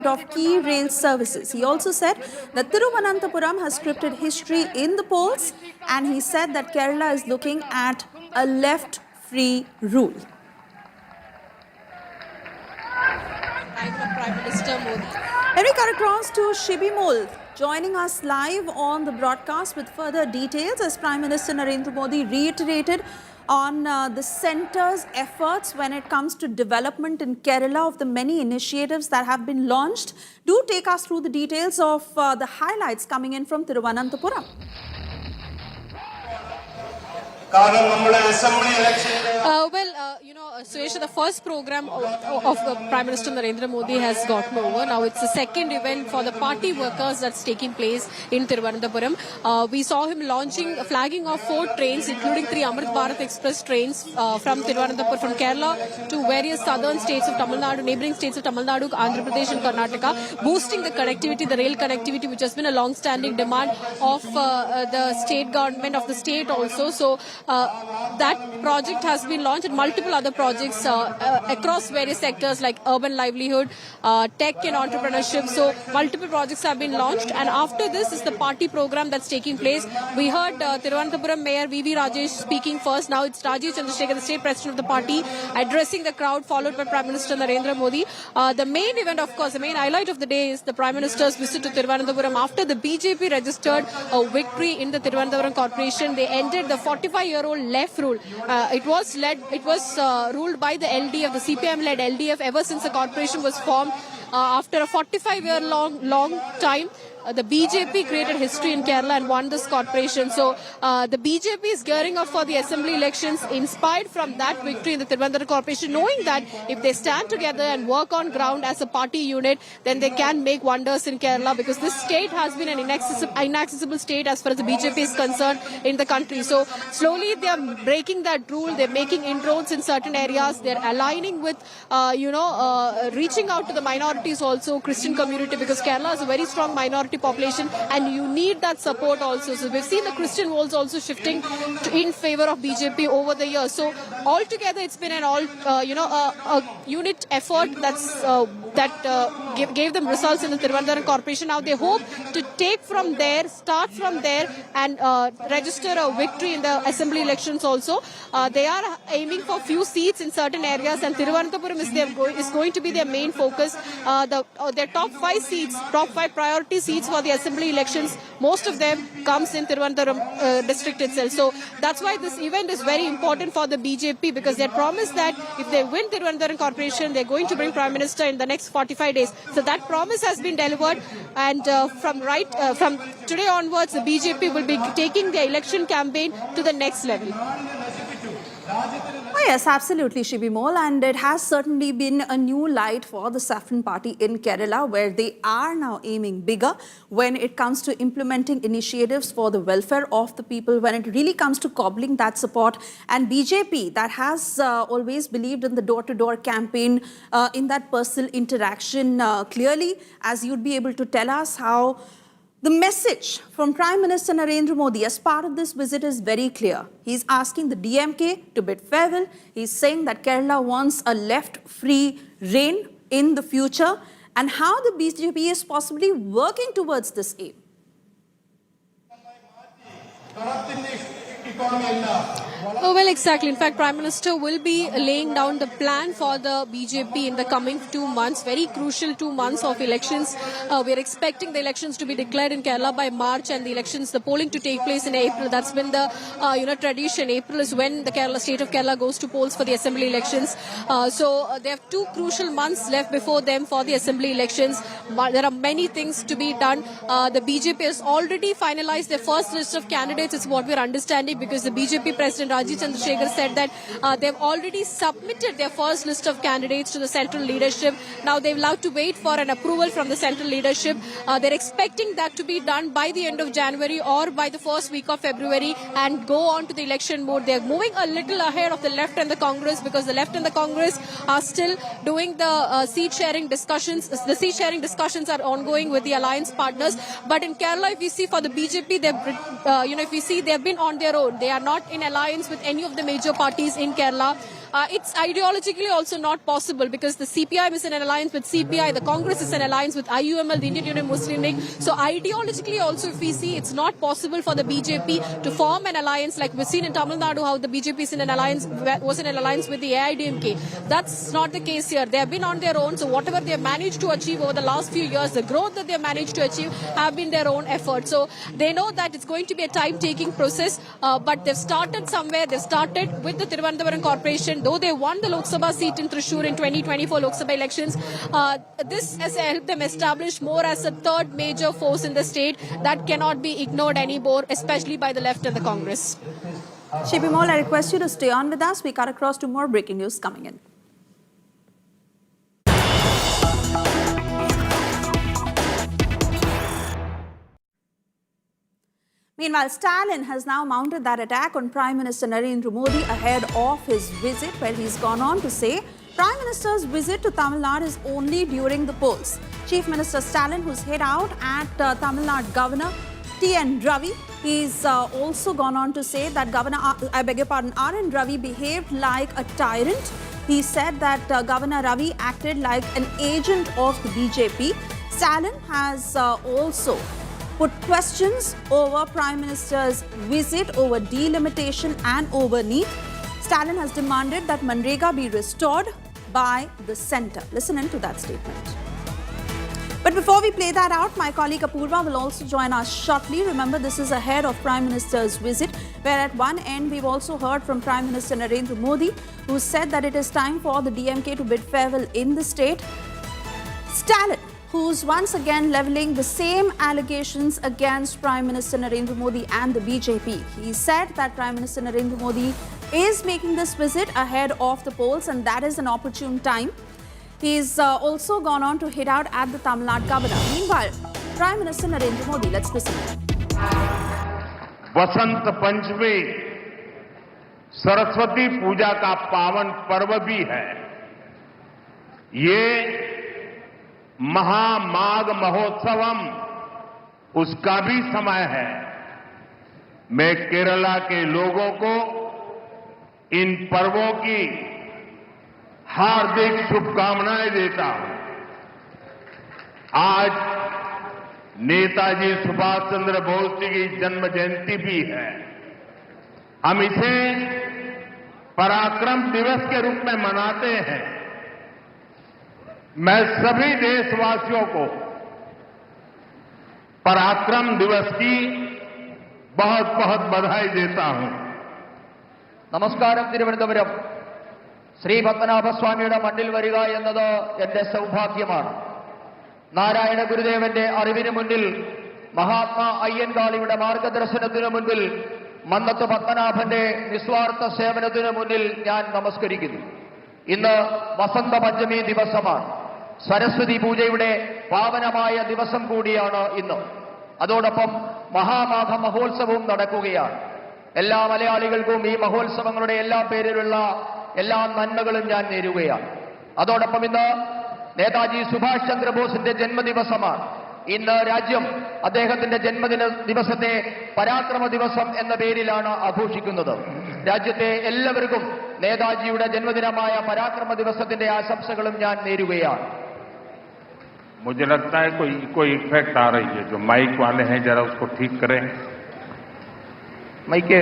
of key rail services. He also said that Thiruvananthapuram has scripted history in the polls, and he said that Kerala is looking at a left-free rule. Prime Minister Modi. Let me cut across to Shibi Mol, joining us live on the broadcast with further details as Prime Minister Narendra Modi reiterated on the centre's efforts when it comes to development in Kerala of the many initiatives that have been launched. Do take us through the details of the highlights coming in from Thiruvananthapuram. Suresh, the first program of Prime Minister Narendra Modi has gotten over. Now it's the second event for the party workers that's taking place in Thiruvananthapuram. We saw him flagging off 4 trains, including 3 Amrit Bharat Express trains from Thiruvananthapuram, from Kerala to various southern states of Tamil Nadu, neighbouring states of Tamil Nadu, Andhra Pradesh and Karnataka, boosting the connectivity, the rail connectivity, which has been a long-standing demand of the state government, of the state also. So that project has been launched, and multiple other projects across various sectors like urban livelihood, tech and entrepreneurship. So multiple projects have been launched, and after this is the party program that's taking place. We heard Thiruvananthapuram Mayor V.V. Rajesh speaking first. Now it's Rajesh Chandrasekhar, the state president of the party, addressing the crowd, followed by Prime Minister Narendra Modi. The main event, of course, the main highlight of the day is the Prime Minister's visit to Thiruvananthapuram after the BJP registered a victory in the Thiruvananthapuram Corporation. They ended the 45-year-old left rule. It was ruled by the LDF, the CPM-led LDF, ever since the corporation was formed. After a 45-year long time, the BJP created history in Kerala and won this corporation. So the BJP is gearing up for the assembly elections, inspired from that victory in the Thiruvananthapuram Corporation, knowing that if they stand together and work on ground as a party unit, then they can make wonders in Kerala, because this state has been an inaccessible state as far as the BJP is concerned in the country. So slowly they are breaking that rule. They're making inroads in certain areas. They're aligning with, reaching out to the minorities also, Christian community, because Kerala is a very strong minority population and you need that support also. So we've seen the Christian votes also shifting in favor of BJP over the years. So altogether it's been an a unit effort that gave them results in the Thiruvananthapuram Corporation. Now they hope to start from there and register a victory in the assembly elections also. They are aiming for few seats in certain areas, and Thiruvananthapuram is going to be their main focus. Their top 5 priority seats for the assembly elections, most of them comes in Thiruvananthapuram district itself. So that's why this event is very important for the BJP, because they promised that if they win Thiruvananthapuram Corporation, they're going to bring Prime Minister in the next 45 days. So that promise has been delivered, and from today onwards, the BJP will be taking their election campaign to the next level. Oh yes, absolutely, Shibi Mol, and it has certainly been a new light for the Saffron Party in Kerala, where they are now aiming bigger when it comes to implementing initiatives for the welfare of the people, when it really comes to cobbling that support. And BJP, that has always believed in the door-to-door campaign, in that personal interaction, clearly, as you'd be able to tell us how the message from Prime Minister Narendra Modi as part of this visit is very clear. He's asking the DMK to bid farewell. He's saying that Kerala wants a left-free reign in the future, and how the BJP is possibly working towards this aim. Oh, well, exactly. In fact, Prime Minister will be laying down the plan for the BJP in the coming 2 months, very crucial 2 months of elections. We're expecting the elections to be declared in Kerala by March, and the polling to take place in April. That's been the, tradition. April is when the state of Kerala goes to polls for the assembly elections. So they have 2 crucial months left before them for the assembly elections. But there are many things to be done. The BJP has already finalized their first list of candidates, is what we're understanding, because the BJP President Rajesh Chandrasekhar said that they've already submitted their first list of candidates to the central leadership. Now they will have to wait for an approval from the central leadership. They're expecting that to be done by the end of January or by the first week of February and go on to the election mode. They're moving a little ahead of the left and the Congress, because the left and the Congress are still doing the seat sharing discussions. The seat sharing discussions are ongoing with the alliance partners. But in Kerala, if we see for the BJP, they've been on their own. They are not in alliance with any of the major parties in Kerala. It's ideologically also not possible because the CPIM is in an alliance with CPI, the Congress is in alliance with IUML, the Indian Union Muslim League. So ideologically also, if we see, it's not possible for the BJP to form an alliance like we've seen in Tamil Nadu, how the BJP is in an alliance, was in an alliance with the AIDMK. That's not the case here. They have been on their own. So whatever they have managed to achieve over the last few years, the growth that they have managed to achieve have been their own effort. So they know that it's going to be a time-taking process, but they've started somewhere. They've started with the Thiruvananthapuram Corporation. Though they won the Lok Sabha seat in Thrissur in 2024 Lok Sabha elections, this has helped them establish more as a third major force in the state that cannot be ignored anymore, especially by the left and the Congress. Shibi Mall, I request you to stay on with us. We cut across to more breaking news coming in. Meanwhile, Stalin has now mounted that attack on Prime Minister Narendra Modi ahead of his visit, where he's gone on to say Prime Minister's visit to Tamil Nadu is only during the polls. Chief Minister Stalin, who's hit out at Tamil Nadu Governor T.N. Ravi, he's also gone on to say that Governor, R.N. Ravi behaved like a tyrant. He said that Governor Ravi acted like an agent of the BJP. Stalin has also put questions over Prime Minister's visit, over delimitation and over need. Stalin has demanded that Manrega be restored by the centre. Listen in to that statement. But before we play that out, my colleague Apurva will also join us shortly. Remember, this is ahead of Prime Minister's visit, where at one end we've also heard from Prime Minister Narendra Modi, who said that it is time for the DMK to bid farewell in the state. Stalin, who's once again levelling the same allegations against Prime Minister Narendra Modi and the BJP. He said that Prime Minister Narendra Modi is making this visit ahead of the polls, and that is an opportune time. He's also gone on to hit out at the Tamil Nadu governor. Meanwhile, Prime Minister Narendra Modi, let's listen. Vasant Panchami Saraswati पूजा का पावन पर्व भी है। ये महामाघ महोत्सवम उसका भी समय है। मैं केरला के लोगों को इन पर्वों की हार्दिक शुभकामनाएं देता हूं। आज नेताजी सुभाष चंद्र बोस जी की जन्म जयंती भी है। हम इसे पराक्रम दिवस के रूप में मनाते हैं। मैं सभी देशवासियों को पराक्रम दिवस की बहुत बहुत बधाई देता हूं। നമസ്കാരം തിരുവനന്തപുരം ശ്രീ പത്മനാഭസ്വാമിയുടെ മണ്ണിൽ വരിക എന്നത് എന്റെ സൗഭാഗ്യമാണ്. നാരായണ ഗുരുദേവന്റെ അറിവിന് മുന്നിൽ, മഹാത്മാ അയ്യൻകാളിയുടെ മാർഗദർശനത്തിനു മുൻപിൽ, മന്നത്ത് പത്മനാഭന്റെ നിസ്വാർത്ഥ സേവനത്തിനു മുന്നിൽ ഞാൻ നമസ്കരിക്കുന്നു. ഇന്ന് വസന്ത പഞ്ചമി ദിവസമാണ്. സരസ്വതി പൂജയുടെ പാവനമായ ദിവസം കൂടിയാണ് ഇന്ന്. അതോടൊപ്പം മഹാമാഘ മഹോത്സവവും നടക്കുകയാണ്. എല്ലാ മലയാളികൾക്കും ഈ മഹോത്സവങ്ങളുടെ എല്ലാ പേരിലുള്ള എല്ലാ നന്മകളും ഞാൻ നേരുകയാണ്. അതോടൊപ്പം ഇന്ന് നേതാജി സുഭാഷ് ചന്ദ്രബോസിന്റെ ജന്മദിവസമാണ്. ഇന്ന് രാജ്യം അദ്ദേഹത്തിന്റെ ജന്മദിന ദിവസത്തെ പരാക്രമ ദിവസം എന്ന പേരിലാണ് ആഘോഷിക്കുന്നത്. രാജ്യത്തെ എല്ലാവർക്കും നേതാജിയുടെ ജന്മദിനമായ പരാക്രമ ദിവസത്തിന്റെ ആശംസകളും ഞാൻ നേരുകയാണ്. मुझे लगता है कोई इफेक्ट आ रही है। जो माइक वाले हैं जरा उसको ठीक करें। മൈക്ക്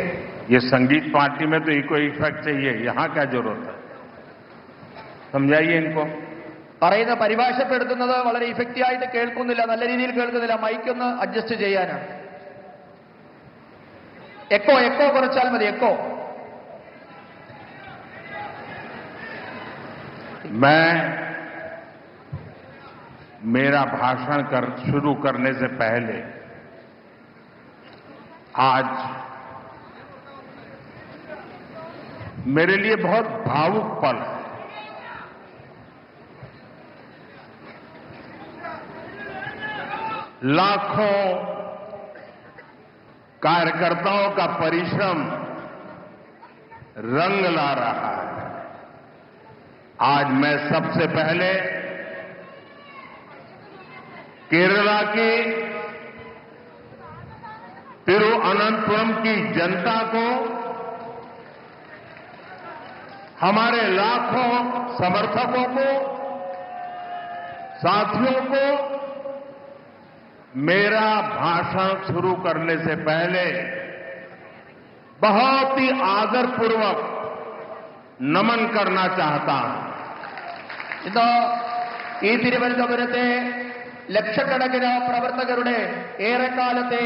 ये संगीत पार्टी में तो इको इफेक्ट चाहिए, यहाँ क्या जरूरत है? समझाइए इनको। പറയുന്ന പരിഭാഷപ്പെടുത്തുന്നത് വളരെ ഇഫക്റ്റീവ് ആയിട്ട് കേൾക്കുന്നില്ല, നല്ല രീതിയിൽ കേൾക്കുന്നില്ല. മൈക്ക് ഒന്ന് അഡ്ജസ്റ്റ് ചെയ്യാനാണ്. എക്കോ കുറച്ചാൽ മതി. എക്കോ. मैं मेरा भाषण शुरू करने से पहले आज मेरे लिए बहुत भावुक पल है। लाखों कार्यकर्ताओं का परिश्रम रंग ला रहा है। आज मैं सबसे पहले केरला की तिरुवनंतपुरम की जनता को हमारे लाखों समर्थकों को, साथियों को मेरा भाषण शुरू करने से पहले बहुत ही आदरपूर्वक नमन करना चाहता हूं. ഇന്ന് ഈ തിരുവനന്തപുരത്തെ ലക്ഷക്കണക്കിന് പ്രവർത്തകരുടെ ഏറെക്കാലത്തെ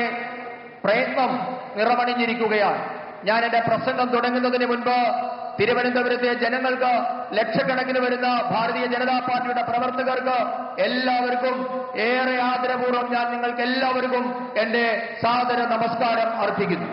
പ്രയത്നം നിറമണിഞ്ഞിരിക്കുകയാണ്. ഞാൻ എന്റെ പ്രസംഗം തുടങ്ങുന്നതിന് മുൻപ് തിരുവനന്തപുരത്തെ ജനങ്ങൾക്ക്, ലക്ഷക്കണക്കിന് വരുന്ന ഭാരതീയ ജനതാ പാർട്ടിയുടെ പ്രവർത്തകർക്ക് എല്ലാവർക്കും ഏറെ ആദരപൂർവ്വം ഞാൻ നിങ്ങൾക്ക് എല്ലാവർക്കും എന്റെ സാദര നമസ്കാരം അർപ്പിക്കുന്നു.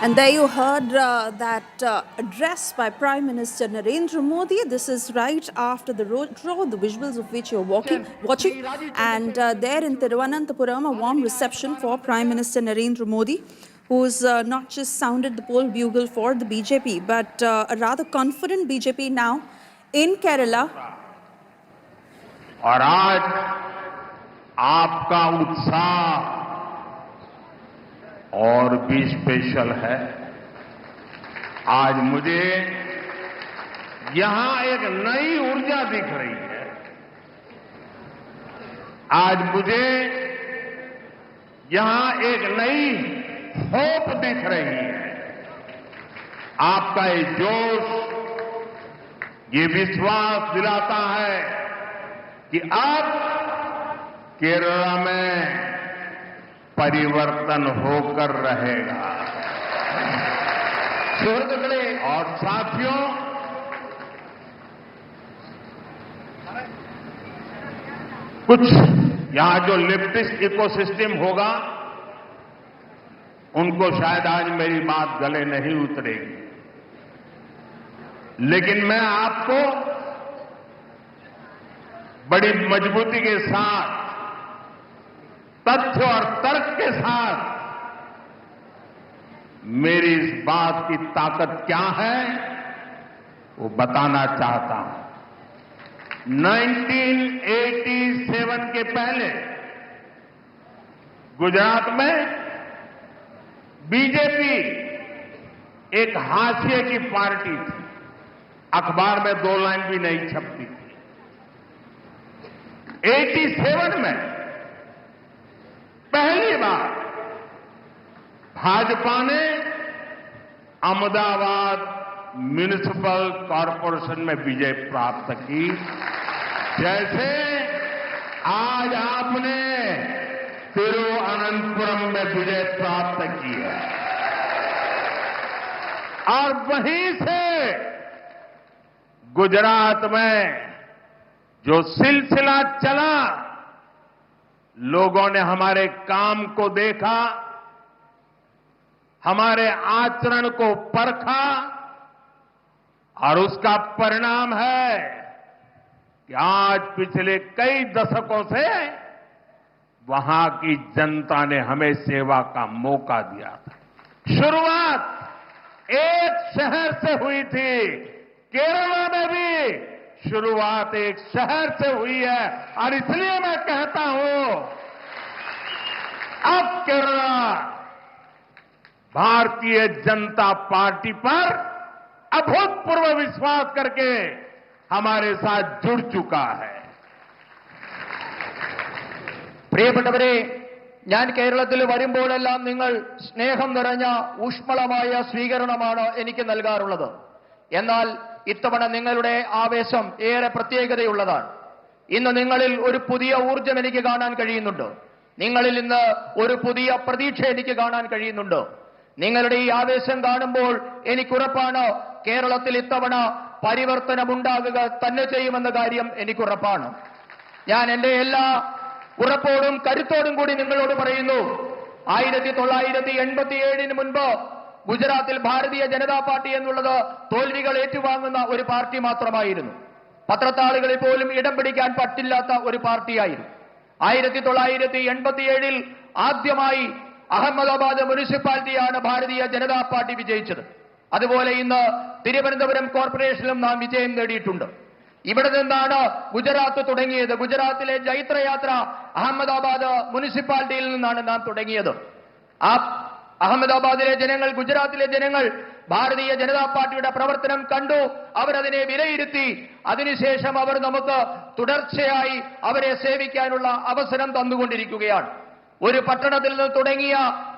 And there you heard that address by Prime Minister Narendra Modi. This is right after the road show, the visuals of which you're watching. And there in Thiruvananthapuram, a warm reception for Prime Minister Narendra Modi, who's not just sounded the poll bugle for the BJP, but a rather confident BJP now in Kerala. और आज आपका उत्साह और भी special है. आज मुझे यहां एक नई ऊर्जा दिख रही है. आज मुझे यहां एक नई होप दिख रही है. आपका ये जोश, ये विश्वास दिलाता है कि अब केरला में परिवर्तन होकर रहेगा. സുഹൃത്തുക്കളെ, और साथियों, कुछ यहां जो लेफ्टिस्ट इकोसिस्टम होगा उनको शायद आज मेरी बात गले नहीं उतरेगी, लेकिन मैं आपको बड़ी मजबूती के साथ, तथ्य और तर्क के साथ मेरी इस बात की ताकत क्या है वो बताना चाहता हूं. 1987 के पहले गुजरात में बीजेपी एक हाशिए की पार्टी थी. अखबार में 2 लाइन भी नहीं छपती थी. 87 में पहली बार भाजपा ने अहमदाबाद म्युनिसिपल कॉरपोरेशन में विजय प्राप्त की, जैसे आज आपने तिरुवनंतपुरम में विजय प्राप्त की है. और वहीं से गुजरात में जो सिलसिला चला, लोगों ने हमारे काम को देखा, हमारे आचरण को परखा, और उसका परिणाम है कि आज पिछले कई दशकों से वहां की जनता ने हमें सेवा का मौका दिया था. शुरुआत एक शहर से हुई थी. केरला में भी शुरुआत एक शहर से हुई है, और इसलिए मैं कहता हूं अब केरला भारतीय जनता पार्टी पर अभूतपूर्व विश्वास करके हमारे साथ जुड़ चुका है. പ്രിയപ്പെട്ടവരെ, ഞാൻ കേരളത്തിൽ വരുമ്പോഴെല്ലാം നിങ്ങൾ സ്നേഹം നിറഞ്ഞ ഊഷ്മളമായ സ്വീകരണമാണ് എനിക്ക് നൽകാറുള്ളത്. എന്നാൽ ഇത്തവണ നിങ്ങളുടെ ആവേശം ഏറെ പ്രത്യേകതയുള്ളതാണ്. ഇന്ന് നിങ്ങളിൽ ഒരു പുതിയ ഊർജം എനിക്ക് കാണാൻ കഴിയുന്നുണ്ട്. നിങ്ങളിൽ ഇന്ന് ഒരു പുതിയ പ്രതീക്ഷ എനിക്ക് കാണാൻ കഴിയുന്നുണ്ട്. നിങ്ങളുടെ ഈ ആവേശം കാണുമ്പോൾ എനിക്കുറപ്പാണ് കേരളത്തിൽ ഇത്തവണ പരിവർത്തനമുണ്ടാകുക തന്നെ ചെയ്യുമെന്ന കാര്യം എനിക്കുറപ്പാണ്. ഞാൻ എന്റെ എല്ലാ ഉറപ്പോടും കരുത്തോടും കൂടി നിങ്ങളോട് പറയുന്നു, 1987 മുൻപ് ഗുജറാത്തിൽ ഭാരതീയ ജനതാ പാർട്ടി എന്നുള്ളത് തോൽവികൾ ഏറ്റുവാങ്ങുന്ന ഒരു പാർട്ടി മാത്രമായിരുന്നു. പത്രത്താളുകളിൽ പോലും ഇടം പിടിക്കാൻ പറ്റില്ലാത്ത ഒരു പാർട്ടിയായിരുന്നു. 1987 ആദ്യമായി അഹമ്മദാബാദ് മുനിസിപ്പാലിറ്റിയാണ് ഭാരതീയ ജനതാ പാർട്ടി വിജയിച്ചത്. അതുപോലെ ഇന്ന് തിരുവനന്തപുരം കോർപ്പറേഷനിലും നാം വിജയം നേടിയിട്ടുണ്ട്. ഇവിടെ നിന്നാണ് ഗുജറാത്ത് തുടങ്ങിയത്. ഗുജറാത്തിലെ ജൈത്രയാത്ര അഹമ്മദാബാദ് മുനിസിപ്പാലിറ്റിയിൽ നിന്നാണ് നാം തുടങ്ങിയത്. ആ അഹമ്മദാബാദിലെ ജനങ്ങൾ, ഗുജറാത്തിലെ ജനങ്ങൾ ഭാരതീയ ജനതാ പാർട്ടിയുടെ പ്രവർത്തനം കണ്ടു, അവരതിനെ വിലയിരുത്തി. അതിനുശേഷം അവർ നമുക്ക് തുടർച്ചയായി അവരെ സേവിക്കാനുള്ള അവസരം തന്നുകൊണ്ടിരിക്കുകയാണ്. ഒരു പട്ടണത്തിൽ നിന്ന് തുടങ്ങിയ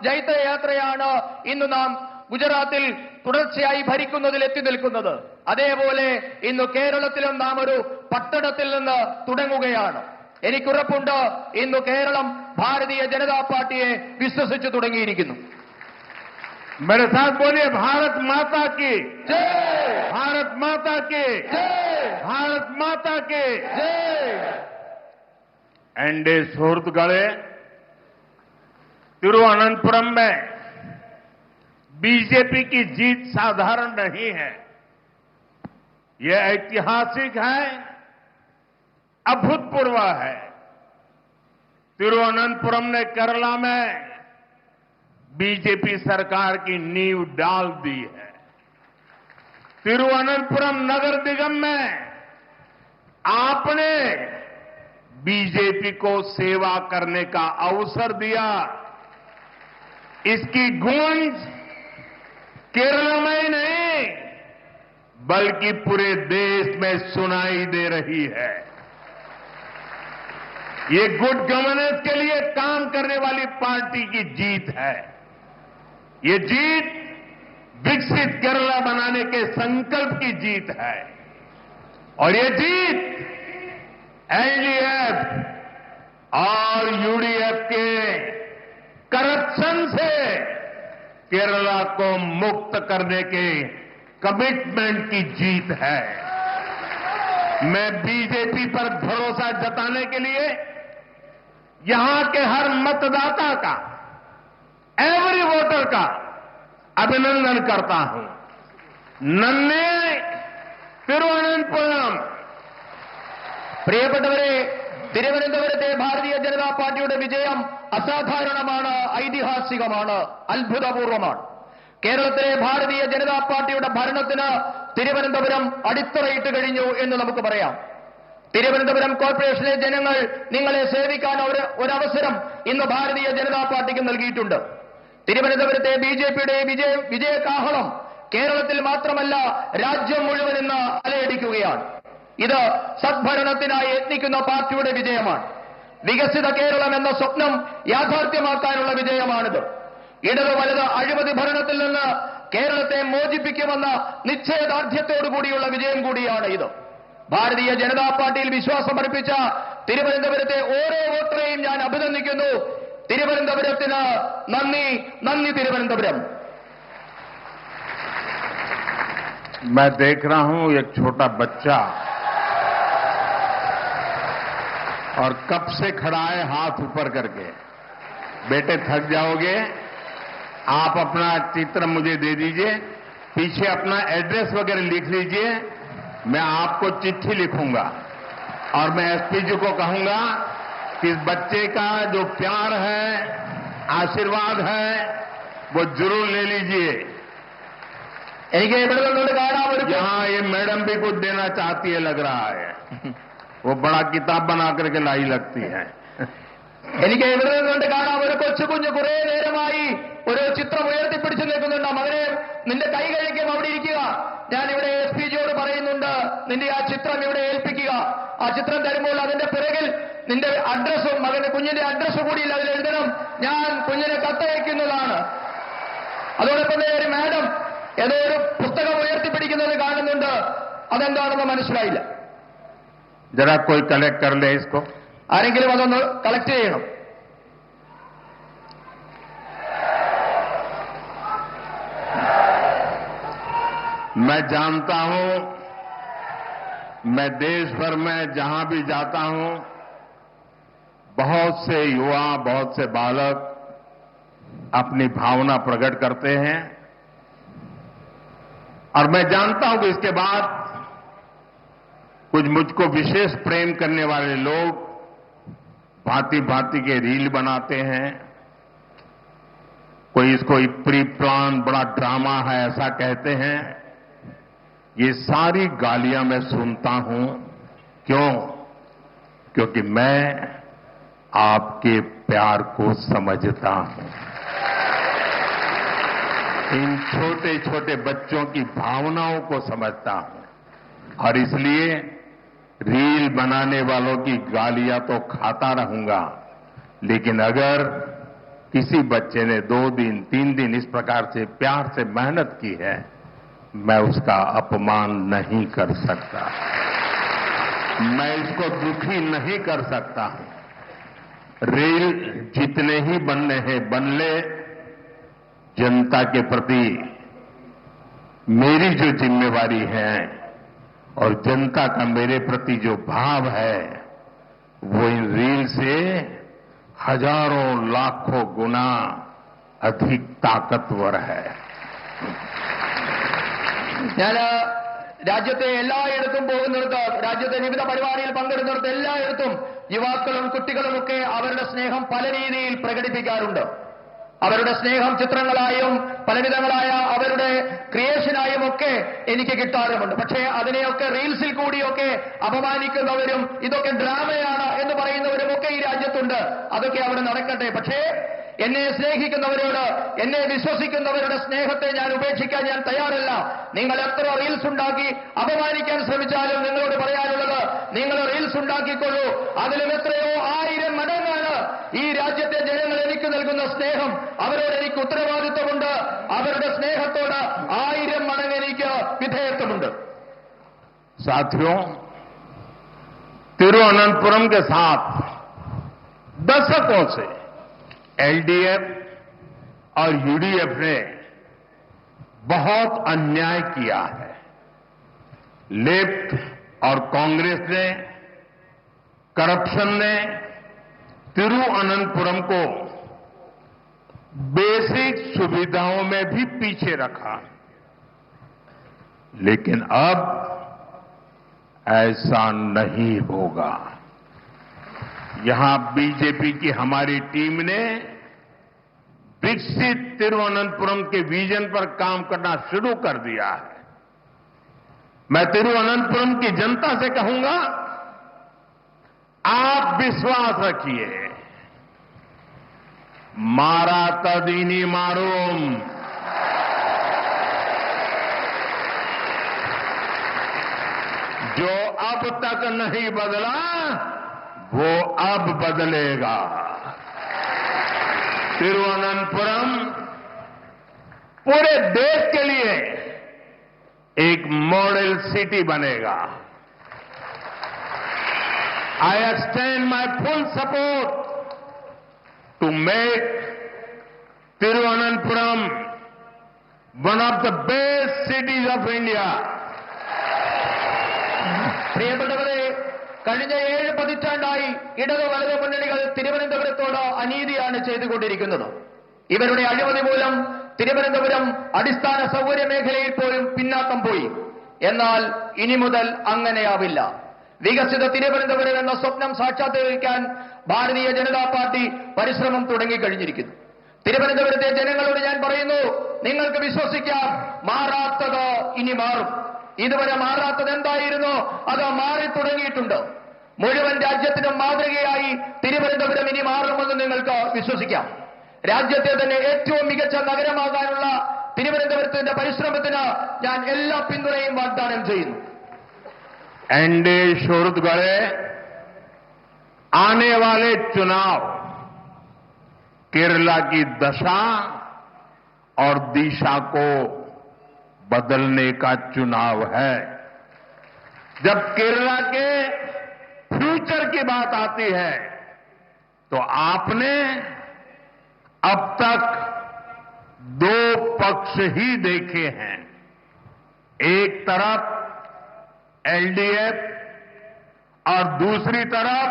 ജൈത്രയാത്രയാണ് ഇന്ന് നാം ഗുജറാത്തിൽ തുടർച്ചയായി ഭരിക്കുന്നതിൽ എത്തി നിൽക്കുന്നത്. അതേപോലെ ഇന്ന് കേരളത്തിലും നാം ഒരു പട്ടണത്തിൽ നിന്ന് തുടങ്ങുകയാണ്. എനിക്കുറപ്പുണ്ട്, ഇന്ന് കേരളം ഭാരതീയ ജനതാ പാർട്ടിയെ വിശ്വസിച്ചു തുടങ്ങിയിരിക്കുന്നു. मेरे साथ बोलिए, भारत माता की जय, भारत माता की जय, भारत माता की जय. एंडे सुहृतगणे, तिरुवनंतपुरम में बीजेपी की जीत साधारण नहीं है. यह ऐतिहासिक है, अभूतपूर्व है. तिरुवनंतपुरम ने केरला में बीजेपी सरकार की नींव डाल दी है. तिरुवनंतपुरम नगर निगम में आपने बीजेपी को सेवा करने का अवसर दिया. इसकी गूंज केरल में ही नहीं बल्कि पूरे देश में सुनाई दे रही है. ये गुड गवर्नेंस के लिए काम करने वाली पार्टी की जीत है. ये जीत विकसित केरला बनाने के संकल्प की जीत है. और ये जीत एलडीएफ और यूडीएफ के करप्शन से केरला को मुक्त करने के कमिटमेंट की जीत है. मैं बीजेपी पर भरोसा जताने के लिए यहां के हर मतदाता का, एवरी वोटर का अभिनंदन करता हूं. नन्हे തിരുവനന്തപുരം. പ്രിയപ്പെട്ടവരെ, തിരുവനന്തപുരത്തെ ഭാരതീയ ജനതാ പാർട്ടിയുടെ വിജയം അസാധാരണമാണ്, ഐതിഹാസികമാണ്, അത്ഭുതപൂർവമാണ്. കേരളത്തിലെ ഭാരതീയ ജനതാ പാർട്ടിയുടെ ഭരണത്തിന് തിരുവനന്തപുരം അടിത്തറയിട്ട് കഴിഞ്ഞു എന്ന് നമുക്ക് പറയാം. തിരുവനന്തപുരം കോർപ്പറേഷനിലെ ജനങ്ങൾ നിങ്ങളെ സേവിക്കാൻ ഒരവസരം ഇന്ന് ഭാരതീയ ജനതാ പാർട്ടിക്ക് നൽകിയിട്ടുണ്ട്. തിരുവനന്തപുരത്തെ ബിജെപിയുടെ വിജയകാഹളം കേരളത്തിൽ മാത്രമല്ല രാജ്യം മുഴുവൻ ഇന്ന് അലയടിക്കുകയാണ്. ഇത് സദ്ഭരണത്തിനായി യത്നിക്കുന്ന പാർട്ടിയുടെ വിജയമാണ്. വികസിത കേരളം എന്ന സ്വപ്നം യാഥാർത്ഥ്യമാക്കാനുള്ള വിജയമാണിത്. ഇടത് വലത് അഴിമതി ഭരണത്തിൽ നിന്ന് കേരളത്തെ മോചിപ്പിക്കുമെന്ന നിശ്ചയദാർഢ്യത്തോടുകൂടിയുള്ള വിജയം കൂടിയാണ് ഇത്. ഭാരതീയ ജനതാ പാർട്ടിയിൽ വിശ്വാസമർപ്പിച്ച തിരുവനന്തപുരത്തെ ഓരോ വോട്ടറെയും ഞാൻ അഭിനന്ദിക്കുന്നു. തിരുവനന്തപുരത്തിന് നന്ദി, നന്ദി തിരുവനന്തപുരം. मैं देख रहा हूं एक छोटा बच्चा और कब से खड़ा है हाथ ऊपर करके. बेटे थक जाओगे, आप अपना चित्र मुझे दे दीजिए, पीछे अपना एड्रेस वगैरह लिख लीजिए. मैं आपको चिट्ठी लिखूंगा और मैं एसपी जी को कहूंगा कि इस बच्चे का जो प्यार है, आशीर्वाद है, वो जरूर ले लीजिए. यहाँ ये मैडम भी कुछ देना चाहती है लग रहा है. वो बड़ा किताब बना करके लाई लगती है. എനിക്ക് ഇവിടെ നിന്നുകൊണ്ട് കാണാം, ഒരു കൊച്ചു കുഞ്ഞ് കുറെ നേരമായി ഒരു ചിത്രം ഉയർത്തിപ്പിടിച്ചു നിൽക്കുന്നുണ്ട്. മകനെ, നിന്റെ കൈ കഴിക്കും, അവിടെ ഇരിക്കുക. ഞാൻ ഇവിടെ എസ് പി ജിയോട് പറയുന്നുണ്ട്, നിന്റെ ആ ചിത്രം ഇവിടെ ഏൽപ്പിക്കുക. ആ ചിത്രം തരുമ്പോൾ അതിന്റെ പിറകിൽ നിന്റെ അഡ്രസ്സും മകന്റെ കുഞ്ഞിന്റെ അഡ്രസ്സ് കൂടിയില്ല, അതിൽ എഴുതണം, ഞാൻ കുഞ്ഞിനെ കത്തയക്കുന്നതാണ്. അതോടൊപ്പം തന്നെ ഒരു മാഡം ഏതോ ഒരു പുസ്തകം ഉയർത്തിപ്പിടിക്കുന്നത് കാണുന്നുണ്ട്. അതെന്താണെന്ന് മനസ്സിലായില്ല. जरा कोई कलेक्ट कर ले इसको. ആരെങ്കിലും അതൊന്ന് കളക്ട് ചെയ്യണം. मैं जानता हूं, मैं देश भर में जहां भी जाता हूं, बहुत से युवा, बहुत से बालक अपनी भावना प्रकट करते हैं. और मैं जानता हूं कि इसके बाद कुछ मुझको विशेष प्रेम करने वाले लोग भांति भांति के रील बनाते हैं, कोई इसको प्री प्लान बड़ा ड्रामा है ऐसा कहते हैं। ये सारी गालियां मैं सुनता हूं। क्यों? क्योंकि मैं आपके प्यार को समझता हूं, इन छोटे छोटे बच्चों की भावनाओं को समझता हूं, और इसलिए रील बनाने वालों की गालियां तो खाता रहूंगा, लेकिन अगर किसी बच्चे ने 2 दिन 3 दिन इस प्रकार से प्यार से मेहनत की है, मैं उसका अपमान नहीं कर सकता, मैं इसको दुखी नहीं कर सकता हूं। रील जितने ही बनने हैं बन ले, जनता के प्रति मेरी जो जिम्मेवारी है और जनता का मेरे प्रति जो भाव है, वो इन रील से हजारों लाखों गुना अधिक ताकतवर है। ഞാൻ രാജ്യത്തെ എല്ലായിടത്തും പോകുന്നിടത്ത്, രാജ്യത്തെ വിവിധ പരിപാടിയിൽ പങ്കെടുക്കുന്നിടത്ത് എല്ലായിടത്തും യുവാക്കളും കുട്ടികളുമൊക്കെ അവരുടെ സ്നേഹം പല രീതിയിൽ പ്രകടിപ്പിക്കാറുണ്ട്. അവരുടെ സ്നേഹം ചിത്രങ്ങളായും പലവിധങ്ങളായ അവരുടെ ക്രിയേഷനായും ഒക്കെ എനിക്ക് കിട്ടാറുമുണ്ട്. പക്ഷേ അതിനെയൊക്കെ റീൽസിൽ കൂടിയൊക്കെ അപമാനിക്കുന്നവരും ഇതൊക്കെ ഡ്രാമയാണ് എന്ന് പറയുന്നവരുമൊക്കെ ഈ രാജ്യത്തുണ്ട്. അതൊക്കെ അവിടെ നടക്കട്ടെ. പക്ഷേ എന്നെ സ്നേഹിക്കുന്നവരോട്, എന്നെ വിശ്വസിക്കുന്നവരുടെ സ്നേഹത്തെ ഞാൻ ഉപേക്ഷിക്കാൻ ഞാൻ തയ്യാറല്ല. നിങ്ങൾ എത്ര റീൽസ് ഉണ്ടാക്കി അപമാനിക്കാൻ ശ്രമിച്ചാലും നിങ്ങളോട് പറയാനുള്ളത്, നിങ്ങൾ റീൽസ് ഉണ്ടാക്കിക്കൊള്ളൂ. അതിലും എത്രയോ 1000 മടങ്ങാണ് ഈ രാജ്യത്തെ ജനങ്ങൾ എനിക്ക് നൽകുന്ന സ്നേഹം. അവരോട് എനിക്ക് ഉത്തരവാദിത്വമുണ്ട്. അവരുടെ സ്നേഹത്തോട് 1000 മടങ്ങ് എനിക്ക് വിധേയത്വമുണ്ട്. साथियों, तिरुवनंतपुरम के साथ दशकों से एलडीएफ और यूडीएफ ने बहुत अन्याय किया है। लेफ्ट और कांग्रेस ने, करप्शन ने तिरुवनंतपुरम को बेसिक सुविधाओं में भी पीछे रखा, लेकिन अब ऐसा नहीं होगा। यहां बीजेपी की हमारी टीम ने विकसित तिरुवनंतपुरम के विजन पर काम करना शुरू कर दिया है। मैं तिरुवनंतपुरम की जनता से कहूंगा, आप विश्वास रखिए, मारा तदीनी मारूम, जो अब तक नहीं बदला वो अब बदलेगा। तिरुवनंतपुरम पूरे देश के लिए एक मॉडल सिटी बनेगा। I extend my full support to make Thiruvananthapuram one of the best cities of India. പ്രിയപ്പെട്ടവരെ, കഴിഞ്ഞ 7 പതിറ്റാണ്ടായി ഇടത് വലത് മുന്നണികൾ തിരുവനന്തപുരത്തോട് അനീതിയാണ് ചെയ്തുകൊണ്ടിരിക്കുന്നത്. ഇവരുടെ അഴിമതി മൂലം തിരുവനന്തപുരം അടിസ്ഥാന സൗകര്യ മേഖലയിൽ പോലും പിന്നാക്കം പോയി. എന്നാൽ ഇനി മുതൽ അങ്ങനെയാവില്ല. വികസിത തിരുവനന്തപുരം എന്ന സ്വപ്നം സാക്ഷാത്കരിക്കാൻ ഭാരതീയ ജനതാ പാർട്ടി പരിശ്രമം തുടങ്ങിക്കഴിഞ്ഞിരിക്കുന്നു. തിരുവനന്തപുരത്തെ ജനങ്ങളോട് ഞാൻ പറയുന്നു, നിങ്ങൾക്ക് വിശ്വസിക്കാം, മാറാത്തത് ഇനി മാറും. ഇതുവരെ മാറാത്തത് എന്തായിരുന്നു, അത് മാറി തുടങ്ങിയിട്ടുണ്ട്. മുഴുവൻ രാജ്യത്തിനും മാതൃകയായി തിരുവനന്തപുരം ഇനി മാറുമെന്ന് നിങ്ങൾക്ക് വിശ്വസിക്കാം. രാജ്യത്തെ തന്നെ ഏറ്റവും മികച്ച നഗരമാകാനുള്ള തിരുവനന്തപുരത്തിന്റെ പരിശ്രമത്തിന് ഞാൻ എല്ലാ പിന്തുണയും വാഗ്ദാനം ചെയ്യുന്നു. एनडीए शोरत गढ़े आने वाले चुनाव केरला की दशा और दिशा को बदलने का चुनाव है। जब केरला के फ्यूचर की बात आती है तो आपने अब तक 2 पक्ष ही देखे हैं। एक तरफ एलडीएफ और दूसरी तरफ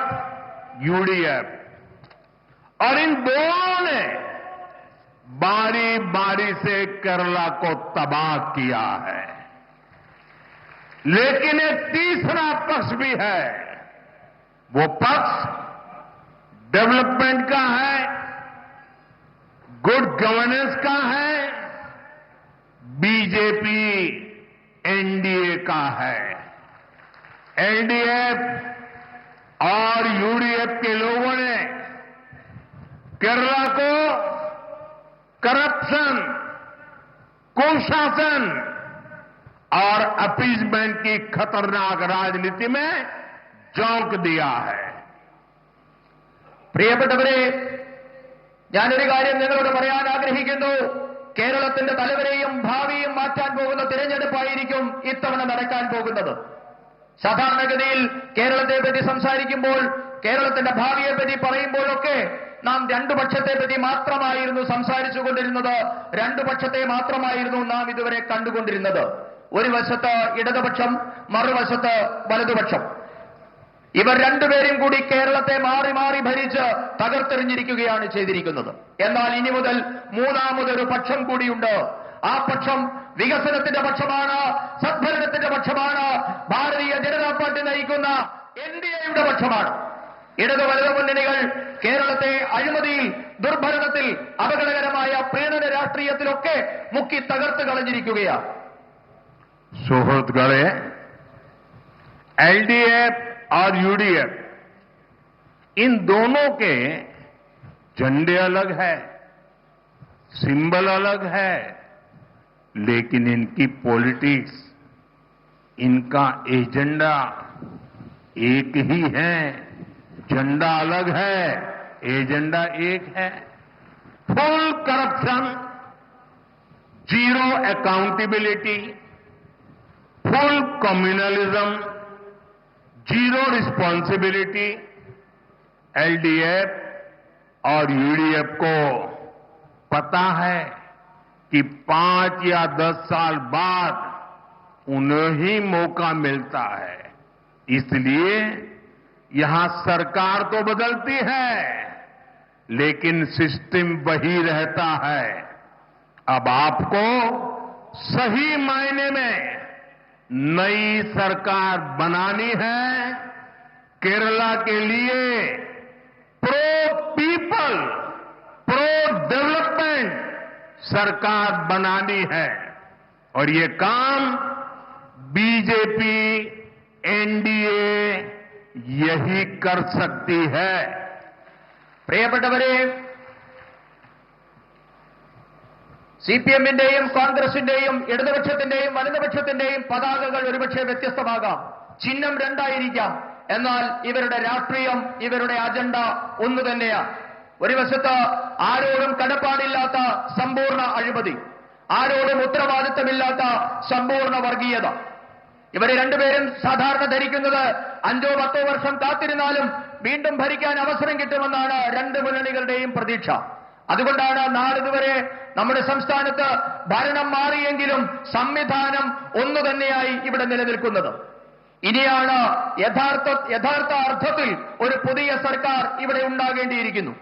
यूडीएफ, और इन दोनों ने बारी बारी से केरला को तबाह किया है। लेकिन एक तीसरा पक्ष भी है। वो पक्ष डेवलपमेंट का है, गुड गवर्नेंस का है, बीजेपी एनडीए का है। एलडीएफ और यूडीएफ के लोगों ने केरला को करप्शन, कुशासन और अपीजमेंट की खतरनाक राजनीति में झोंक दिया है। പ്രിയപ്പെട്ടവരെ, ഞാനൊരു കാര്യം നിങ്ങളോട് പറയാൻ ആഗ്രഹിക്കുന്നു. കേരളത്തിന്റെ തലവരെയും ഭാവിയും മാറ്റാൻ പോകുന്ന തിരഞ്ഞെടുപ്പായിരിക്കും ഇത്തവണ നടക്കാൻ പോകുന്നത്. സാധാരണഗതിയിൽ കേരളത്തെ പറ്റി സംസാരിക്കുമ്പോൾ, കേരളത്തിന്റെ ഭാവിയെ പറ്റി പറയുമ്പോഴൊക്കെ നാം രണ്ടു പക്ഷത്തെ പറ്റി മാത്രമായിരുന്നു സംസാരിച്ചുകൊണ്ടിരുന്നത്, രണ്ടു പക്ഷത്തെ മാത്രമായിരുന്നു നാം ഇതുവരെ കണ്ടുകൊണ്ടിരുന്നത്. ഒരു വശത്ത് ഇടതുപക്ഷം, മറുവശത്ത് വലതുപക്ഷം. ഇവർ രണ്ടുപേരും കൂടി കേരളത്തെ മാറി മാറി ഭരിച്ച് തകർത്തെറിഞ്ഞിരിക്കുകയാണ് ചെയ്തിരിക്കുന്നത്. എന്നാൽ ഇനി മുതൽ മൂന്നാമതൊരു പക്ഷം കൂടിയുണ്ട്. ആ പക്ഷം വികസനത്തിന്റെ പക്ഷമാണ്, സദ്ഭരണത്തിന്റെ പക്ഷമാണ്, ഭാരതീയ ജനതാ പാർട്ടി നയിക്കുന്ന എൻഡിഎയുടെ പക്ഷമാണ്. ഇടതു വലതു മുന്നണികൾ കേരളത്തെ അഴിമതിയിൽ, ദുർഭരണത്തിൽ, അപകടകരമായ പ്രീണന രാഷ്ട്രീയത്തിലൊക്കെ മുക്കി തകർത്ത് കളഞ്ഞിരിക്കുകയാണ്. സുഹൃത്തുക്കളെ, एलडीएफ और यूडीएफ, इन दोनों के झंडे अलग है, सिंबल अलग है, लेकिन इनकी पॉलिटिक्स, इनका एजेंडा एक ही है। झंडा अलग है, एजेंडा एक है। Full corruption, zero accountability, full communalism, zero responsibility. LDF और यूडीएफ को पता है कि 5 या 10 साल बाद उन्हें ही मौका मिलता है, इसलिए यहां सरकार तो बदलती है, लेकिन सिस्टम वही रहता है। अब आपको सही मायने में नई सरकार बनानी है। केरला के लिए प्रो पीपल, प्रो डेवलपमेंट सरकार बनानी है, और ये काम बीजेपी, एनडीए यही कर सकती है। പ്രിയപ്പെട്ടവരെ, സിപിഎമ്മിന്റെയും കോൺഗ്രസിന്റെയും ഇടതുപക്ഷത്തിന്റെയും വലതുപക്ഷത്തിന്റെയും പതാകകൾ ഒരുപക്ഷെ വ്യത്യസ്തമാകാം, ചിഹ്നം രണ്ടായിരിക്കാം, എന്നാൽ ഇവരുടെ രാഷ്ട്രീയം, ഇവരുടെ അജണ്ട ഒന്നു തന്നെയാണ്. ഒരു വശത്ത് ആരോടും കടപ്പാടില്ലാത്ത സമ്പൂർണ്ണ അഴിമതി, ആരോടും ഉത്തരവാദിത്തമില്ലാത്ത സമ്പൂർണ്ണ വർഗീയത. ഇവരെ രണ്ടുപേരും സാധാരണ ധരിക്കുന്നത് 5-10 വർഷം കാത്തിരുന്നാലും വീണ്ടും ഭരിക്കാൻ അവസരം കിട്ടുമെന്നാണ് രണ്ട് മുന്നണികളുടെയും പ്രതീക്ഷ. അതുകൊണ്ടാണ് നാളിതുവരെ നമ്മുടെ സംസ്ഥാനത്ത് ഭരണം മാറിയെങ്കിലും സംവിധാനം ഒന്നു തന്നെയായി ഇവിടെ നിലനിൽക്കുന്നത്. ഇനിയാണ് യഥാർത്ഥ അർത്ഥത്തിൽ ഒരു പുതിയ സർക്കാർ ഇവിടെ ഉണ്ടാകേണ്ടിയിരിക്കുന്നു.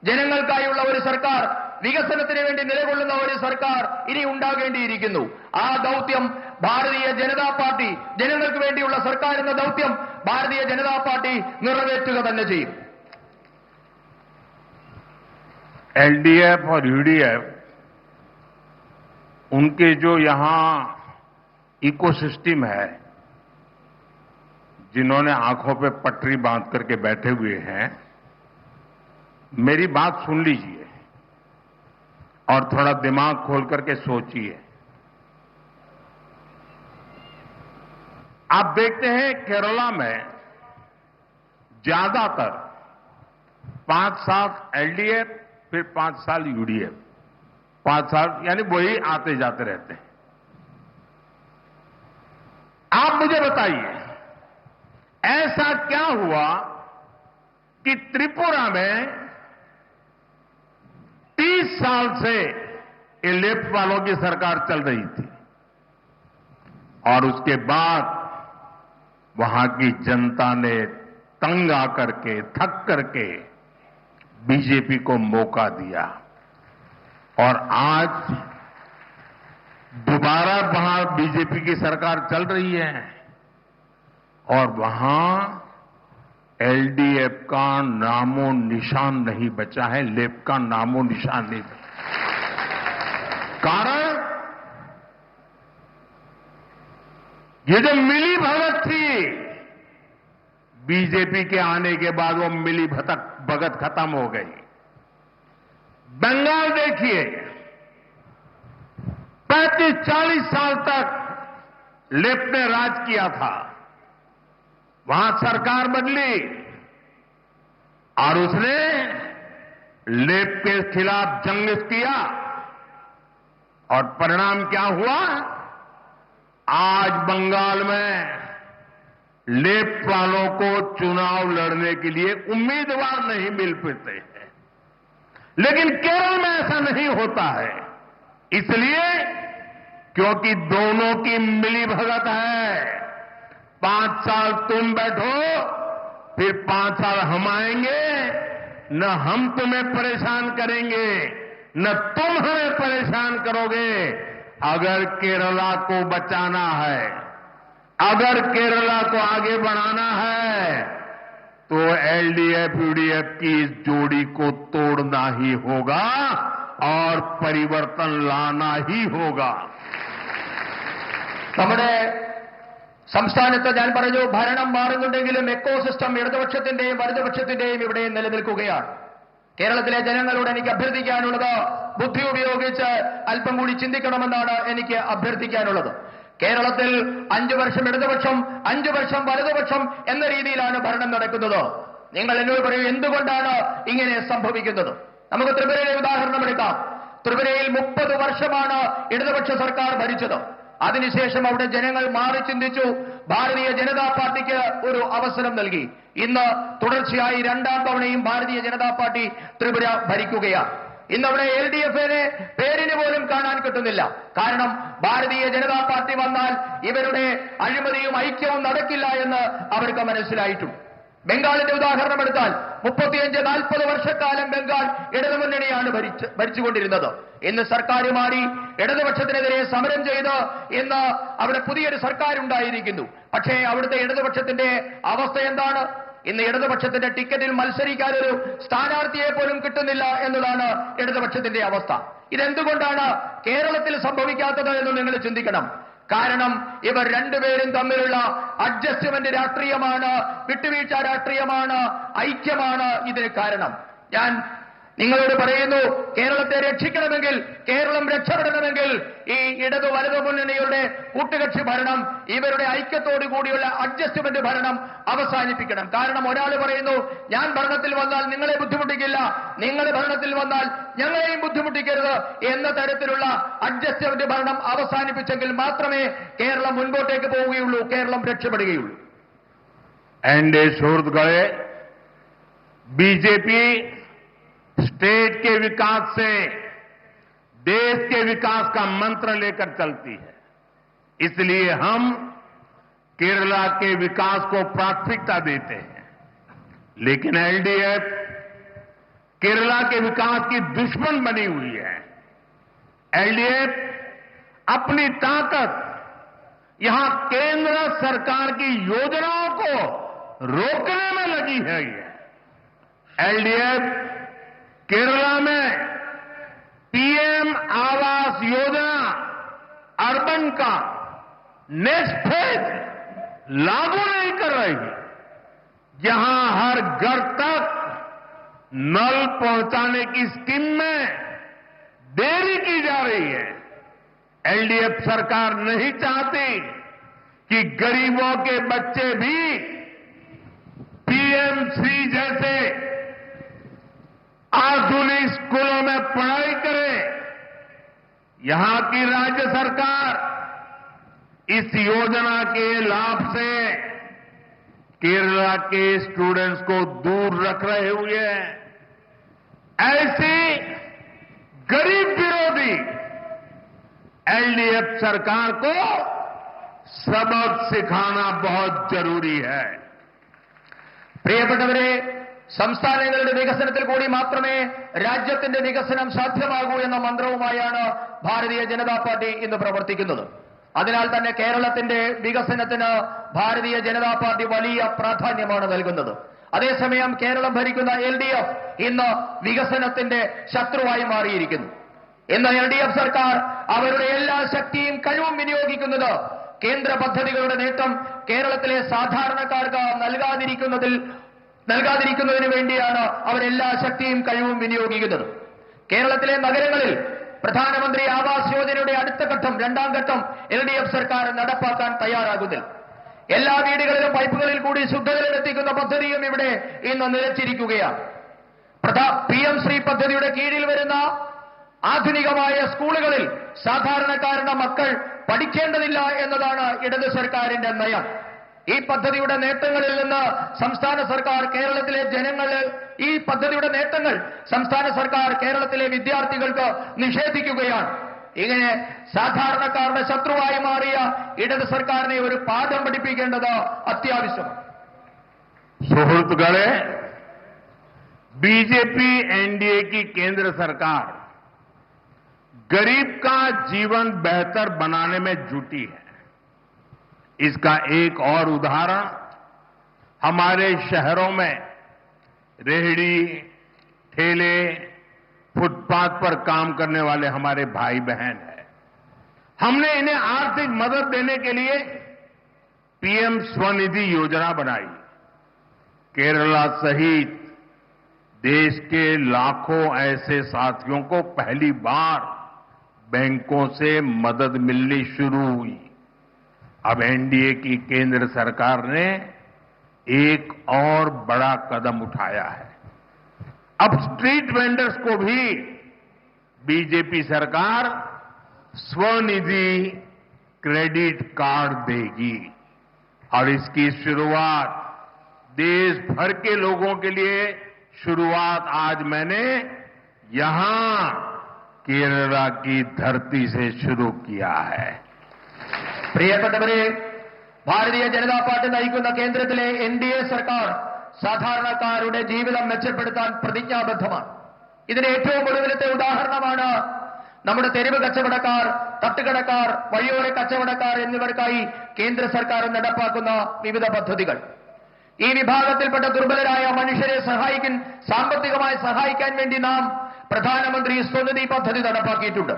ജനങ്ങൾക്കായുള്ള ഒരു സർക്കാർ, വികസനത്തിന് വേണ്ടി നിലകൊള്ളുന്ന ഒരു സർക്കാർ ഇനി ഉണ്ടാകേണ്ടിയിരിക്കുന്നു. ആ ദൗത്യം ഭാരതീയ ജനതാ പാർട്ടി, ജനങ്ങൾക്ക് വേണ്ടിയുള്ള സർക്കാർ എന്ന ദൗത്യം ഭാരതീയ ജനതാ പാർട്ടി നിറവേറ്റുക തന്നെ ചെയ്യും. एलडीएफ और यूडीएफ, उनके जो यहां इकोसिस्टम है, जिन्होंने आंखों पे पटरी बांध करके बैठे हुए हैं, मेरी बात सुन लीजिए और थोड़ा दिमाग खोल करके सोचिए। आप देखते हैं केरला में ज्यादातर 5 साल एलडीएफ, फिर 5 साल यूडीएफ, 5 साल यानी वही आते जाते रहते हैं। आप मुझे बताइए, ऐसा क्या हुआ कि त्रिपुरा में 30 साल से ये लेफ्ट वालों की सरकार चल रही थी, और उसके बाद वहां की जनता ने तंग आकर के, थक करके बीजेपी को मौका दिया, और आज दोबारा वहां बीजेपी की सरकार चल रही है। और वहां एलडीएफ का नामो निशान नहीं बचा है, लेप का नामो निशान नहीं बचा। कारण ये जो मिली भगत थी, बीजेपी के आने के बाद वो मिली भगत खत्म हो गई। बंगाल देखिए, 35-40 साल तक लेफ्ट ने राज किया था, वहां सरकार बदली और उसने लेफ्ट के खिलाफ जंग किया और परिणाम क्या हुआ? आज बंगाल में लेफ्ट वालों को चुनाव लड़ने के लिए उम्मीदवार नहीं मिल पाते हैं। लेकिन केरल में ऐसा नहीं होता है, इसलिए क्योंकि दोनों की मिलीभगत है। 5 साल तुम बैठो, फिर 5 साल हम आएंगे, न हम तुम्हें परेशान करेंगे न तुम हमें परेशान करोगे। अगर केरला को बचाना है, अगर केरला को आगे बढ़ाना है, तो एलडीएफ यूडीएफ की इस जोड़ी को तोड़ना ही होगा और परिवर्तन लाना ही होगा। നമ്മുടെ സംസ്ഥാനത്ത് ഞാൻ പറഞ്ഞു, ഭരണം മാറുന്നുണ്ടെങ്കിലും എക്കോ സിസ്റ്റം ഇടതുപക്ഷത്തിന്റെയും വലതുപക്ഷത്തിന്റെയും ഇവിടെ നിലനിൽക്കുകയാണ്. കേരളത്തിലെ ജനങ്ങളോട് എനിക്ക് അഭ്യർത്ഥിക്കാനുള്ളത്, ബുദ്ധി ഉപയോഗിച്ച് അല്പം കൂടി ചിന്തിക്കണമെന്നാണ് എനിക്ക് അഭ്യർത്ഥിക്കാനുള്ളത്. കേരളത്തിൽ 5 വർഷം ഇടതുപക്ഷം, 5 വർഷം വലതുപക്ഷം എന്ന രീതിയിലാണ് ഭരണം നടക്കുന്നത്. നിങ്ങൾ എന്നോട് പറയൂ, എന്തുകൊണ്ടാണ് ഇങ്ങനെ സംഭവിക്കുന്നത്? നമുക്ക് ത്രിപുരയിലെ ഉദാഹരണം എടുക്കാം. ത്രിപുരയിൽ 30 വർഷമാണ് ഇടതുപക്ഷ സർക്കാർ ഭരിച്ചത്. അതിനുശേഷം അവിടെ ജനങ്ങൾ മാറി ചിന്തിച്ചു, ഭാരതീയ ജനതാ പാർട്ടിക്ക് ഒരു അവസരം നൽകി. ഇന്ന് തുടർച്ചയായി 2ാം തവണയും ഭാരതീയ ജനതാ പാർട്ടി ത്രിപുര ഭരിക്കുകയാണ്. ഇന്നവിടെ എൽഡിഎഫിനെ പേരിന് പോലും കാണാൻ കിട്ടുന്നില്ല. കാരണം ഭാരതീയ ജനതാ പാർട്ടി വന്നാൽ ഇവരുടെ അഴിമതിയും ഐക്യവും നടക്കില്ല എന്ന് അവർക്ക് മനസ്സിലായിട്ടുണ്ട്. ബംഗാളിന്റെ ഉദാഹരണം എടുത്താൽ 35-40 വർഷക്കാലം ബംഗാൾ ഇടതുമുന്നണിയാണ് ഭരിച്ചുകൊണ്ടിരുന്നത്. ഇന്ന് സർക്കാർ മാറി, ഇടതുപക്ഷത്തിനെതിരെ സമരം ചെയ്ത് ഇന്ന് അവിടെ പുതിയൊരു സർക്കാർ ഉണ്ടായിരിക്കുന്നു. പക്ഷേ അവിടുത്തെ ഇടതുപക്ഷത്തിന്റെ അവസ്ഥ എന്താണ്? ഇന്ന് ഇടതുപക്ഷത്തിന്റെ ടിക്കറ്റിൽ മത്സരിക്കാൻ ഒരു സ്ഥാനാർത്ഥിയെ പോലും കിട്ടുന്നില്ല എന്നതാണ് ഇടതുപക്ഷത്തിന്റെ അവസ്ഥ. ഇതെന്തുകൊണ്ടാണ് കേരളത്തിൽ സംഭവിക്കാത്തത് എന്ന് നിങ്ങൾ ചിന്തിക്കണം. കാരണം ഇവർ രണ്ടുപേരും തമ്മിലുള്ള അഡ്ജസ്റ്റ്മെന്റ് രാഷ്ട്രീയമാണ്, വിട്ടുവീഴ്ച രാഷ്ട്രീയമാണ്, ഐക്യമാണ് ഇതിന് കാരണം. ഞാൻ നിങ്ങളോട് പറയുന്നു, കേരളത്തെ രക്ഷിക്കണമെങ്കിൽ, കേരളം രക്ഷപ്പെടണമെങ്കിൽ ഈ ഇടതു വലതു മുന്നണിയുടെ കൂട്ടുകക്ഷി ഭരണം, ഇവരുടെ ഐക്യത്തോടു കൂടിയുള്ള അഡ്ജസ്റ്റ്മെന്റ് ഭരണം അവസാനിപ്പിക്കണം. കാരണം ഒരാൾ പറയുന്നു, ഞാൻ ഭരണത്തിൽ വന്നാൽ നിങ്ങളെ ബുദ്ധിമുട്ടിക്കില്ല, നിങ്ങൾ ഭരണത്തിൽ വന്നാൽ ഞങ്ങളെയും ബുദ്ധിമുട്ടിക്കരുത് എന്ന തരത്തിലുള്ള അഡ്ജസ്റ്റ്മെന്റ് ഭരണം അവസാനിപ്പിച്ചെങ്കിൽ മാത്രമേ കേരളം മുൻപോട്ടേക്ക് പോവുകയുള്ളൂ, കേരളം രക്ഷപ്പെടുകയുള്ളൂ. एनडीए സുഹൃത്തുക്കളെ, बीजेपी स्टेट के विकास से देश के विकास का मंत्र लेकर चलती है। इसलिए हम केरला के विकास को प्राथमिकता देते हैं। लेकिन एलडीएफ केरला के विकास की दुश्मन बनी हुई है। एलडीएफ अपनी ताकत यहां केंद्र सरकार की योजनाओं को रोकने में लगी है। एलडीएफ केरला में पीएम आवास योजना अर्बन का नेक्स्ट फेज लागू नहीं कर रही, जहां हर घर तक नल पहुंचाने की स्कीम में देरी की जा रही है। एलडीएफ सरकार नहीं चाहती कि गरीबों के बच्चे भी पीएम-श्री जैसे आधुनिक स्कूलों में पढ़ाई करें। यहां की राज्य सरकार इस योजना के लाभ से केरला के स्टूडेंट्स को दूर रख रहे हुए हैं। ऐसी गरीब विरोधी एलडीएफ सरकार को सबक सिखाना बहुत जरूरी है। പ്രിയപ്പെട്ടവരെ, സംസ്ഥാനങ്ങളുടെ വികസനത്തിൽ കൂടി മാത്രമേ രാജ്യത്തിന്റെ വികസനം സാധ്യമാകൂ എന്ന മന്ത്രവുമായാണ് ഭാരതീയ ജനതാ പാർട്ടി ഇന്ന് പ്രവർത്തിക്കുന്നത്. അതിനാൽ തന്നെ കേരളത്തിന്റെ വികസനത്തിന് ഭാരതീയ ജനതാ പാർട്ടി വലിയ പ്രാധാന്യമാണ് നൽകുന്നത്. അതേസമയം കേരളം ഭരിക്കുന്ന LDF ഇന്ന് വികസനത്തിന്റെ ശത്രുവായി മാറിയിരിക്കുന്നു. ഇന്ന് LDF സർക്കാർ അവരുടെ എല്ലാ ശക്തിയും കഴിവും വിനിയോഗിക്കുന്നത് കേന്ദ്ര പദ്ധതികളുടെ നേട്ടം കേരളത്തിലെ സാധാരണക്കാർക്ക് നൽകാതിരിക്കുന്നതിന് വേണ്ടിയാണ് അവരെല്ലാ ശക്തിയും കഴിവും വിനിയോഗിക്കുന്നത്. കേരളത്തിലെ നഗരങ്ങളിൽ പ്രധാനമന്ത്രി ആവാസ് യോജനയുടെ അടുത്ത ഘട്ടം, രണ്ടാം ഘട്ടം LDF സർക്കാർ നടപ്പാക്കാൻ തയ്യാറാകുന്നില്ല. എല്ലാ വീടുകളിലും പൈപ്പുകളിൽ കൂടി ശുദ്ധജലം എത്തിക്കുന്ന പദ്ധതിയും ഇവിടെ ഇന്ന് നിലച്ചിരിക്കുകയാണ്. PM ശ്രീ പദ്ധതിയുടെ കീഴിൽ വരുന്ന ആധുനികമായ സ്കൂളുകളിൽ സാധാരണക്കാരുടെ മക്കൾ പഠിക്കേണ്ടതില്ല എന്നതാണ് ഇടത് സർക്കാരിന്റെ നയം. ഈ പദ്ധതിയുടെ നേട്ടങ്ങളിൽ നിന്ന് സംസ്ഥാന സർക്കാർ കേരളത്തിലെ ഈ പദ്ധതിയുടെ നേട്ടങ്ങൾ സംസ്ഥാന സർക്കാർ കേരളത്തിലെ വിദ്യാർത്ഥികൾക്ക് നിഷേധിക്കുകയാണ്. ഇങ്ങനെ സാധാരണക്കാരുടെ ശത്രുവായി മാറിയ ഇടത് സർക്കാരിനെ ഒരു പാഠം പഠിപ്പിക്കേണ്ടത് അത്യാവശ്യമാണ്. സുഹൃത്തുക്കളെ, BJP NDA की केंद्र सरकार गरीब का जीवन बेहतर बनाने में जुटी है. इसका एक और उदाहरण हमारे शहरों में रेहड़ी, ठेले, फुटपाथ पर काम करने वाले हमारे भाई बहन हैं. हमने इन्हें आर्थिक मदद देने के लिए PM स्वनिधि योजना बनाई. केरला सहित देश के लाखों ऐसे साथियों को पहली बार बैंकों से मदद मिलनी शुरू हुई. अब NDA की केंद्र सरकार ने एक और बड़ा कदम उठाया है. अब स्ट्रीट वेंडर्स को भी BJP सरकार स्वनिधि क्रेडिट कार्ड देगी और इसकी शुरुआत देश भर के लोगों के लिए आज मैंने यहां केरला की धरती से शुरू किया है. പ്രിയപ്പെട്ടവരെ, ഭാരതീയ ജനതാ പാർട്ടി നയിക്കുന്ന കേന്ദ്രത്തിലെ NDA സർക്കാർ സാധാരണക്കാരുടെ ജീവിതം മെച്ചപ്പെടുത്താൻ പ്രതിജ്ഞാബദ്ധമാണ്. ഇതിന് ഏറ്റവും ഒടുവിലത്തെ ഉദാഹരണമാണ് നമ്മുടെ തെരുവ് കച്ചവടക്കാർ, തട്ടുകടക്കാർ, വഴിയോര കച്ചവടക്കാർ എന്നിവർക്കായി കേന്ദ്ര സർക്കാർ നടപ്പാക്കുന്ന വിവിധ പദ്ധതികൾ. ഈ വിഭാഗത്തിൽപ്പെട്ട ദുർബലരായ മനുഷ്യരെ സാമ്പത്തികമായി സഹായിക്കാൻ വേണ്ടി നാം പ്രധാനമന്ത്രി സ്വനിധി പദ്ധതി നടപ്പാക്കിയിട്ടുണ്ട്.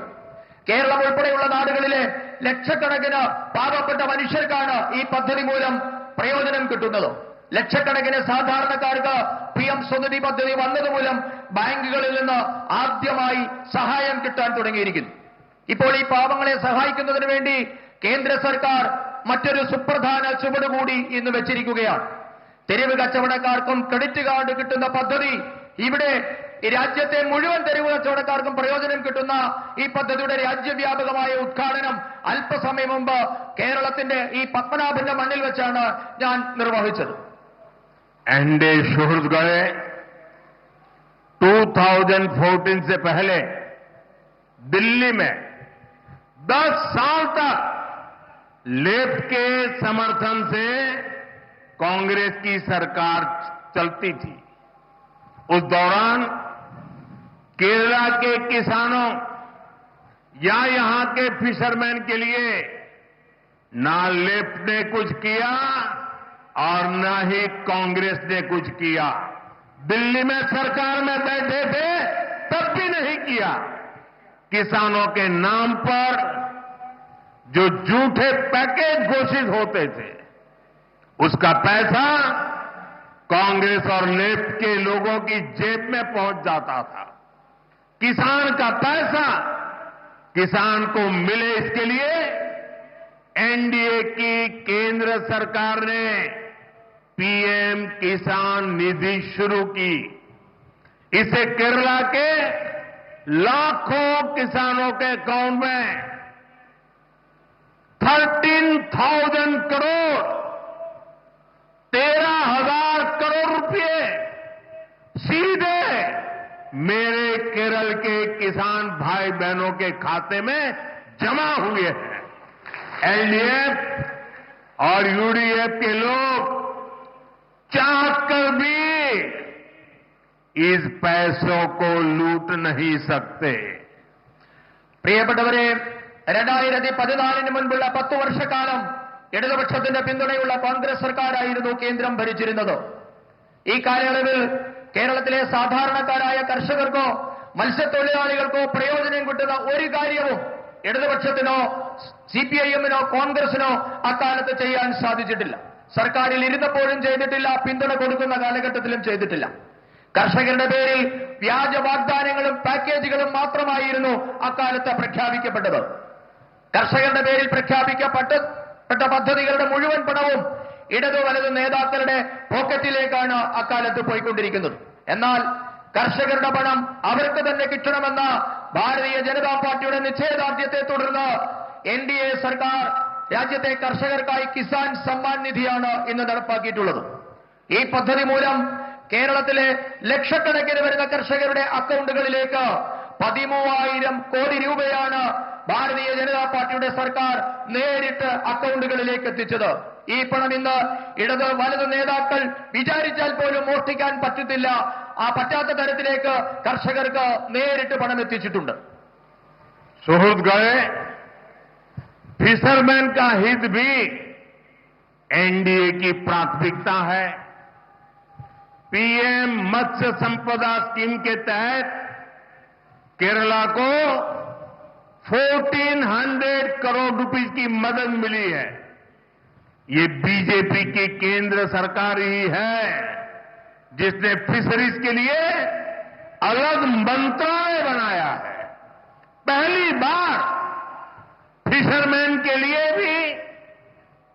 കേരളം ഉൾപ്പെടെയുള്ള നാടുകളിലെ ലക്ഷക്കണക്കിന് പാവപ്പെട്ട മനുഷ്യർക്കാണ് ഈ പദ്ധതി മൂലം പ്രയോജനം കിട്ടുന്നത്. ലക്ഷക്കണക്കിന് സാധാരണക്കാർക്ക് PM സ്വനിധി പദ്ധതി വന്നതുമൂലം ബാങ്കുകളിൽ നിന്ന് ആദ്യമായി സഹായം കിട്ടാൻ തുടങ്ങിയിരിക്കുന്നു. ഇപ്പോൾ ഈ പാവങ്ങളെ സഹായിക്കുന്നതിന് വേണ്ടി കേന്ദ്ര സർക്കാർ മറ്റൊരു സുപ്രധാന ചുവട് കൂടി ഇന്ന് വെച്ചിരിക്കുകയാണ്. തെരുവ് കച്ചവടക്കാർക്കും ക്രെഡിറ്റ് കാർഡ് കിട്ടുന്ന പദ്ധതി, ഇവിടെ രാജ്യത്തെ മുഴുവൻ തെരുവ് കച്ചവടക്കാർക്കും പ്രയോജനം കിട്ടുന്ന ഈ പദ്ധതിയുടെ രാജ്യവ്യാപകമായ ഉദ്ഘാടനം അല്പസമയം മുമ്പ് കേരളത്തിന്റെ ഈ പത്മനാഭന്റെ മണ്ണിൽ വെച്ചാണ് ഞാൻ നിർവഹിച്ചത്. एनडीए शुरू गए 2014 से पहले दिल्ली में 10 साल तक लेफ्ट के समर्थन से कांग्रेस की सरकार चलती थी. उस दौरान केरला के किसानों या यहां के फिशरमैन के लिए ना लेफ्ट ने कुछ किया और न ही कांग्रेस ने कुछ किया. दिल्ली में सरकार में बैठे थे तब भी नहीं किया. किसानों के नाम पर जो झूठे पैकेज घोषित होते थे उसका पैसा कांग्रेस और लेफ्ट के लोगों की जेब में पहुंच जाता था. किसान का पैसा किसान को मिले, इसके लिए एनडीए की केंद्र सरकार ने PM किसान निधि शुरू की. इसे केरला के लाखों किसानों के अकाउंट में 13,000 करोड़ 13,000 करोड़ रुपए सीधे मेरे केरल के किसान भाई बहनों के खाते में जमा हुए हैं. LDF और UDF के लोग चाहकर भी इस पैसों को लूट नहीं सकते. പ്രിയപ്പെട്ടവരെ, 2014 മുൻപുള്ള 10 വർഷക്കാലം ഇടതുപക്ഷത്തിന്റെ പിന്തുണയുള്ള കോൺഗ്രസ് സർക്കാരായിരുന്നു കേന്ദ്രം ഭരിച്ചിരുന്നത്. ഈ കാലയളവിൽ കേരളത്തിലെ സാധാരണക്കാരായ കർഷകർക്കോ മത്സ്യത്തൊഴിലാളികൾക്കോ പ്രയോജനം കിട്ടുന്ന ഒരു കാര്യവും ഇടതുപക്ഷത്തിനോ CPIM-നോ കോൺഗ്രസിനോ അക്കാലത്ത് ചെയ്യാൻ സാധിച്ചിട്ടില്ല. സർക്കാരിൽ ഇരുന്നപ്പോഴും ചെയ്തിട്ടില്ല, പിന്തുണ കൊടുക്കുന്ന കാലഘട്ടത്തിലും ചെയ്തിട്ടില്ല. കർഷകരുടെ പേരിൽ വ്യാജ വാഗ്ദാനങ്ങളും പാക്കേജുകളും മാത്രമായിരുന്നു അക്കാലത്ത് പ്രഖ്യാപിക്കപ്പെട്ടത്. കർഷകരുടെ പേരിൽ പ്രഖ്യാപിക്കപ്പെട്ട പദ്ധതികളുടെ മുഴുവൻ പണവും ഇടതു വലതു നേതാക്കളുടെ പോക്കറ്റിലേക്കാണ് അക്കാലത്ത് പോയിക്കൊണ്ടിരിക്കുന്നത്. എന്നാൽ കർഷകരുടെ പണം അവർക്ക് തന്നെ കിട്ടണമെന്ന ഭാരതീയ ജനതാ പാർട്ടിയുടെ നിശ്ചയദാർഢ്യത്തെ തുടർന്ന് NDA സർക്കാർ രാജ്യത്തെ കർഷകർക്കായി കിസാൻ സമ്മാൻ നിധിയാണ് ഇന്ന് നടപ്പാക്കിയിട്ടുള്ളത്. ഈ പദ്ധതി മൂലം കേരളത്തിലെ ലക്ഷക്കണക്കിന് വരുന്ന കർഷകരുടെ അക്കൗണ്ടുകളിലേക്ക് 13,000 കോടി രൂപയാണ് ഭാരതീയ ജനതാ പാർട്ടിയുടെ സർക്കാർ നേരിട്ട് അക്കൗണ്ടുകളിലേക്ക് എത്തിച്ചത്. ഈ പണം ഇന്ന് ഇടത് വലത് നേതാക്കൾ വിചാരിച്ചാൽ പോലും മോഷ്ടിക്കാൻ പറ്റത്തില്ല. ആ പറ്റാത്ത തരത്തിലേക്ക് കർഷകർക്ക് നേരിട്ട് പണം എത്തിച്ചിട്ടുണ്ട്. സുഹൃത്തുക്കളെ, फिशरमैन का हित भी NDA की प्राथमिकता है. PM मत्स्य संपदा स्कीम के तहत केरला को 1400 करोड़ रुपीस की मदद मिली है. ये बीजेपी की केंद्र सरकार ही है जिसने फिशरीज के लिए अलग मंत्रालय बनाया है. पहली बार फिशरमैन के लिए भी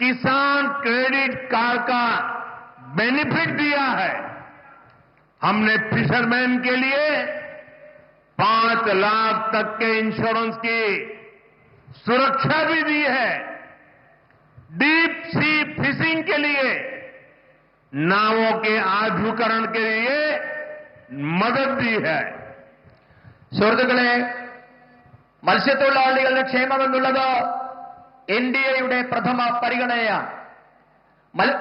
किसान क्रेडिट कार्ड का बेनिफिट दिया है. हमने फिशरमैन के लिए 5 लाख तक के इंश्योरेंस की सुरक्षा भी दी है. डीप सी फिशिंग के लिए नावों के आधुनिकीकरण के लिए मदद दी है. സുഹൃത്തുക്കളെ, മത്സ്യത്തൊഴിലാളികളുടെ ക്ഷേമമെന്നുള്ളത് NDAയുടെ പ്രഥമ പരിഗണനയാണ്.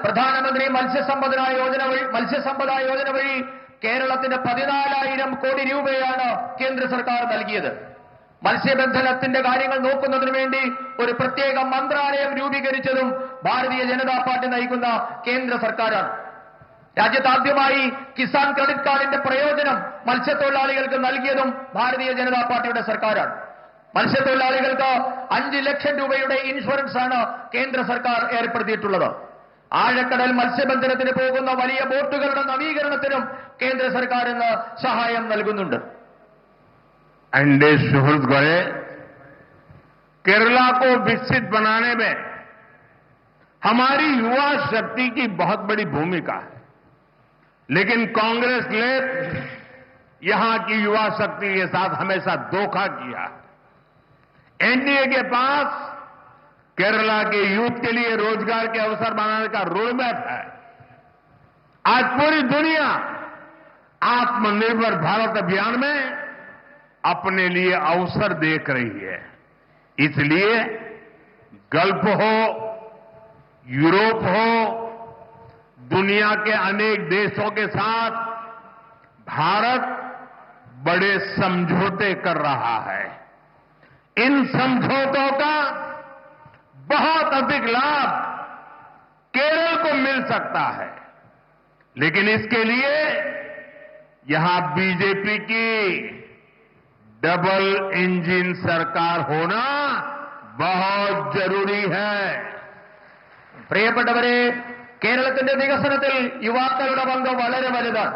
പ്രധാനമന്ത്രി മത്സ്യസമ്പദാ യോജന വഴി കേരളത്തിന് 14,000 കോടി രൂപയാണ് കേന്ദ്ര സർക്കാർ നൽകിയത്. മത്സ്യബന്ധനത്തിന്റെ കാര്യങ്ങൾ നോക്കുന്നതിന് വേണ്ടി ഒരു പ്രത്യേക മന്ത്രാലയം രൂപീകരിച്ചതും ഭാരതീയ ജനതാ പാർട്ടി നയിക്കുന്ന കേന്ദ്ര സർക്കാരാണ്. രാജ്യത്താദ്യമായി കിസാൻ ക്രെഡിറ്റ് കാർഡിന്റെ പ്രയോജനം മത്സ്യത്തൊഴിലാളികൾക്ക് നൽകിയതും ഭാരതീയ ജനതാ പാർട്ടിയുടെ സർക്കാരാണ്. മത്സ്യത്തൊഴിലാളികൾക്ക് 5 ലക്ഷം രൂപയുടെ ഇൻഷുറൻസ് ആണ് കേന്ദ്ര സർക്കാർ ഏർപ്പെടുത്തിയിട്ടുള്ളത്. ആഴക്കടൽ മത്സ്യബന്ധനത്തിന് പോകുന്ന വലിയ ബോട്ടുകളുടെ നവീകരണത്തിനും കേന്ദ്ര സർക്കാർ ഇന്ന് സഹായം നൽകുന്നുണ്ട്. सुहृदगणे, केरला को विकसित बनाने में हमारी युवा शक्ति की बहुत बड़ी भूमिका है. लेकिन कांग्रेस ने यहां की युवा शक्ति के साथ हमेशा धोखा किया. NDA के पास केरला के यूथ के लिए रोजगार के अवसर बनाने का रोड मैप है. आज पूरी दुनिया आत्मनिर्भर भारत अभियान में अपने लिए अवसर देख रही है. इसलिए गल्फ हो, यूरोप हो, दुनिया के अनेक देशों के साथ भारत बड़े समझौते कर रहा है. इन समझौतों का बहुत अधिक लाभ केरल को मिल सकता है. लेकिन इसके लिए यहां बीजेपी की डबल इंजन सरकार होना बहुत जरूरी है. പ്രിയപ്പെട്ടവരെ, കേരളത്തിന്റെ വികസനത്തിൽ യുവാക്കളുടെ പങ്ക് വളരെ വലുതാണ്.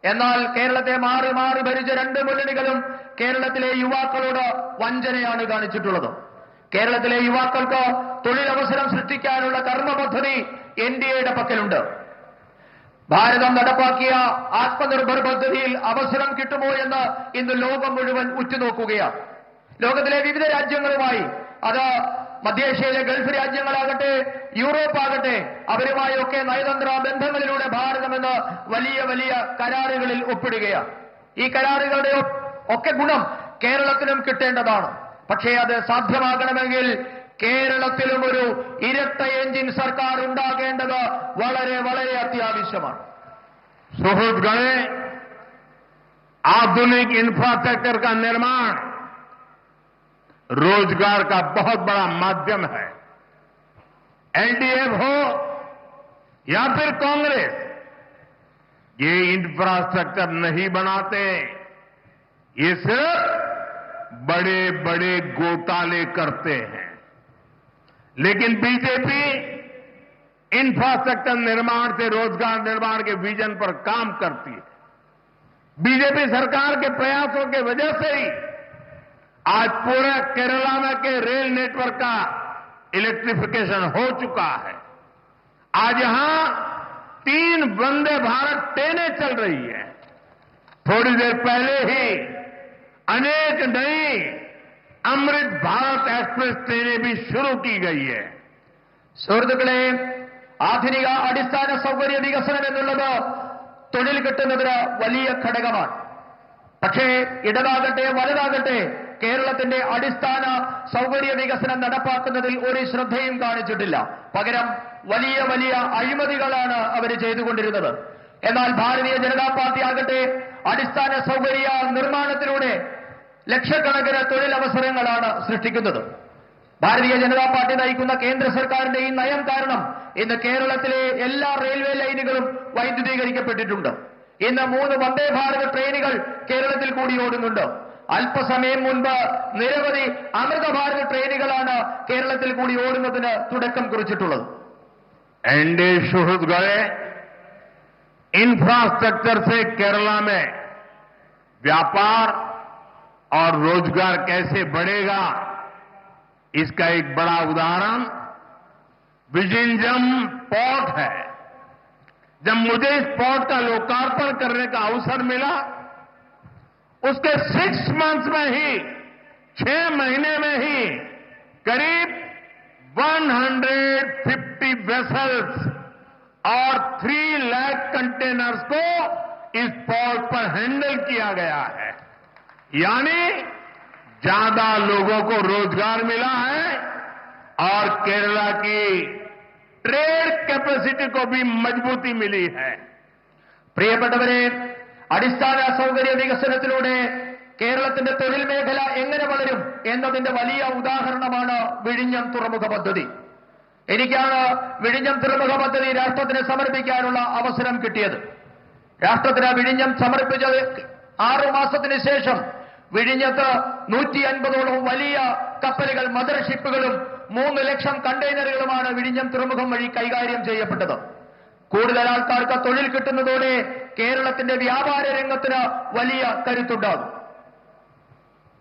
എന്നാൽ കേരളത്തെ മാറി മാറി ഭരിച്ച 2 മുന്നണികളും കേരളത്തിലെ യുവാക്കളോട് വഞ്ചനയാണ് കാണിച്ചിട്ടുള്ളത്. കേരളത്തിലെ യുവാക്കൾക്ക് തൊഴിലവസരം സൃഷ്ടിക്കാനുള്ള കർമ്മ പദ്ധതി NDAയുടെ പക്കലുണ്ട്. ഭാരതം നടപ്പാക്കിയ ആത്മനിർഭർ പദ്ധതിയിൽ അവസരം കിട്ടുമോ എന്ന് ഇന്ന് ലോകം മുഴുവൻ ഉറ്റുനോക്കുകയാണ്. ലോകത്തിലെ വിവിധ രാജ്യങ്ങളുമായി, അത് മധ്യേഷ്യയിലെ ഗൾഫ് രാജ്യങ്ങളാകട്ടെ, യൂറോപ്പ് ആകട്ടെ, അവരുമായൊക്കെ നയതന്ത്ര ബന്ധങ്ങളിലൂടെ ഭാരതം ഇന്ന് വലിയ വലിയ കരാറുകളിൽ ഒപ്പിടുകയാണ്. ഈ കരാറുകളുടെ ഒക്കെ ഗുണം കേരളത്തിനും കിട്ടേണ്ടതാണ്. പക്ഷേ അത് സാധ്യമാകണമെങ്കിൽ കേരളത്തിലും ഒരു ഇരട്ട എഞ്ചിൻ സർക്കാർ ഉണ്ടാകേണ്ടത് വളരെ വളരെ അത്യാവശ്യമാണ്. सुहृदगणे, आधुनिक इंफ्रास्ट्रक्चर का निर्माण रोजगार का बहुत बड़ा माध्यम है. एलडीएफ हो या फिर कांग्रेस, ये इंफ्रास्ट्रक्चर नहीं बनाते, ये सिर्फ बड़े बड़े घोटाले करते हैं। लेकिन बीजेपी इंफ्रास्ट्रक्चर निर्माण से रोजगार निर्माण के विजन पर काम करती है। बीजेपी सरकार के प्रयासों की वजह से ही आज पूरे केरला में के रेल नेटवर्क का इलेक्ट्रिफिकेशन हो चुका है। आज यहां 3 वंदे भारत ट्रेनें चल रही है। थोड़ी देर पहले ही अनेक नई अमृत भारत एक्सप्रेस ट्रेनें भी शुरू की गई है। സുഹൃത്തുക്കളെ, ആധുനിക അടിസ്ഥാന സൗകര്യ വികസനം എന്നുള്ളത് തൊഴിൽ കിട്ടുന്നതിന് വലിയ ഘടകമാണ്. പക്ഷേ ഇടതാകട്ടെ വലതാകട്ടെ കേരളത്തിന്റെ അടിസ്ഥാന സൗകര്യ വികസനം നടപ്പാക്കുന്നതിൽ ഒരു ശ്രദ്ധയും കാണിച്ചിട്ടില്ല. പകരം വലിയ വലിയ അഴിമതികളാണ് അവർ ചെയ്തുകൊണ്ടിരുന്നത്. എന്നാൽ ഭാരതീയ ജനതാ പാർട്ടി ആകട്ടെ അടിസ്ഥാന സൗകര്യ നിർമ്മാണത്തിലൂടെ ലക്ഷക്കണക്കിന് തൊഴിലവസരങ്ങളാണ് സൃഷ്ടിക്കുന്നത്. ഭാരതീയ ജനതാ പാർട്ടി നയിക്കുന്ന കേന്ദ്ര സർക്കാരിന്റെ ഈ നയം കാരണം ഇന്ന് കേരളത്തിലെ എല്ലാ റെയിൽവേ ലൈനുകളും വൈദ്യുതീകരിക്കപ്പെട്ടിട്ടുണ്ട്. ഇന്ന് 3 വന്ദേ ഭാരത് ട്രെയിനുകൾ കേരളത്തിൽ കൂടി ഓടുന്നുണ്ട്. അല്പസമയം മുൻപ് നിരവധി അമൃത ഭാരത് ട്രെയിനുകളാണ് കേരളത്തിൽ കൂടി ഓടുന്നതിന് തുടക്കം കുറിച്ചിട്ടുള്ളത്. एनडीए शुरू गए इंफ्रास्ट्रक्चर से केरला में व्यापार और रोजगार कैसे बढ़ेगा, इसका एक बड़ा उदाहरण विजिंजम पोर्ट है। जब मुझे इस पोर्ट का लोकार्पण करने का अवसर मिला, उसके 6 मंथ्स में ही 6 महीने में ही करीब 150 वेसल्स और 3 लाख कंटेनर्स को इस पोर्ट पर हैंडल किया गया है। यानी ज्यादा लोगों को रोजगार मिला है और केरला की ट्रेड कैपेसिटी को भी मजबूती मिली है. പ്രിയപ്പെട്ടവരെ, അടിസ്ഥാന സൗകര്യ വികസനത്തിലൂടെ കേരളത്തിന്റെ തൊഴിൽ മേഖല എങ്ങനെ വളരും എന്നതിന്റെ വലിയ ഉദാഹരണമാണ് വിഴിഞ്ഞം തുറമുഖ പദ്ധതി. എനിക്കാണ് വിഴിഞ്ഞം തുറമുഖ പദ്ധതി രാഷ്ട്രത്തിന് സമർപ്പിക്കാനുള്ള അവസരം കിട്ടിയത്. രാഷ്ട്രത്തിന് വിഴിഞ്ഞം സമർപ്പിച്ചത് 6 മാസത്തിന് ശേഷം വിഴിഞ്ഞത്ത് 150ഓളം വലിയ കപ്പലുകൾ, മദർ ഷിപ്പുകളും 3 ലക്ഷം കണ്ടെയ്നറുകളുമാണ് വിഴിഞ്ഞം തുറമുഖം വഴി കൈകാര്യം ചെയ്യപ്പെട്ടത്. കൂടുതൽ ആൾക്കാർക്ക് തൊഴിൽ കിട്ടുന്നതോടെ കേരളത്തിന്റെ വ്യാപാര രംഗത്തിന് വലിയ കരുത്തുണ്ടാകും.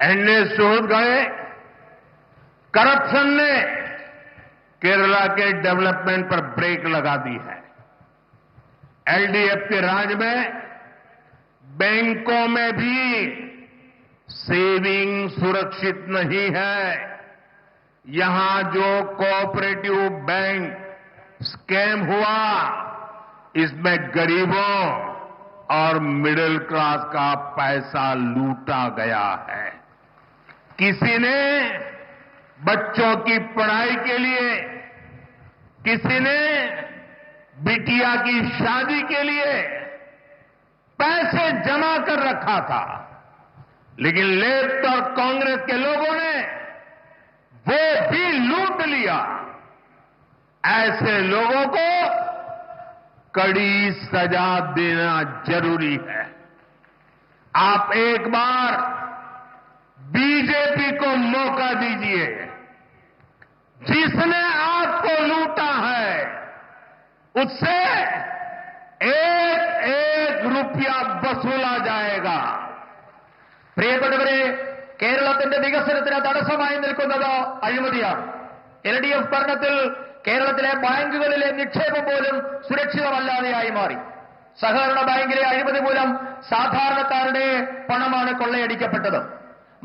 एनडीए शुरू गए करप्शन ने केरला के डेवलपमेंट पर ब्रेक लगा दी है. एलडीएफ के राज में बैंकों में भी सेविंग सुरक्षित नहीं है. यहां जो कोऑपरेटिव बैंक स्कैम हुआ, इसमें गरीबों और मिडिल क्लास का पैसा लूटा गया है. किसी ने बच्चों की पढ़ाई के लिए, किसी ने बिटिया की शादी के लिए पैसे जमा कर रखा था, लेकिन लेफ्ट और कांग्रेस के लोगों ने वो भी लूट लिया. ऐसे लोगों को कड़ी सजा देना जरूरी है. आप एक बार बीजेपी को मौका दीजिए. जिसने आपको लूटा है उससे एक रुपया वसूला जाएगा. പ്രിയപ്പെട്ടവരെ, കേരളത്തിന്റെ വികസനത്തിന് തടസ്സമായി നിൽക്കുന്നത് അഴിമതിയാണ്. LDF ഭരണത്തിൽ കേരളത്തിലെ ബാങ്കുകളിലെ നിക്ഷേപം പോലും സുരക്ഷിതമല്ലാതെയായി മാറി. സഹകരണ ബാങ്കിലെ അഴിമതി മൂലം സാധാരണക്കാരുടെ പണമാണ് കൊള്ളയടിക്കപ്പെട്ടത്.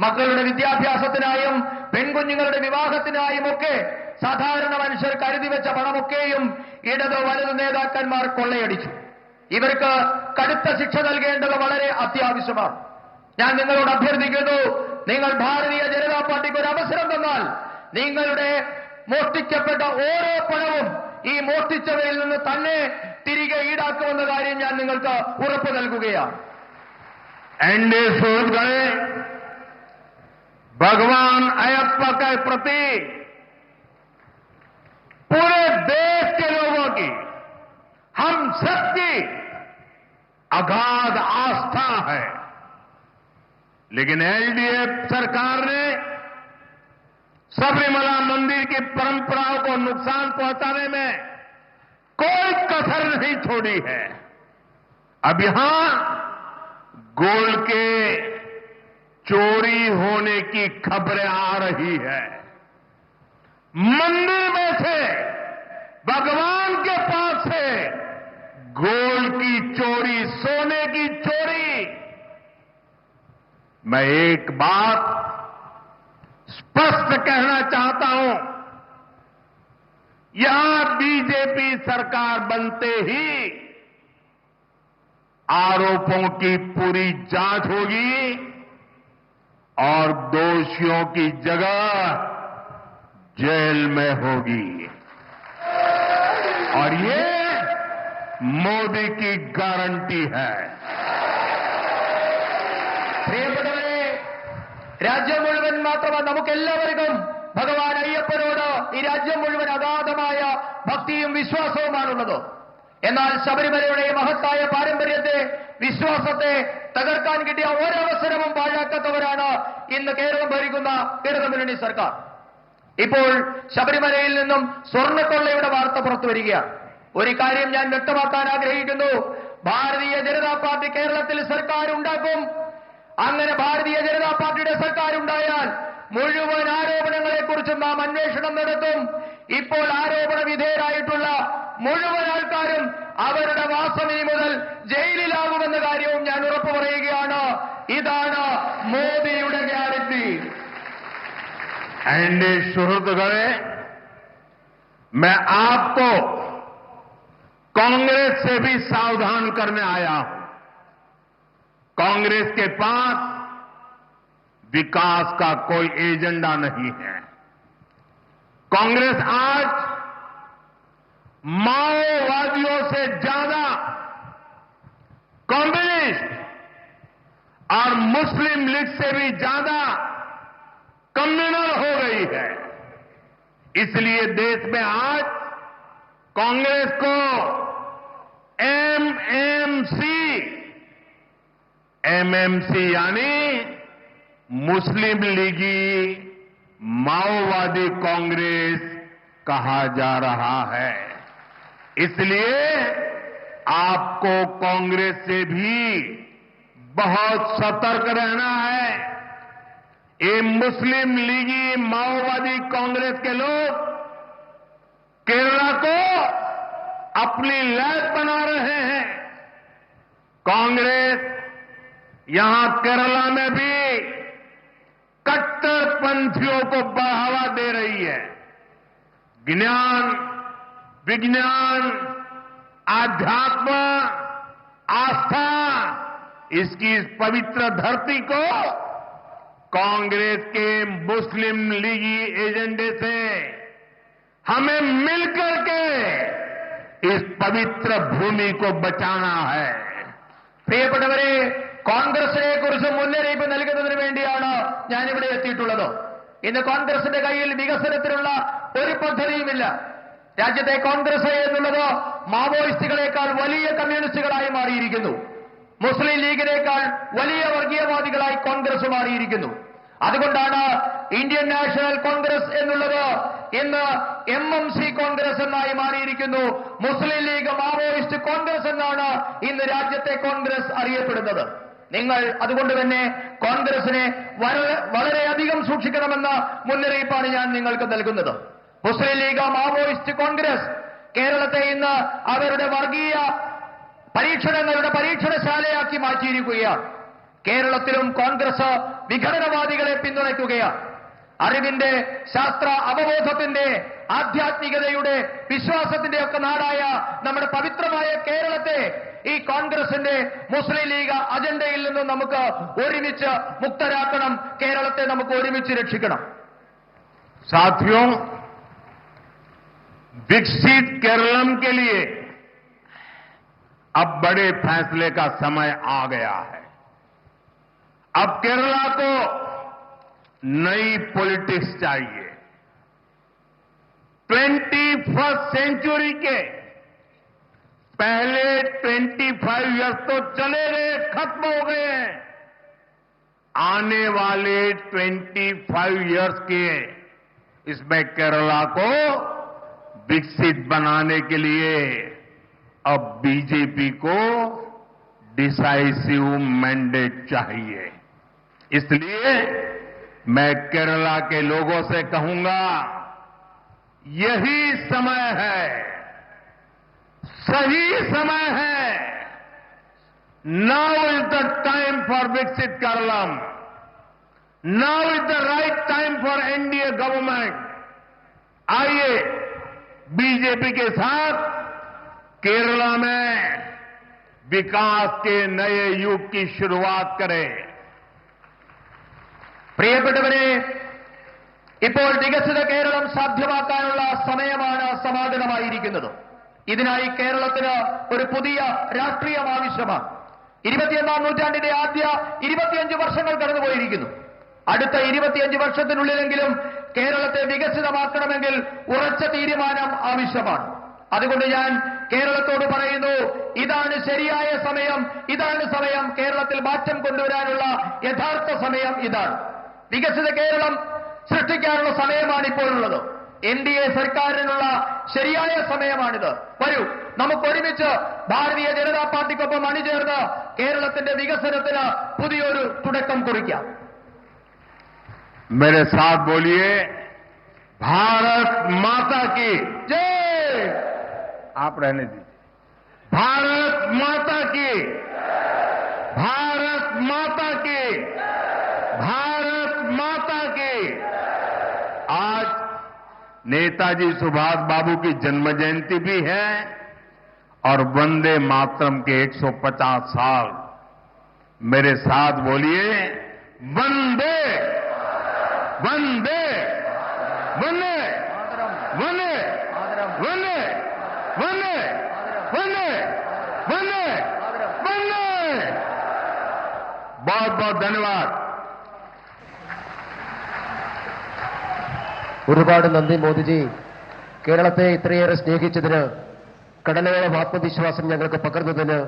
മക്കളുടെ വിദ്യാഭ്യാസത്തിനായും പെൺകുഞ്ഞുങ്ങളുടെ വിവാഹത്തിനായും ഒക്കെ സാധാരണ മനുഷ്യർ കരുതി വെച്ച പണമൊക്കെയും ഇടത് വലത് നേതാക്കന്മാർ കൊള്ളയടിച്ചു. ഇവർക്ക് കടുത്ത ശിക്ഷ നൽകേണ്ടത് വളരെ അത്യാവശ്യമാണ്. ഞാൻ നിങ്ങളോട് അഭ്യർത്ഥിക്കുന്നു, നിങ്ങൾ ഭാരതീയ ജനതാ പാർട്ടിക്ക് ഒരു അവസരം തന്നാൽ നിങ്ങളുടെ മോഷ്ടിക്കപ്പെട്ട ഓരോ പണവും ഈ മോഷ്ടിച്ചവരിൽ നിന്ന് തന്നെ തിരികെ ഈടാക്കുമെന്ന കാര്യം ഞാൻ നിങ്ങൾക്ക് ഉറപ്പ് നൽകുകയാണ്. एनडीए सोच गए भगवान अयप्पा के प्रति पूरे देश के लोगों की, हम सबकी अगाध आस्था है। लेकिन एलडीएफ सरकार ने सबरीमला मंदिर की परंपराओं को नुकसान पहुंचाने में कोई कसर नहीं छोड़ी है। अब यहां गोल्ड के चोरी होने की खबरें आ रही है। मंदिर में से, भगवान के पास से गोल्ड की चोरी, सोने की चोरी। मैं एक बात स्पष्ट कहना चाहता हूं, यहां बीजेपी सरकार बनते ही आरोपों की पूरी जांच होगी और दोषियों की जगह जेल में होगी। और ये मोदी की गारंटी है। പ്രിയപ്പെട്ടവരെ, രാജ്യം മുഴുവൻ മാത്രമല്ല, നമുക്കെല്ലാവർക്കും ഭഗവാൻ അയ്യപ്പനോട് ഈ രാജ്യം മുഴുവൻ അഗാധമായ ഭക്തിയും വിശ്വാസവുമാണുള്ളത്. എന്നാൽ ശബരിമലയുടെ മഹത്തായ പാരമ്പര്യത്തെ, വിശ്വാസത്തെ തകർക്കാൻ കിട്ടിയ ഒരവസരവും പാഴാക്കാത്തവരാണ് ഇന്ന് കേരളം ഭരിക്കുന്ന ഇടതുമുന്നണി സർക്കാർ. ഇപ്പോൾ ശബരിമലയിൽ നിന്നും സ്വർണ്ണക്കൊള്ളയുടെ വാർത്ത പുറത്തു വരികയാണ്. ഒരു കാര്യം ഞാൻ വ്യക്തമാക്കാൻ ആഗ്രഹിക്കുന്നു. ഭാരതീയ ജനതാ പാർട്ടി കേരളത്തിൽ സർക്കാർ ഉണ്ടാക്കും. അങ്ങനെ ഭാരതീയ ജനതാ പാർട്ടിയുടെ സർക്കാർ ഉണ്ടായാൽ മുഴുവൻ ആരോപണങ്ങളെക്കുറിച്ചും നാം അന്വേഷണം നടത്തും. ഇപ്പോൾ ആരോപണ വിധേയരായിട്ടുള്ള മുഴുവൻ ആൾക്കാരും അവരുടെ വാസം ഇനി മുതൽ ജയിലിലാകുമെന്ന കാര്യവും ഞാൻ ഉറപ്പു പറയുകയാണ്. ഇതാണ് മോദിയുടെ ഗ്യാരണ്ടി. एनडीए सुहृदगणे, मैं आपको कांग्रेस से भी सावधान करने आया हूं। कांग्रेस के पास विकास का कोई एजेंडा नहीं है। कांग्रेस आज माओवादियों से ज्यादा कम्युनिस्ट और मुस्लिम लीग से भी ज्यादा कम्युनल हो गई है। इसलिए देश में आज कांग्रेस को एमएमसी यानी मुस्लिम लीगी माओवादी कांग्रेस कहा जा रहा है। इसलिए आपको कांग्रेस से भी बहुत सतर्क रहना है। ये मुस्लिम लीगी माओवादी कांग्रेस के लोग केरला को अपनी लैब बना रहे हैं। कांग्रेस यहां केरला में भी कट्टरपंथियों को बढ़ावा दे रही है। ज्ञान, विज्ञान, आध्यात्म, आस्था, इसकी इस पवित्र धरती को कांग्रेस के मुस्लिम लीगी एजेंडे से हमें मिलकर के इस पवित्र भूमि को बचाना है. പ്രിയപ്പെട്ടവരെ, കോൺഗ്രസിനെ കുറിച്ച് മുന്നറിയിപ്പ് നൽകുന്നതിന് വേണ്ടിയാണ് ഞാനിവിടെ എത്തിയിട്ടുള്ളത്. ഇന്ന് കോൺഗ്രസിന്റെ കയ്യിൽ വികസനത്തിനുള്ള ഒരു പദ്ധതിയുമില്ല. രാജ്യത്തെ കോൺഗ്രസ് എന്നുള്ളത് മാവോയിസ്റ്റുകളെക്കാൾ വലിയ കമ്മ്യൂണിസ്റ്റുകളായി മാറിയിരിക്കുന്നു. മുസ്ലിം ലീഗിനേക്കാൾ വലിയ വർഗീയവാദികളായി കോൺഗ്രസ് മാറിയിരിക്കുന്നു. അതുകൊണ്ടാണ് ഇന്ത്യൻ നാഷണൽ കോൺഗ്രസ് എന്നുള്ളത് ഇന്ന് എംഎംസി കോൺഗ്രസ് എന്നായി മാറിയിരിക്കുന്നു. മുസ്ലിം ലീഗ് മാവോയിസ്റ്റ് കോൺഗ്രസ് എന്നാണ് ഇന്ന് രാജ്യത്തെ കോൺഗ്രസ് അറിയപ്പെടുന്നത്. നിങ്ങൾ അതുകൊണ്ട് തന്നെ കോൺഗ്രസിനെ വളരെയധികം സൂക്ഷിക്കണമെന്ന മുന്നറിയിപ്പാണ് ഞാൻ നിങ്ങൾക്ക് നൽകുന്നത്. മുസ്ലിം ലീഗ് മാവോയിസ്റ്റ് കോൺഗ്രസ് കേരളത്തെ ഇന്ന് അവരുടെ വർഗീയ പരീക്ഷണങ്ങളുടെ പരീക്ഷണശാലയാക്കി മാറ്റിയിരിക്കുകയാണ്. കേരളത്തിലും കോൺഗ്രസ് വിഘടനവാദികളെ പിന്തുണയ്ക്കുകയാണ്. അറിവിന്റെ, ശാസ്ത്ര അവബോധത്തിന്റെ, ആധ്യാത്മികതയുടെ, വിശ്വാസത്തിന്റെ ഒക്കെ നാടായ നമ്മുടെ പവിത്രമായ കേരളത്തെ ഈ കോൺഗ്രസിന്റെ മുസ്ലിം ലീഗ് അജണ്ടയിൽ നിന്ന് നമുക്ക് ഒരുമിച്ച് മുക്തരാക്കണം. കേരളത്തെ നമുക്ക് ഒരുമിച്ച് രക്ഷിക്കണം. साथियों, विकसित केरलम के लिए अब बड़े फैसले का समय आ गया है. अब केरला को नई पॉलिटिक्स चाहिए. 21st सेंचुरी के पहले 25 इयर्स तो चले गए, खत्म हो गए हैं। आने वाले 25 इयर्स के इसमें केरला को विकसित बनाने के लिए अब बीजेपी को डिसाइसिव मैंडेट चाहिए। इसलिए मैं केरला के लोगों से कहूंगा, यही समय है, सही समय है। Now is the time for विकसित Keralam. Now is the right time for NDA government. आइए बीजेपी के साथ केरला में विकास के नए युग की शुरुआत करें। പ്രിയപ്പെട്ടവരെ, ഇപ്പോൾ വികസിത കേരളം സാധ്യമാക്കാനുള്ള സമയമാണ് സമാഗതമായിരിക്കുന്നത്. ഇതിനായി കേരളത്തിന് ഒരു പുതിയ രാഷ്ട്രീയം ആവശ്യമാണ്. 21ാം നൂറ്റാണ്ടിന്റെ ആദ്യ 25 വർഷങ്ങൾ കടന്നുപോയിരിക്കുന്നു. അടുത്ത 25 വർഷത്തിനുള്ളിലെങ്കിലും കേരളത്തെ വികസിതമാക്കണമെങ്കിൽ ഉറച്ച തീരുമാനം ആവശ്യമാണ്. അതുകൊണ്ട് ഞാൻ കേരളത്തോട് പറയുന്നു, ഇതാണ് ശരിയായ സമയം, ഇതാണ് സമയം. കേരളത്തിൽ മാറ്റം കൊണ്ടുവരാനുള്ള യഥാർത്ഥ സമയം ഇതാണ്. വികസിത കേരളം സൃഷ്ടിക്കാനുള്ള സമയമാണ് ഇപ്പോഴുള്ളത്. എൻഡിഎ സർക്കാരിനുള്ള ശരിയായ സമയമാണിത്. വരൂ, നമുക്ക് ഒരുമിച്ച് ഭാരതീയ ജനതാ പാർട്ടിക്കൊപ്പം അണിചേർന്ന് കേരളത്തിന്റെ വികസനത്തിന് പുതിയൊരു തുടക്കം കുറിക്കാം. मेरे साथ बोलिए, भारत माता की जय। आप रहने दीजिए। भारत माता की, भारत माता की, भारत माता की। आज नेताजी सुभाष बाबू की जन्म जयंती भी है और वंदे मातरम के 150 साल। मेरे साथ बोलिए, वंदे वंदे वंदे वंदे वंदे वंदे वंदे वंदे वंदे। बहुत बहुत धन्यवाद। ഒരുപാട് നന്ദി മോദിജി. കേരളത്തെ ഇത്രയേറെ സ്നേഹിച്ചതിന്, കടലോളം ആത്മവിശ്വാസം ഞങ്ങൾക്ക് പകർന്നതിന്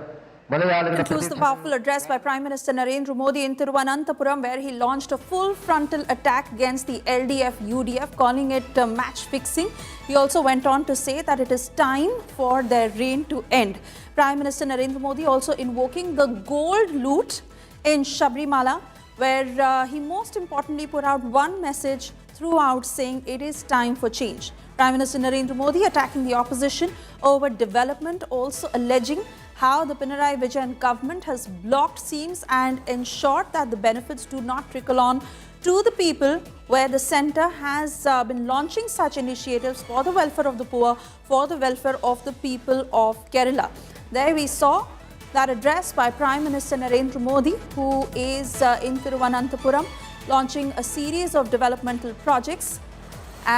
Concludes the powerful address by Prime Minister Narendra Modi in Thiruvananthapuram, where he launched a full frontal attack against the LDF-UDF, calling it match fixing. He also went on to say that it is time for their reign to end. Prime Minister Narendra Modi also invoking the gold loot in Sabrimala, where he most importantly put out one message throughout, saying it is time for change. Prime Minister Narendra Modi attacking the opposition over development, also alleging how the Pinarayi Vijayan government has blocked schemes and ensured that the benefits do not trickle on to the people, where the centre has been launching such initiatives for the welfare of the poor, for the welfare of the people of Kerala. There we saw that address by Prime Minister Narendra Modi, who is in Thiruvananthapuram, launching a series of developmental projects.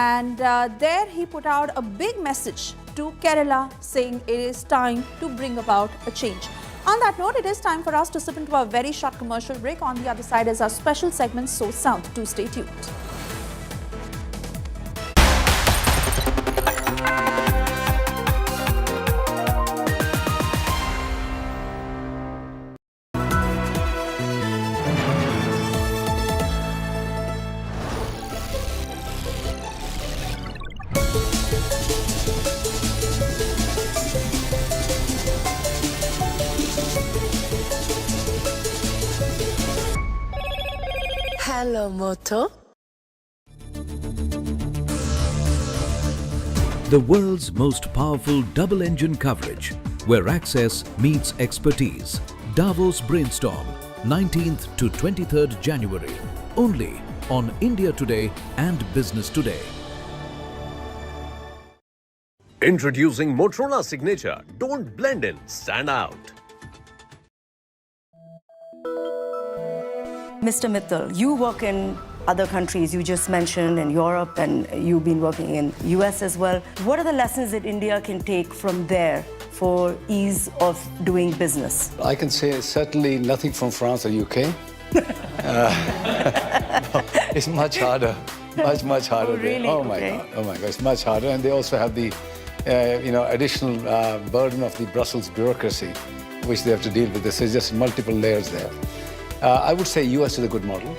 And there he put out a big message to Kerala, saying it is time to bring about a change. On that note, it is time for us to slip into a very short commercial break. On the other side is our special segment, So South. Do stay tuned. Hello, Moto. The world's most powerful double-engine coverage, where access meets expertise. Davos Brainstorm, 19th to 23rd January. Only on India Today and Business Today. Introducing Motorola Signature. Don't blend in, stand out. Mr. Mittal, you work in other countries. You just mentioned in Europe, and you've been working in US as well. What are the lessons that India can take from there for ease of doing business? I can say certainly nothing from France or UK. It's much harder. much harder. Oh, really? Oh my Okay. God. Oh my God. It's much harder. And they also have the, additional burden of the Brussels bureaucracy, which they have to deal with. This is just multiple layers there. I would say US is a good model.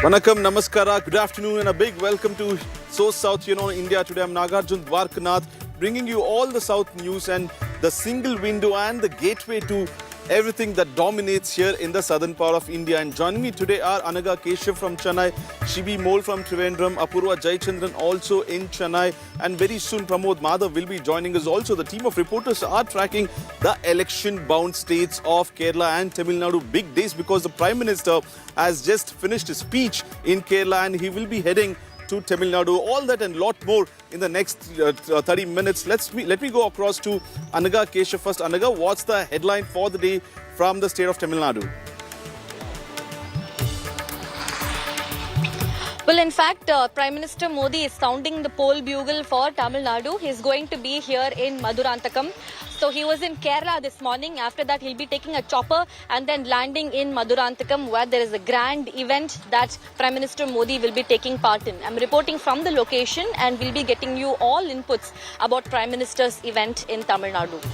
Vanakkam, Namaskara, good afternoon and a big welcome to So South India. Today I'm Nagarjun Dwarkanath bringing you all the South news and the single window and the gateway to everything that dominates here in the southern part of India. And joining me today are Anaga Keshav from Chennai, Shibi Mol from Trivandrum, Apurva Jayachandran also in Chennai, and very soon Pramod Madhav will be joining us also. The team of reporters are tracking the election-bound states of Kerala and Tamil Nadu. Big days because the Prime Minister has just finished his speech in Kerala and he will be heading to Tamil Nadu. All that and lot more in the next 30 minutes. Let me go across to Anaga Keshav first. Anaga, what's the headline for the day from the state of Tamil Nadu? Well, in fact, Prime Minister Modi is sounding the poll bugle for Tamil Nadu. He is going to be here in Maduranthakam. So he was in Kerala this morning. After that, he'll be taking a chopper and then landing in Maduranthakam, where there is a grand event that Prime Minister Modi will be taking part in. I'm reporting from the location and we'll be getting you all inputs about Prime Minister's event in Tamil Nadu.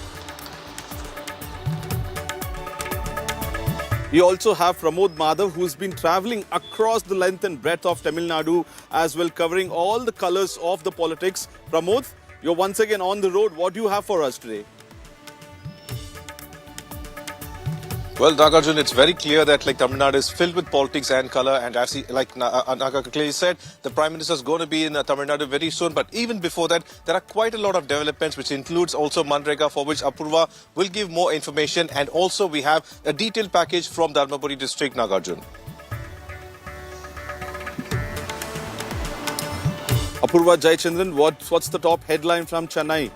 We also have Pramod Madhav, who's been travelling across the length and breadth of Tamil Nadu as well, covering all the colours of the politics. Pramod, you're once again on the road. What do you have for us today? Well, Nagarjun, it's very clear that Tamil Nadu is filled with politics and colour, and as Naga clearly said, the Prime Minister is going to be in Tamil Nadu very soon. But even before that, there are quite a lot of developments, which includes also Manrega, for which Apurva will give more information, and also we have a detailed package from Dharmapuri district, Nagarjun. Apurva Jayachandran, what's the top headline from Chennai?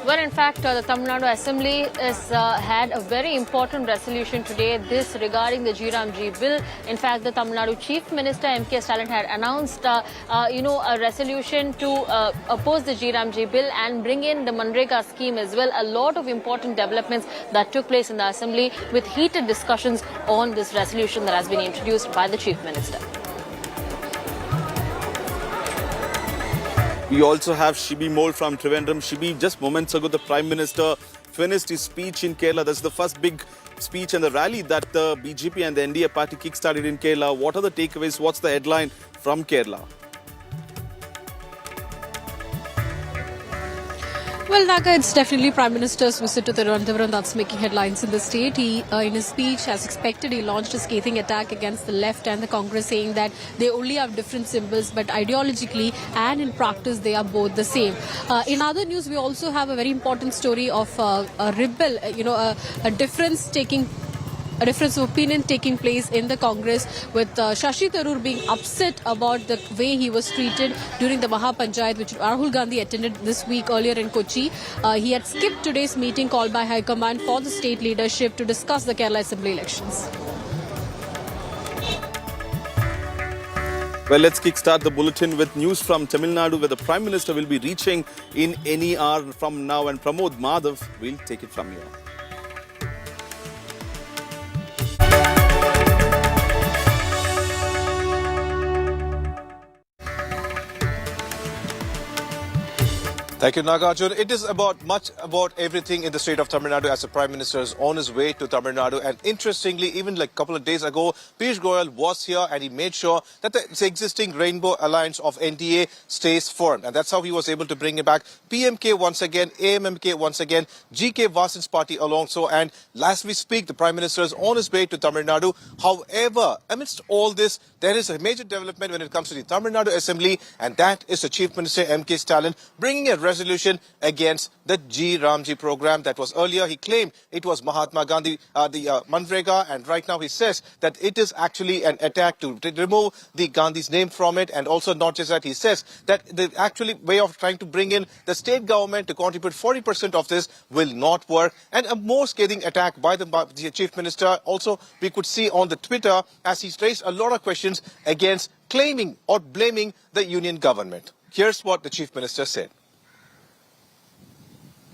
Well, in fact, the Tamil Nadu Assembly has had a very important resolution today, this regarding the G bill. In fact, the Tamil Nadu Chief Minister M.K. Stalin had announced, a resolution to oppose the G bill and bring in the Manrega scheme as well. A lot of important developments that took place in the Assembly with heated discussions on this resolution that has been introduced by the Chief Minister. We also have Shibi Mol from Trivandrum. Shibi, just moments ago, the Prime Minister finished his speech in Kerala. That's the first big speech and the rally that the BJP and the NDA party kick-started in Kerala. What are the takeaways? What's the headline from Kerala? Well, Naga, it's definitely Prime Minister's visit to Thiruvananthapuram that's making headlines in the state. He, in his speech, as expected, he launched a scathing attack against the left and the Congress, saying that they only have different symbols, but ideologically and in practice, they are both the same. In other news, we also have a very important story of a rebel, a difference of opinion taking place in the Congress, with Shashi Tharoor being upset about the way he was treated during the Mahapanchayat, which Rahul Gandhi attended this week earlier in Kochi. He had skipped today's meeting called by High Command for the state leadership to discuss the Kerala Assembly elections. Well, let's kickstart the bulletin with news from Tamil Nadu, where the Prime Minister will be reaching in any hour from now. And Pramod Madhav will take it from here. Thank you, Nagarjun. It is much about everything in the state of Tamil Nadu as the Prime Minister is on his way to Tamil Nadu. And interestingly, even like a couple of days ago, Piyush Goyal was here and he made sure that the existing Rainbow Alliance of NDA stays firm. And that's how he was able to bring it back. PMK once again, AMMK once again, GK Vasan's party along. So, and last we speak, the Prime Minister is on his way to Tamil Nadu. However, amidst all this, there is a major development when it comes to the Tamil Nadu Assembly, and that is the Chief Minister M.K. Stalin bringing a resolution against the G Ramji program that was earlier. He claimed it was Mahatma Gandhi, the Manrega, and right now he says that it is actually an attack to remove the Gandhi's name from it. And also not just that, he says that the actually way of trying to bring in the state government to contribute 40% of this will not work. And a more scathing attack by the Chief Minister also we could see on the Twitter as he raised a lot of questions against claiming or blaming the union government. Here's what the Chief Minister said.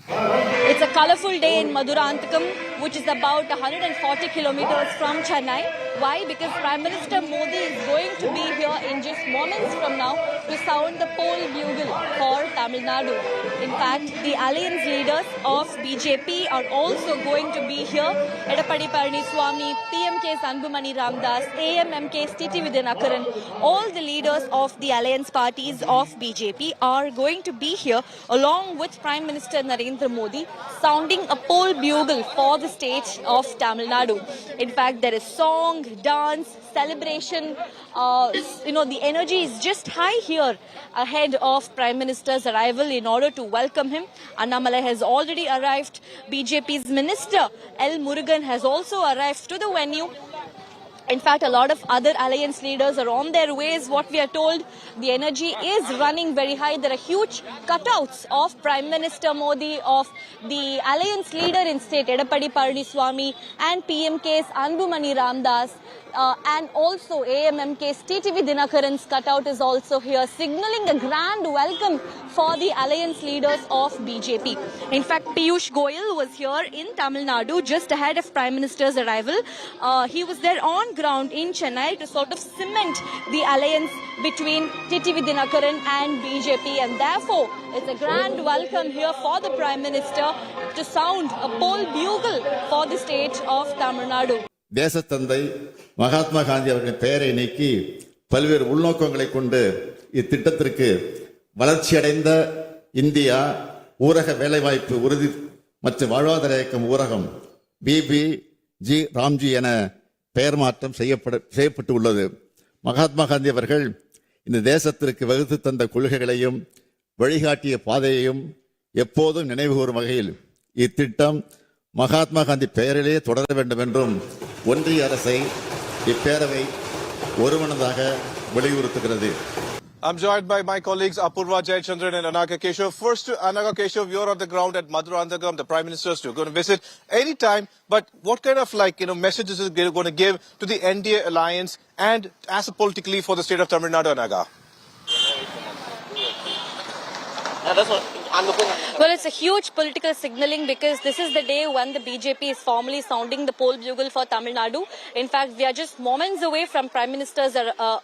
It's a colourful day in Maduranthakam, which is about 140 kilometers from Chennai. Why? Because Prime Minister Modi is going to be here in just moments from now to sound the poll bugle for Tamil Nadu. In fact, the alliance leaders of BJP are also going to be here. Edappadi Palaniswamy, PMK's Anbumani Ramdas, AMMK's Titi Vidyanathan, all the leaders of the alliance parties of BJP are going to be here along with Prime Minister Narendra Modi, sounding a poll bugle for the state of Tamil Nadu. In fact, there is song, dance, celebration. The energy is just high here ahead of Prime Minister's arrival in order to welcome him. Annamalai has already arrived. BJP's Minister L. Murugan has also arrived to the venue. In fact, a lot of other alliance leaders are on their ways. What we are told, the energy is running very high. There are huge cutouts of Prime Minister Modi, of the alliance leader in state, Edappadi Palaniswamy, and PMK's Anbumani Ramdas. And also AMMK's Titi Vidyanathan's cutout is also here, signaling a grand welcome for the alliance leaders of BJP. In fact, Piyush Goyal was here in Tamil Nadu just ahead of Prime Minister's arrival. He was there on ground in Chennai to sort of cement the alliance between Titi Vidyanathan and BJP, and therefore it's a grand welcome here for the Prime Minister to sound a poll bugle for the state of Tamil Nadu. தேசத்தந்தை Mahatma Gandhi அவர்களின் பெயரை நீக்கி பல்வேறு உள்நோக்கங்களை கொண்டு இத்திட்டத்திற்கு வளர்ச்சியடைந்த India ஊரக வேலைவாய்ப்பு உறுதி மற்றும் வாழ்வாதார இயக்கம் ஊரகம் BBG ராம்ஜி என பெயர் மாற்றம் செய்யப்பட்டு உள்ளது. மகாத்மா காந்தி அவர்கள் இந்த தேசத்திற்கு வகுத்து தந்த கொள்கைகளையும் வழிகாட்டிய பாதையையும் எப்போதும் நினைவுகூரும் வகையில் இத்திட்டம் மகாத்மா காந்தி பெயரிலே தொடர வேண்டும் என்றும் ஒன்றிய அரசை இப்பேரவை ஒருமனதாக வலியுறுத்துகிறது. I'm joined by my colleagues Apurva Jayachandran and Anaga Keshav. First, Anaga Keshav, you're on the ground at Maduranthakam. The Prime Minister is going to visit anytime. But what kind of messages is it going to give to the NDA alliance and as politically for the state of Tamil Nadu, Anaga? Well, it's a huge political signaling because this is the day when the BJP is formally sounding the poll bugle for Tamil Nadu. In fact, we are just moments away from Prime Minister's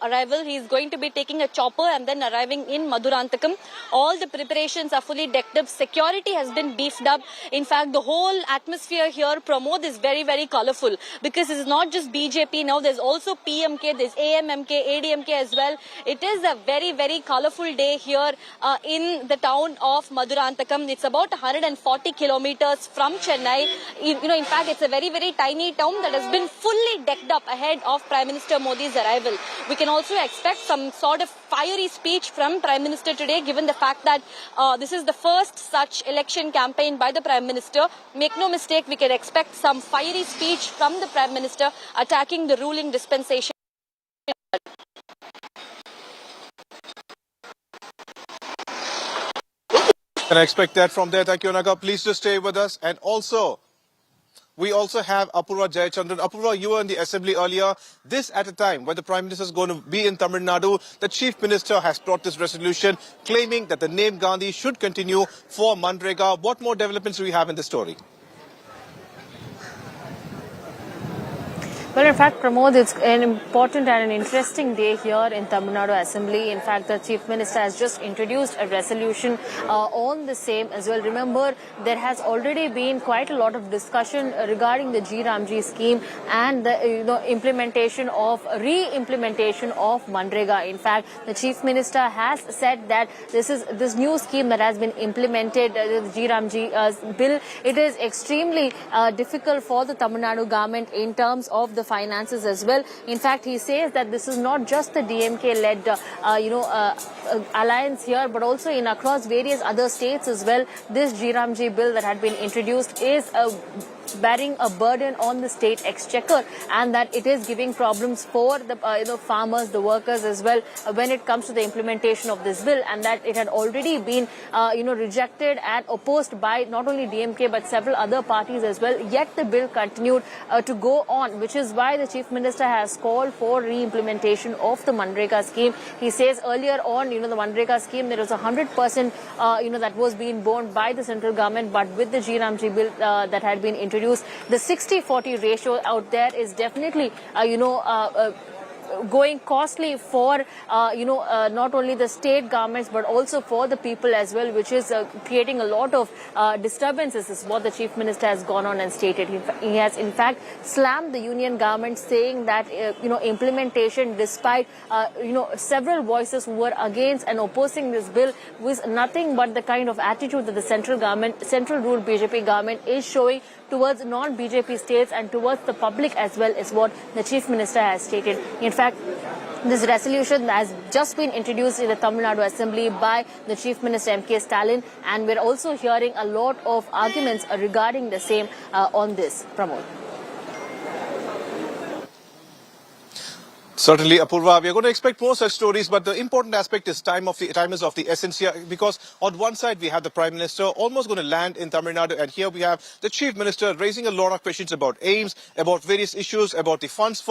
arrival. He is going to be taking a chopper and then arriving in Maduranthakam. All the preparations are fully decked up. Security has been beefed up. In fact, the whole atmosphere here, Pramod, is very, very colourful because it's not just BJP now. There's also PMK, there's AMMK, ADMK as well. It is a very, very colourful day here in the town of Maduranthakam. It's about 140 kilometers from Chennai. In fact, it's a very, very tiny town that has been fully decked up ahead of Prime Minister Modi's arrival. We can also expect some sort of fiery speech from Prime Minister today, given the fact that this is the first such election campaign by the Prime Minister. Make no mistake, we can expect some fiery speech from the Prime Minister attacking the ruling dispensation. Can I expect that from there? Thank you, Naga. Please just stay with us. And also, we also have Apurva Jayachandran. Apurva, you were in the assembly earlier. This at a time when the Prime Minister is going to be in Tamil Nadu. The Chief Minister has brought this resolution claiming that the name Gandhi should continue for Manrega. What more developments do we have in this story? Well, in fact, Pramod, it's an important and an interesting day here in Tamil Nadu Assembly. In fact, the Chief Minister has just introduced a resolution on the same as well. Remember, there has already been quite a lot of discussion regarding the G Ramji scheme and the re-implementation of Manrega. In fact, the Chief Minister has said that this new scheme that has been implemented, the G Ramji bill, it is extremely difficult for the Tamil Nadu government in terms of the finances as well. In fact, he says that this is not just the DMK-led, alliance here, but also in across various other states as well. This G Ramji bill that had been introduced is bearing a burden on the state exchequer, and that it is giving problems for the farmers, the workers as well when it comes to the implementation of this bill, and that it had already been rejected and opposed by not only DMK but several other parties as well. Yet the bill continued to go on, which is why the Chief Minister has called for re-implementation of the Manrega scheme. He says earlier on, the Manrega scheme, there was 100% that was being borne by the central government, but with the G Ramji bill that had been introduced, the 60-40 ratio out there is definitely, going costly for, not only the state governments but also for the people as well, which is creating a lot of disturbances, is what the Chief Minister has gone on and stated. He has in fact slammed the union government, saying that, implementation, despite, several voices who were against and opposing this bill, was nothing but the kind of attitude that the central ruled BJP government is showing towards non-BJP states and towards the public as well, is what the Chief Minister has stated. In fact, this resolution has just been introduced in the Tamil Nadu Assembly by the Chief Minister M.K. Stalin, and we're also hearing a lot of arguments regarding the same on this. Pramod. Certainly, Apurva, we are going to expect more such stories, but the important aspect is time is of the essence here, because on one side we have the Prime Minister almost going to land in Tamil Nadu, and here we have the Chief Minister raising a lot of questions about aims, about various issues, about the funds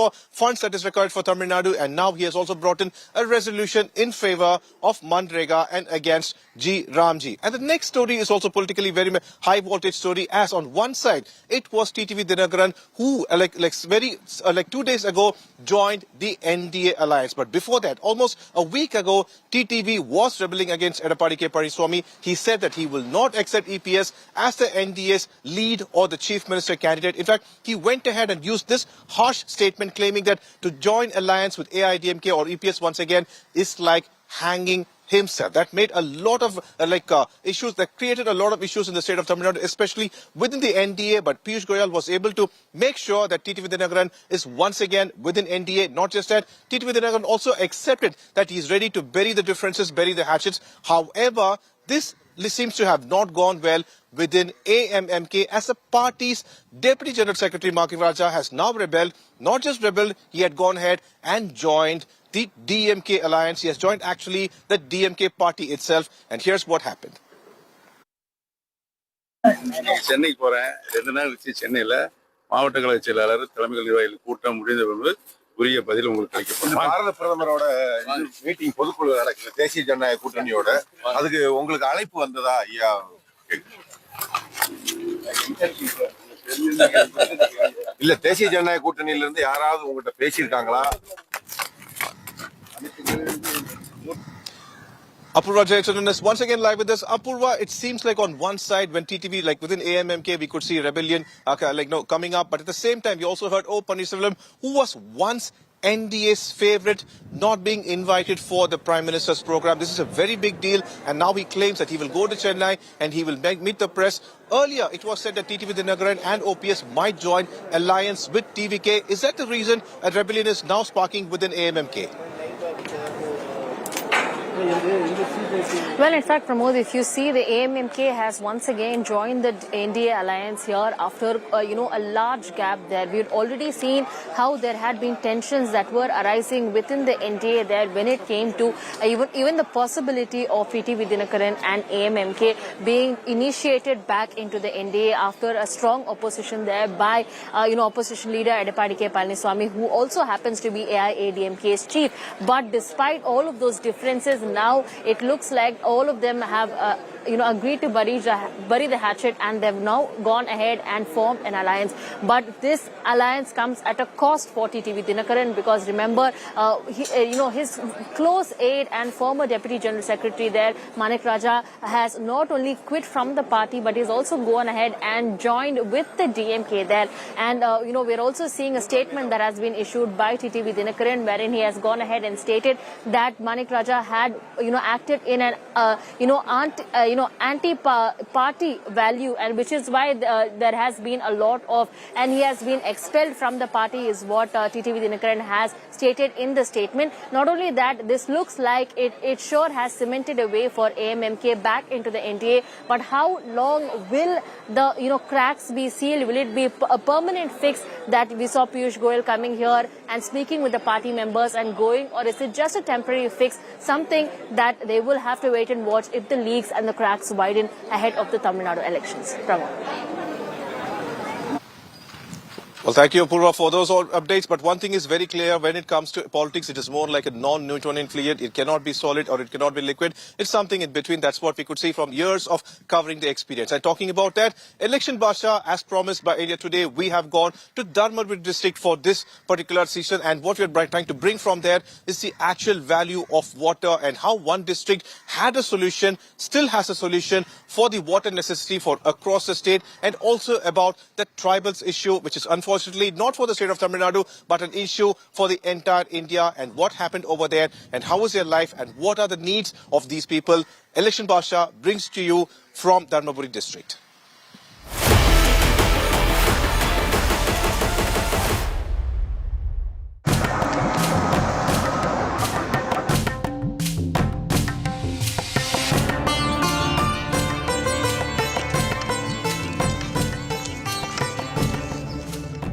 that is required for Tamil Nadu, and now he has also brought in a resolution in favor of Manrega and against G Ramji. And the next story is also politically very high voltage story, as on one side it was TTV Dinakaran who 2 days ago joined the NDA alliance. But before that, almost a week ago, TTV was rebelling against Edappadi K. Palaniswamy. He said that he will not accept EPS as the NDA's lead or the Chief Minister candidate. In fact, he went ahead and used this harsh statement, claiming that to join alliance with AIDMK or EPS once again is like hanging himself. That made a lot of issues, that created a lot of issues in the state of Tamil Nadu, especially within the NDA. But Piyush Goyal was able to make sure that TTV Dinakaran is once again within NDA. Not just that, TTV Dinakaran also accepted that he is ready to bury the differences, bury the hatchets. However, this seems to have not gone well within AMMK, as the party's Deputy General Secretary Markin Raja has now rebelled. Not just rebelled, he had gone ahead and joined the DMK alliance. He has joined actually the DMK party itself, and here's what happened. Chennai போறேன் 2 நாள் கழிச்சு சென்னையில மாவட்ட கழக செயலாளர் தலைமைகள் நிர்வாகிகள் கூட்டம் முடிந்த பிறகு உரிய பதில் உங்களுக்கு கிடைக்கும். பாரத பிரதமரோட மீட்டிங் பொதுக்குழு நடக்குது தேசிய ஜனநாயக கூட்டணியோட, அதுக்கு உங்களுக்கு அழைப்பு வந்ததா ஐயா? இல்ல தேசிய ஜனநாயக கூட்டணியில இருந்து யாராவது உங்ககிட்ட பேசியிருக்காங்களா? Apurva Jayachandran is once again live with us. Apurva, it seems like on one side, when TTV, like within AMMK, we could see rebellion coming up. But at the same time, we also heard O. Pannirselvam, who was once NDA's favorite not being invited for the Prime Minister's program. This is a very big deal, and now he claims that he will go to Chennai and he will meet the press. Earlier, it was said that TTV Dinakaran and OPS might join alliance with TVK. Is that the reason a rebellion is now sparking within AMMK? Well, in fact, Pramod, if you see, the AMMK has once again joined the NDA alliance here after, a large gap there. We had already seen how there had been tensions that were arising within the NDA there when it came to even the possibility of TTV Dinakaran and AMMK being initiated back into the NDA after a strong opposition there by, opposition leader Edappadi K. Palaniswamy, who also happens to be AIADMK's chief. But despite all of those differences, now it looks like all of them have agreed to bury the hatchet, and they've now gone ahead and formed an alliance. But this alliance comes at a cost for TTV Dinakaran, because remember, his close aide and former Deputy General Secretary there, Manik Raja, has not only quit from the party, but he's also gone ahead and joined with the DMK there. And, we're also seeing a statement that has been issued by TTV Dinakaran, wherein he has gone ahead and stated that Manik Raja had, acted in an, anti-party value, and which is why there has been a lot of, and he has been expelled from the party, is what TTV Dinakaran has stated in the statement. Not only that, this looks like it sure has cemented a way for AMMK back into the NDA. But how long will the cracks be sealed? Will it be a permanent fix that we saw Piyush Goyal coming here and speaking with the party members and going, or is it just a temporary fix, something that they will have to wait and watch if the leaks and the cracks widen ahead of the Tamil Nadu elections? Well, thank you, Apurva, for those all updates. But one thing is very clear: when it comes to politics, it is more like a non-Newtonian fluid. It cannot be solid or it cannot be liquid. It's something in between. That's what we could see from years of covering the experience. And talking about that, Election Basha, as promised by India Today, we have gone to Dharmaburi district for this particular season. And what we're trying to bring from there is the actual value of water and how one district had a solution, still has a solution for the water necessity for across the state, and also about the tribals issue, which is unfortunately not for the state of Tamil Nadu, but an issue for the entire India, and what happened over there and how is their life and what are the needs of these people. Election Basha brings to you from Dharmaburi district.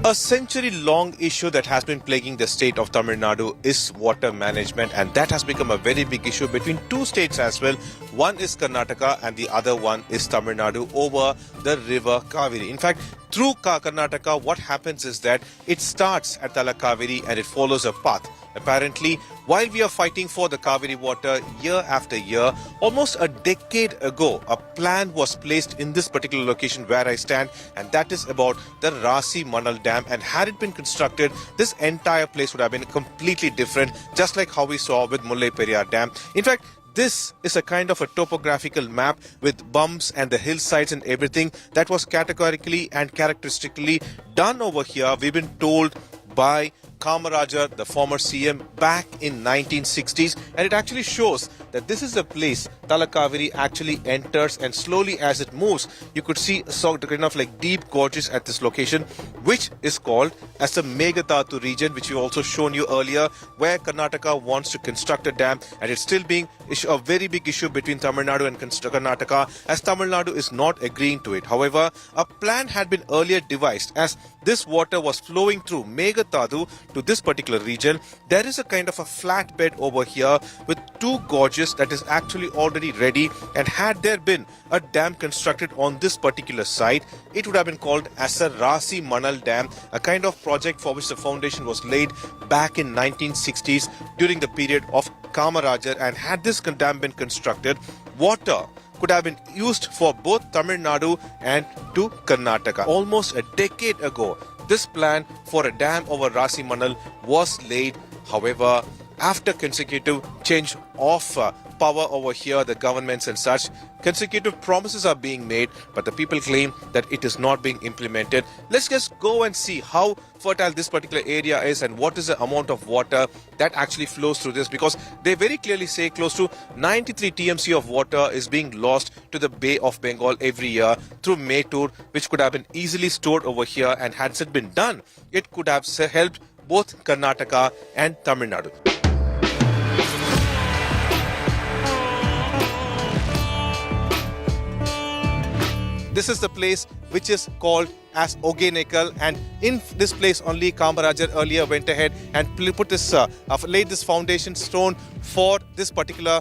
A century-long issue that has been plaguing the state of Tamil Nadu is water management, and that has become a very big issue between two states as well. One is Karnataka and the other one is Tamil Nadu over the river Kaveri. In fact, through Karnataka, what happens is that it starts at Talakaveri and it follows a path. Apparently, while we are fighting for the Kaveri water year after year, almost a decade ago, a plan was placed in this particular location where I stand, and that is about the Rasi Manal Dam. And had it been constructed, this entire place would have been completely different, just like how we saw with Mullai Periyar Dam. In fact, this is a kind of a topographical map with bumps and the hillsides and everything that was categorically and characteristically done over here. We've been told by Kamarajar, the former CM, back in 1960s, and it actually shows that this is a place Talakaveri actually enters, and slowly as it moves, you could see sort of kind of like deep gorges at this location, which is called as the Meghatatu region, which we also shown you earlier, where Karnataka wants to construct a dam, and it's still being a very big issue between Tamil Nadu and Karnataka, as Tamil Nadu is not agreeing to it. However, a plan had been earlier devised as this water was flowing through Meghatadu to this particular region. There is a kind of a flat bed over here with two gorges that is actually already ready, and had there been a dam constructed on this particular site, it would have been called as a Rasi Manal Dam, a kind of project for which the foundation was laid back in 1960s during the period of Kamarajar. And had this dam been constructed, water could have been used for both Tamil Nadu and to Karnataka. Almost a decade ago, this plan for a dam over Rasi Manal was laid. However, after consecutive change of power over here, the governments and such. Consecutive promises are being made, but the people claim that it is not being implemented. Let's just go and see how fertile this particular area is and what is the amount of water that actually flows through this, because they very clearly say close to 93 TMC of water is being lost to the Bay of Bengal every year through Mettur, which could have been easily stored over here, and had it been done, it could have helped both Karnataka and Tamil Nadu. This is the place which is called as Ogenekal, and in this place only Kamarajar earlier went ahead and put this, laid this foundation stone for this particular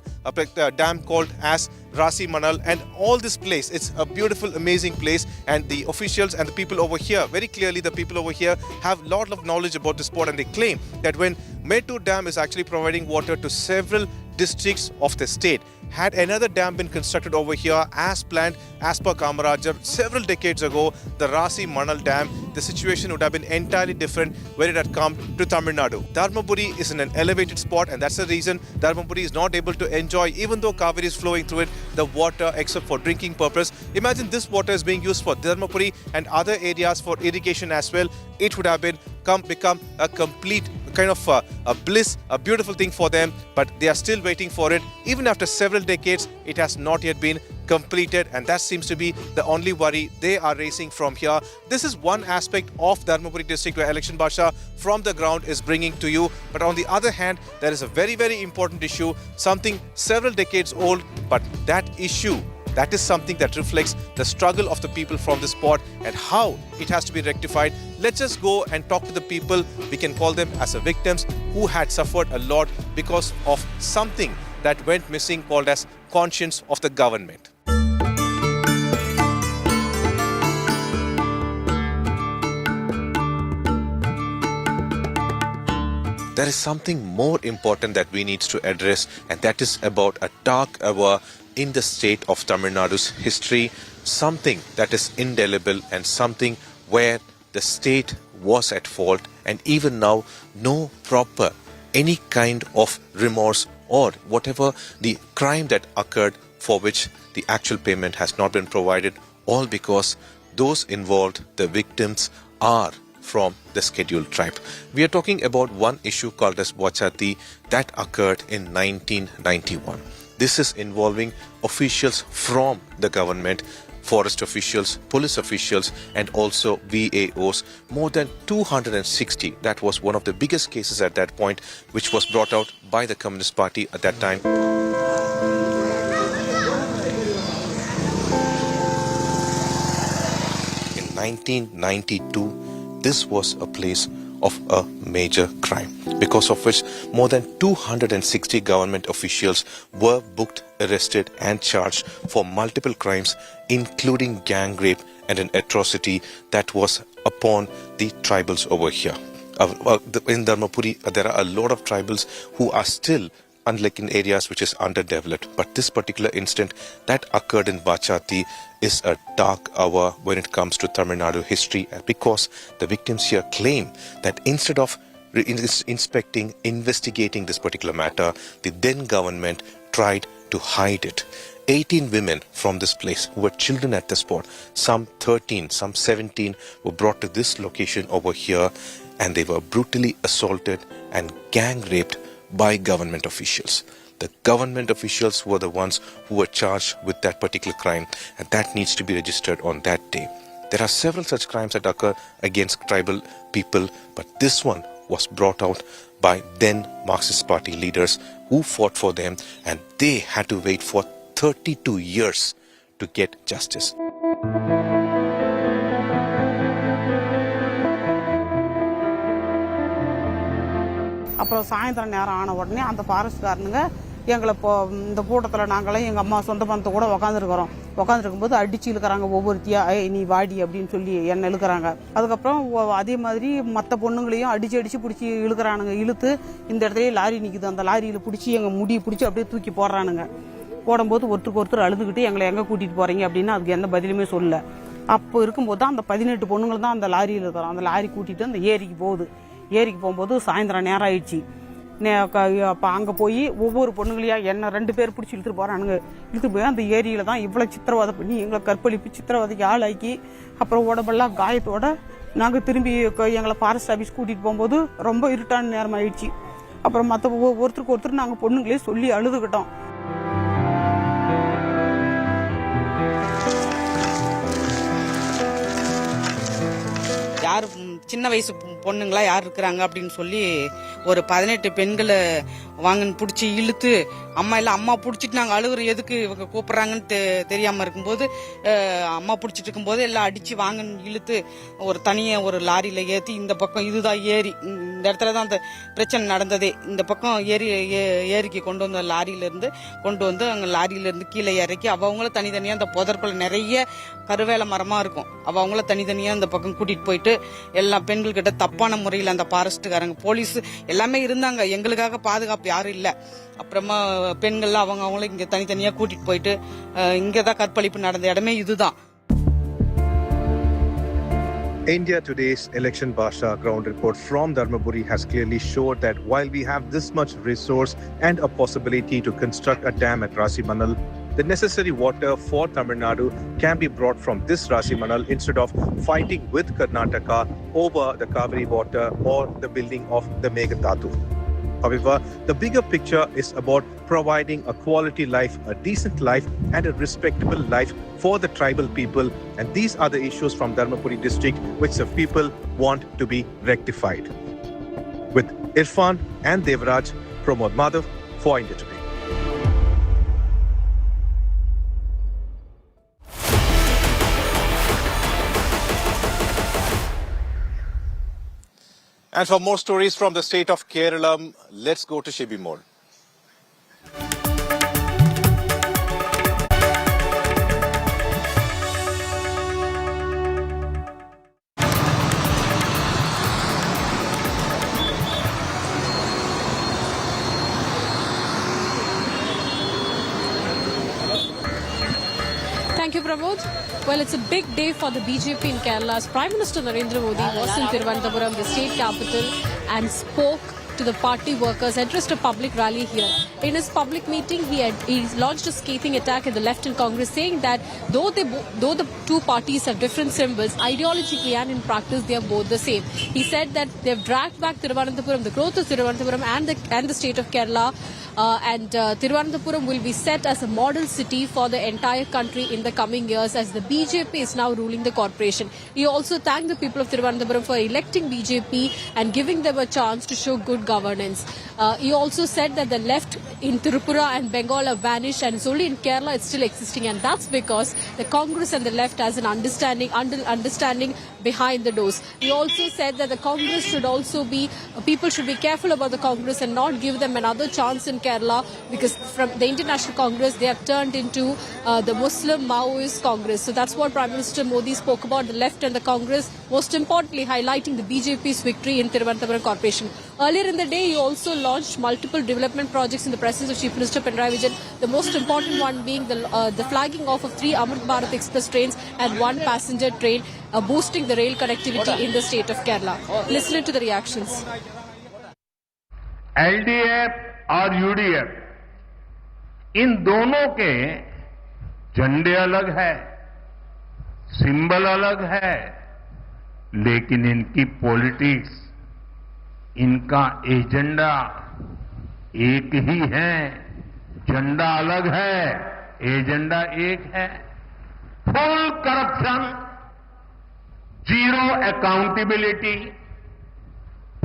dam called as Rasi Manal. And all this place, it's a beautiful, amazing place, and the officials and the people over here, very clearly the people over here have a lot of knowledge about this spot, and they claim that when Mettur Dam is actually providing water to several districts of the state, had another dam been constructed over here as planned as per Kamarajar several decades ago, the Rasi Manal Dam, the situation would have been entirely different when it had come to Tamil Nadu. Dharmapuri is in an elevated spot, and that's the reason Dharmapuri is not able to enjoy, even though Kaveri is flowing through it, the water except for drinking purpose. Imagine this water is being used for Dharmapuri and other areas for irrigation as well. It would have become a complete kind of a bliss, a beautiful thing for them, but they are still waiting for it. Even after several decades, it has not yet been completed, and that seems to be the only worry they are raising from here. This is one aspect of Dharmapuri district where Election Basha from the ground is bringing to you. But on the other hand, there is a very, very important issue, something several decades old, but that issue, that is something that reflects the struggle of the people from this spot and how it has to be rectified. Let's just go and talk to the people, we can call them as the victims, who had suffered a lot because of something that went missing, called as conscience of the government. There is something more important that we need to address, and that is about a dark hour in the state of Tamil Nadu's history, something that is indelible and something where the state was at fault, and even now no proper any kind of remorse or whatever the crime that occurred for which the actual payment has not been provided, all because those involved, the victims, are from the scheduled tribe. We are talking about one issue called as Wachati that occurred in 1991. This is involving officials from the government, forest officials, police officials, and also VAOs. More than 260. That was one of the biggest cases at that point, which was brought out by the Communist Party at that time. In 1992, this was a place of a major crime, because of which more than 260 government officials were booked, arrested and charged for multiple crimes, including gang rape and an atrocity that was upon the tribals over here. In Dharmapuri, there are a lot of tribals who are still, unlike in areas which is underdeveloped. But this particular incident that occurred in Vachati is a dark hour when it comes to Tamil Nadu history, because the victims here claim that instead of investigating this particular matter, the then government tried to hide it. 18 women from this place who were children at the spot, some 13, some 17, were brought to this location over here, and they were brutally assaulted and gang raped by government officials. The government officials were the ones who were charged with that particular crime, and that needs to be registered on that day. There are several such crimes that occur against tribal people, but this one was brought out by then Marxist Party leaders who fought for them, and they had to wait for 32 years to get justice. அப்புறம் சாயந்தரம் நேரம் ஆன உடனே அந்த ஃபாரஸ்ட்காரனுங்க எங்களை இப்போ இந்த கூட்டத்தில் நாங்களாம் எங்கள் அம்மா சொந்த பந்தத்தை கூட உட்காந்துருக்கும்போது அடிச்சு இழுக்கிறாங்க ஒவ்வொருத்தியா, நீ வாடி அப்படின்னு சொல்லி என்னை இழுக்கிறாங்க. அதுக்கப்புறம் அதே மாதிரி மற்ற பொண்ணுங்களையும் அடிச்சு பிடிச்சி இழுக்கிறானுங்க. இழுத்து இந்த இடத்துலயே லாரி நிற்குது, அந்த லாரியில் பிடிச்சி எங்கள் முடி பிடிச்சி அப்படியே தூக்கி போடுறானுங்க. போடும்போது ஒருத்தர் அழுதுகிட்டு எங்களை எங்கே கூட்டிகிட்டு போகிறீங்க அப்படின்னு அதுக்கு எந்த பதிலுமே சொல்லல. அப்போ இருக்கும்போது தான் அந்த 18 பொண்ணுங்கள் தான் அந்த லாரியில் இருக்கிறோம். அந்த லாரி கூட்டிகிட்டு அந்த ஏரிக்கு போகுது. ஏரிக்கு போகும்போது சாயந்தரம் நேரம் ஆயிடுச்சு. அப்போ அங்கே போய் ஒவ்வொரு பொண்ணுங்களையா என்ன 2 பேர் பிடிச்சி இழுத்துட்டு போகிறானுங்க. இழுத்து போய் அந்த ஏரியில் தான் இவ்வளோ சித்திரவதை பண்ணி எங்களை கற்பழிப்பு சித்திரவதைக்கு ஆளாக்கி அப்புறம் உடம்பெல்லாம் காயத்தோட நாங்கள் திரும்பி எங்களை ஃபாரஸ்ட் ஆஃபீஸ் கூட்டிகிட்டு போகும்போது ரொம்ப இருட்டான நேரம் ஆயிடுச்சு. அப்புறம் மற்ற ஒருத்தருக்கு ஒருத்தர் நாங்கள் பொண்ணுங்களே சொல்லி அழுதுகிட்டோம். யார் சின்ன வயசு பொண்ணுங்களா யார் இருக்கிறாங்க அப்படின்னு சொல்லி ஒரு 18 பெண்களை வாங்கன்னு பிடிச்சி இழுத்து அம்மா இல்லை அம்மா பிடிச்சிட்டு நாங்கள் அழுகுறோம் எதுக்கு இவங்க கூப்பிட்றாங்கன்னு தெரியாமல் இருக்கும்போது அம்மா பிடிச்சிட்டு இருக்கும்போது எல்லாம் அடித்து வாங்கன்னு இழுத்து ஒரு தனியாக ஒரு லாரியில் ஏற்றி இந்த பக்கம் இதுதான் ஏரி இந்த இடத்துல தான் அந்த பிரச்சனை நடந்ததே. இந்த பக்கம் ஏரிக்கு கொண்டு வந்த லாரியிலேருந்து கொண்டு வந்து அங்கே லாரியிலேருந்து கீழே இறக்கி அவங்கள தனித்தனியாக அந்த புதற்குள்ள நிறைய கருவேல மரமாக இருக்கும். அவங்கள தனித்தனியாக அந்த பக்கம் கூட்டிகிட்டு போயிட்டு எல்லா பெண்கள்கிட்ட தப்பான முறையில் அந்த ஃபாரஸ்ட்டுக்காரங்க போலீஸ் எல்லாமே இருந்தாங்க, எங்களுக்காக பாதுகாப்பு யாரும் இல்லை. அப்புறமா பெண்கள்லாம் அவங்களும் இங்கே தனித்தனியாக கூட்டிகிட்டு போயிட்டு இங்கே தான் கற்பழிப்பு நடந்த இடமே இதுதான். India Today's election Basha ground report from Dharmaburi has clearly showed that while we have this much resource and a possibility to construct a dam at Rasimanal, the necessary water for Tamil Nadu can be brought from this Rasimanal instead of fighting with Karnataka over the Kaveri water or the building of the Meghatatu. However, the bigger picture is about providing a quality life, a decent life, and a respectable life for the tribal people. And these are the issues from Dharmapuri district which the people want to be rectified. With Irfan and Devraj, Pramod Madhav for India Today. And for more stories from the state of Kerala, let's go to Shibi Mall. Thank you, Pramod. Well, it's a big day for the BJP in Kerala. As Prime Minister Narendra Modi was in Thiruvananthapuram, the state capital, and spoke to the party workers, addressed a public rally here. In his public meeting, he launched a scathing attack at the left in Congress, saying that though the two parties have different symbols, ideologically and in practice they are both the same. He said that they have dragged back Thiruvananthapuram, the growth of Thiruvananthapuram and the state of Kerala. And Thiruvananthapuram will be set as a model city for the entire country in the coming years as the BJP is now ruling the corporation. He also thanked the people of Thiruvananthapuram for electing BJP and giving them a chance to show good governance. He also said that the left in Tripura and Bengal have vanished and it's only in Kerala it's still existing, and that's because the Congress and the left has an understanding behind the doors. He also said that the Congress should also be, people should be careful about the Congress and not give them another chance in Kerala, because from the International Congress they have turned into the Muslim Maoist Congress. So that's what Prime Minister Modi spoke about, the left and the Congress, most importantly highlighting the BJP's victory in Thiruvananthapuram Corporation. Earlier in the day, he also launched multiple development projects in the presence of Chief Minister Pinarayi Vijayan, the most important one being the flagging off of 3 Amrit Bharat Express trains and 1 passenger train, boosting the rail connectivity in the state of Kerala. Listen to the reactions. LDF और UDF, इन दोनों के झंडे अलग है, symbol अलग है, लेकिन इनकी पॉलिटिक्स, इनका एजेंडा एक ही है। झंडा अलग है, एजेंडा एक है। Full corruption, zero accountability,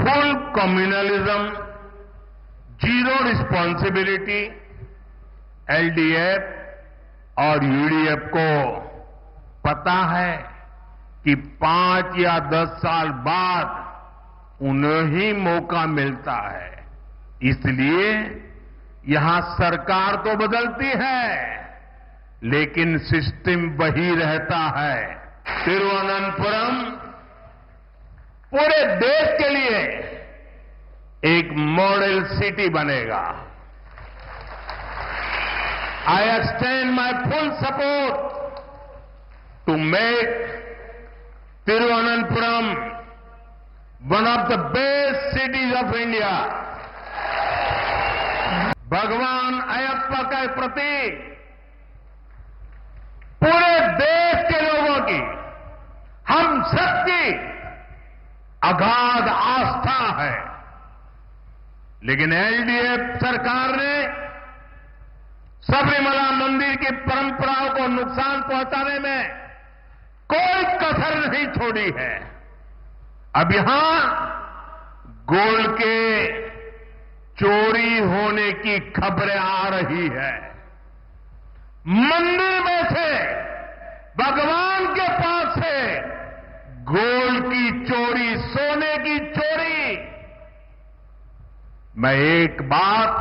full communalism, zero responsibility. LDF और यूडीएफ को पता है कि 5 या 10 साल बाद उन्हें ही मौका मिलता है, इसलिए यहां सरकार तो बदलती है लेकिन सिस्टम वही रहता है। तिरुवनंतपुरम पूरे देश के लिए एक मॉडल सिटी बनेगा। I extend my full support to make Thiruvananthapuram one of the best cities of India. भगवान अयप्पा के प्रति पूरे देश के लोगों की, हम सबकी अगाध आस्था है। लेकिन एलडीएफ सरकार ने सबरीमला मंदिर की परंपराओं को नुकसान पहुंचाने में कोई कसर नहीं छोड़ी है। अब यहां गोल्ड के चोरी होने की खबरें आ रही है। मंदिर में से, भगवान के पास से गोल्ड की चोरी, सोने की चोरी। मैं एक बात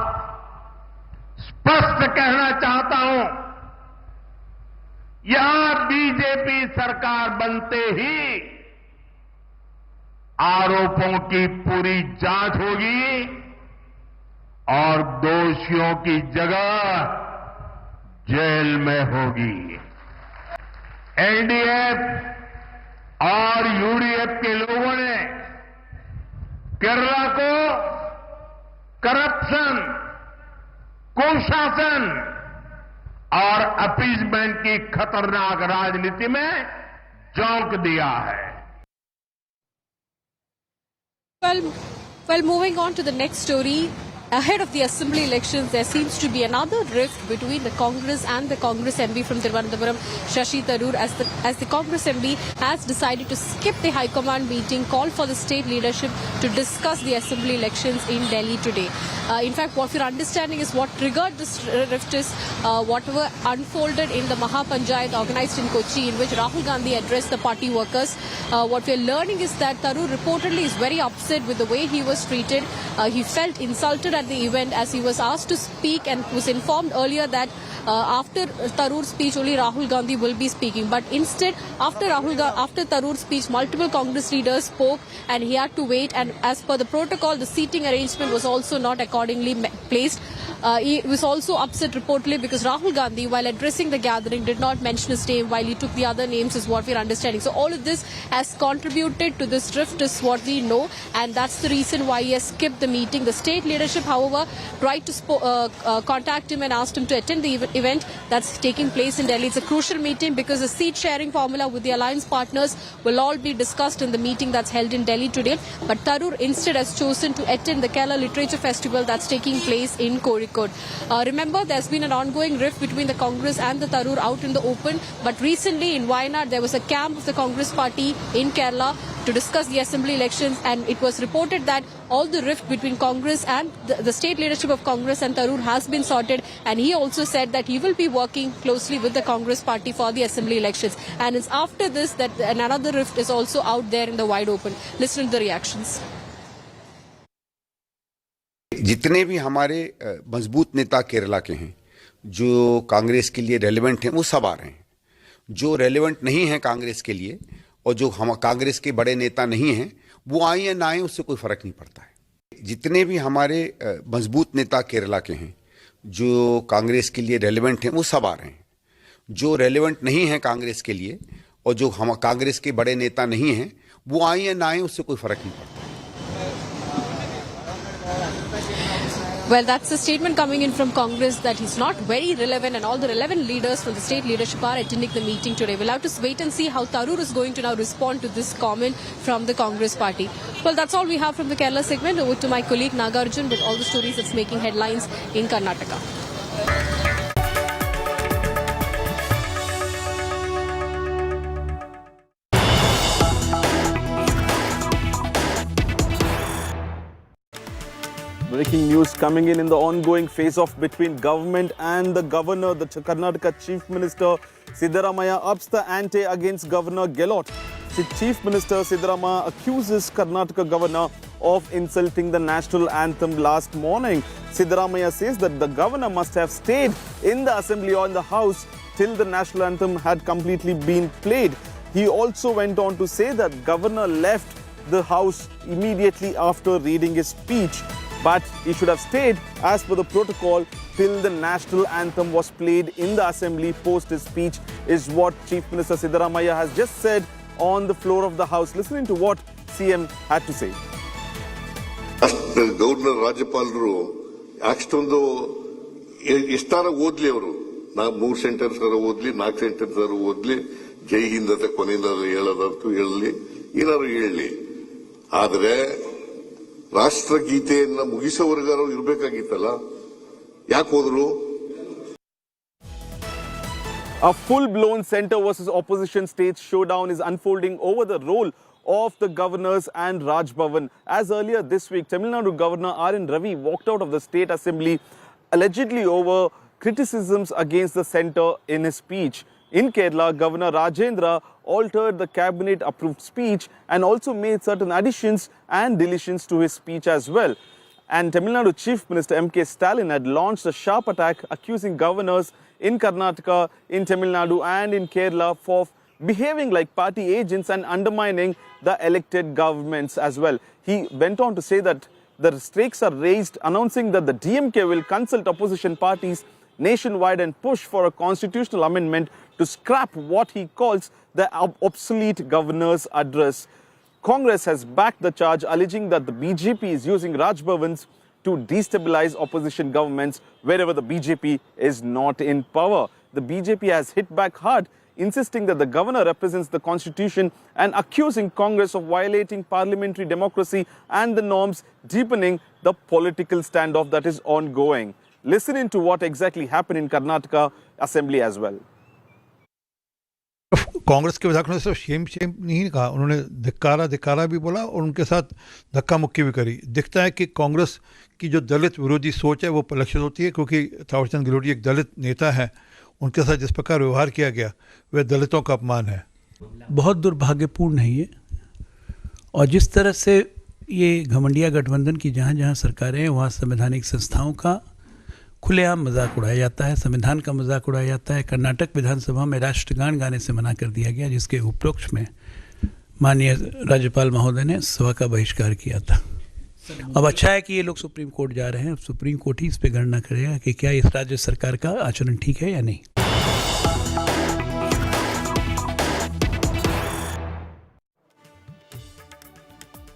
स्पष्ट कहना चाहता हूं, यहां बीजेपी सरकार बनते ही आरोपों की पूरी जांच होगी और दोषियों की जगह जेल में होगी। एलडीएफ और यूडीएफ के लोगों ने केरला को करप्शन, कुशासन और अपीजमेंट की खतरनाक राजनीति में झोंक दिया है। Well, moving on to the next story. Ahead of the assembly elections, there seems to be another rift between the Congress and the Congress MP from Thiruvananthapuram, Shashi Tharoor, as the Congress MP has decided to skip the High Command meeting called for the state leadership to discuss the assembly elections in Delhi today. In fact, what we're understanding is what triggered this rift is whatever unfolded in the Mahapanchayat organized in Kochi, in which Rahul Gandhi addressed the party workers. What we're learning is that Tharoor reportedly is very upset with the way he was treated. He felt insulted at the event as he was asked to speak and was informed earlier that after Tharoor's speech only Rahul Gandhi will be speaking. But instead, after Tharoor's speech, multiple Congress leaders spoke and he had to wait. And as per the protocol, the seating arrangement was also not accordingly placed. He was also upset reportedly because Rahul Gandhi, while addressing the gathering, did not mention his name while he took the other names, is what we're understanding. So all of this has contributed to this rift, is what we know, and that's the reason why he has skipped the meeting. The state leadership, however, tried to contact him and asked him to attend the event that's taking place in Delhi. It's a crucial meeting because the seat sharing formula with the alliance partners will all be discussed in the meeting that's held in Delhi today. But Tharoor instead has chosen to attend the Kerala Literature Festival that's taking place in Kozhikode. Remember, there's been an ongoing rift between the Congress and the Tharoor out in the open. But recently in Wayanad, there was a camp of the Congress party in Kerala to discuss the assembly elections, and it was reported that all the rift between Congress and the state leadership of Congress and Tharoor has been sorted, and he also said that he will be working closely with the Congress party for the assembly elections. And it's after this that another rift is also out there in the wide open. Listen to the reactions. जितने भी हमारे मजबूत नेता केरला के हैं जो कांग्रेस के लिए रेलेवेंट हैं, वो सब आ रहे हैं। जो रेलेवेंट नहीं है कांग्रेस के लिए और जो हम कांग्रेस के बड़े नेता नहीं हैं, वो आए या ना आए, उससे कोई फर्क नहीं पड़ता है। जितने भी हमारे मजबूत नेता केरला के हैं जो कांग्रेस के लिए रेलेवेंट हैं, वो सब आ रहे हैं। जो रेलेवेंट नहीं है कांग्रेस के लिए और जो हम कांग्रेस के बड़े नेता नहीं हैं, वो आए या ना आए, उससे कोई फर्क नहीं पड़ता। Well, that's a statement coming in from Congress that he's not very relevant, and all the relevant leaders from the state leadership are attending the meeting today. We'll have to wait and see how Tharoor is going to now respond to this comment from the Congress party. Well, that's all we have from the Kerala segment. Over to my colleague Nagarjun with all the stories that's making headlines in Karnataka. Breaking news coming in the ongoing face-off between government and the governor. The Karnataka Chief Minister Siddaramaiah ups the ante against Governor Gehlot. The Chief Minister Siddaramaiah accuses Karnataka governor of insulting the national anthem last morning. Siddaramaiah says that the governor must have stayed in the assembly or in the house till the national anthem had completely been played. He also went on to say that governor left the house immediately after reading his speech. But he should have stayed as per the protocol till the national anthem was played in the assembly post his speech, is what Chief Minister Siddaramaiah has just said on the floor of the house. Listening to what CM had to say. Governor ರಾಜ್ಯಪಾಲರು ಅಷ್ಟೊಂದು ಎಷ್ಟಾರ ಓದ್ಲಿ ಅವರು 3 sentence ಓದ್ಲಿ 4 sentence ಓದ್ಲಿ ಜೈ ಹಿಂದ್ ಅಂತ ಕೊನೆಯಿಂದ ಹೇಳೋದಂತೂ ಹೇಳಲಿ ಏನಾದ್ರು ಹೇಳಲಿ ಆದ್ರೆ ರಾಷ್ಟ್ರಗೀತೆಯನ್ನ ಮುಗಿಸೋವರೆಗಾರು ಇರ್ಬೇಕಾಗಿತ್ತಲ್ಲ ಯಾಕೆ ಹೋದ್ರು A full-blown centre versus opposition state showdown is unfolding over the role of the governors and Raj Bhavan. As earlier this week, Tamil Nadu Governor R.N. Ravi walked out of the state assembly allegedly over criticisms against the centre in his speech. In Kerala, Governor Rajendra altered the cabinet-approved speech and also made certain additions and deletions to his speech as well. And Tamil Nadu Chief Minister M.K. Stalin had launched a sharp attack accusing governors in Karnataka, in Tamil Nadu and in Kerala for behaving like party agents and undermining the elected governments as well. He went on to say that the stakes are raised, announcing that the DMK will consult opposition parties nationwide and push for a constitutional amendment to scrap what he calls the obsolete governor's address. Congress has backed the charge, alleging that the BJP is using Raj Bhavans to destabilize opposition governments wherever the BJP is not in power. The BJP has hit back hard, insisting that the governor represents the constitution and accusing Congress of violating parliamentary democracy and the norms, deepening the political standoff that is ongoing. Listen into what exactly happened in Karnataka Assembly as well. Congress के विधायकों ने सिर्फ Shem नहीं कहा, उन्होंने धिक्कारा भी बोला और उनके साथ धक्का मुक्की भी करी। दिखता है कि कांग्रेस की जो दलित विरोधी सोच है वो लक्षित होती है, क्योंकि थावरचंद गहलोत एक दलित नेता है, उनके साथ जिस प्रकार व्यवहार किया गया वह दलितों का अपमान है। बहुत दुर्भाग्यपूर्ण है ये, और जिस तरह से ये घमंडिया गठबंधन की जहाँ जहाँ सरकारें हैं वहाँ संवैधानिक संस्थाओं का खुलेआम मजाक उड़ाया जाता है, संविधान का मजाक उड़ाया जाता है। कर्नाटक विधानसभा में राष्ट्रगान गाने से मना कर दिया गया, जिसके उपलक्ष्य में माननीय राज्यपाल महोदय ने सभा का बहिष्कार किया था। अब अच्छा है कि ये लोग सुप्रीम कोर्ट जा रहे हैं, सुप्रीम कोर्ट ही इस पे गणना करेगा कि क्या इस राज्य सरकार का आचरण ठीक है या नहीं।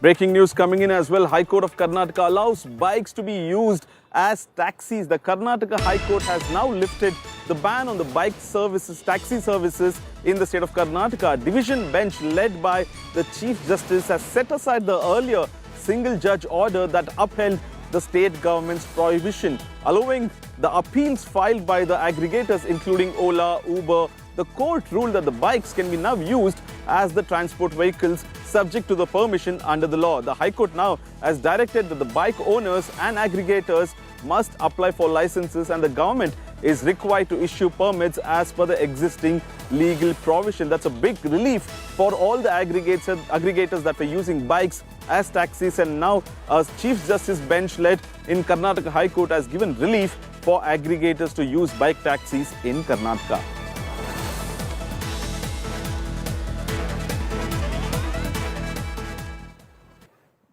Breaking news coming in as well. High Court of Karnataka allows bikes to be used as taxis. The Karnataka High Court has now lifted the ban on the bike services, taxi services in the state of Karnataka. A division bench led by the Chief Justice has set aside the earlier single judge order that upheld the state government's prohibition, allowing the appeals filed by the aggregators including Ola, Uber. The court ruled that the bikes can be now used as the transport vehicles subject to the permission under the law. The High Court now has directed that the bike owners and aggregators must apply for licenses and the government is required to issue permits as per the existing legal provision. That's a big relief for all the aggregators that were using bikes as taxis, and now a Chief Justice bench led in Karnataka High Court has given relief for aggregators to use bike taxis in Karnataka.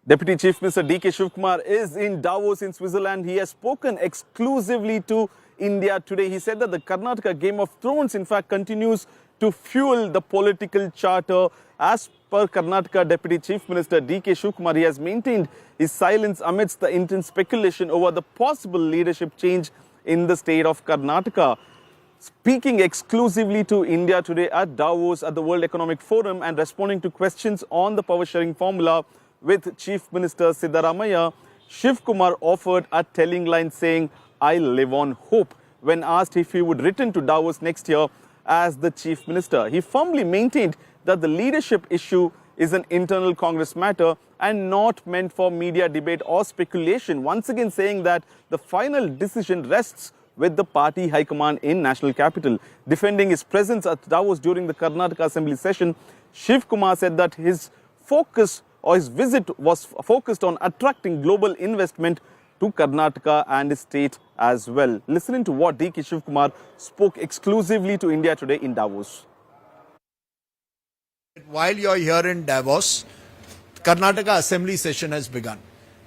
Deputy Chief Minister D.K. Shivkumar is in Davos in Switzerland. He has spoken exclusively to India today. He said that the Karnataka Game of Thrones, in fact, continues to fuel the political charter. As per Karnataka Deputy Chief Minister D.K. Shivkumar, he has maintained his silence amidst the intense speculation over the possible leadership change in the state of Karnataka. Speaking exclusively to India today at Davos at the World Economic Forum and responding to questions on the power sharing formula with Chief Minister Siddaramaiah, Shivkumar offered a telling line saying, "I live on hope," when asked if he would return to Davos next year as the Chief Minister. He firmly maintained that the leadership issue is an internal Congress matter and not meant for media debate or speculation, once again saying that the final decision rests with the party high command in national capital. Defending his presence at Davos during the Karnataka Assembly session, Shivkumar said that his visit was focused on attracting global investment to Karnataka and his state as well. Listening to what D.K. Shivkumar spoke exclusively to India today in Davos. While you're here in Davos, Karnataka Assembly session has begun.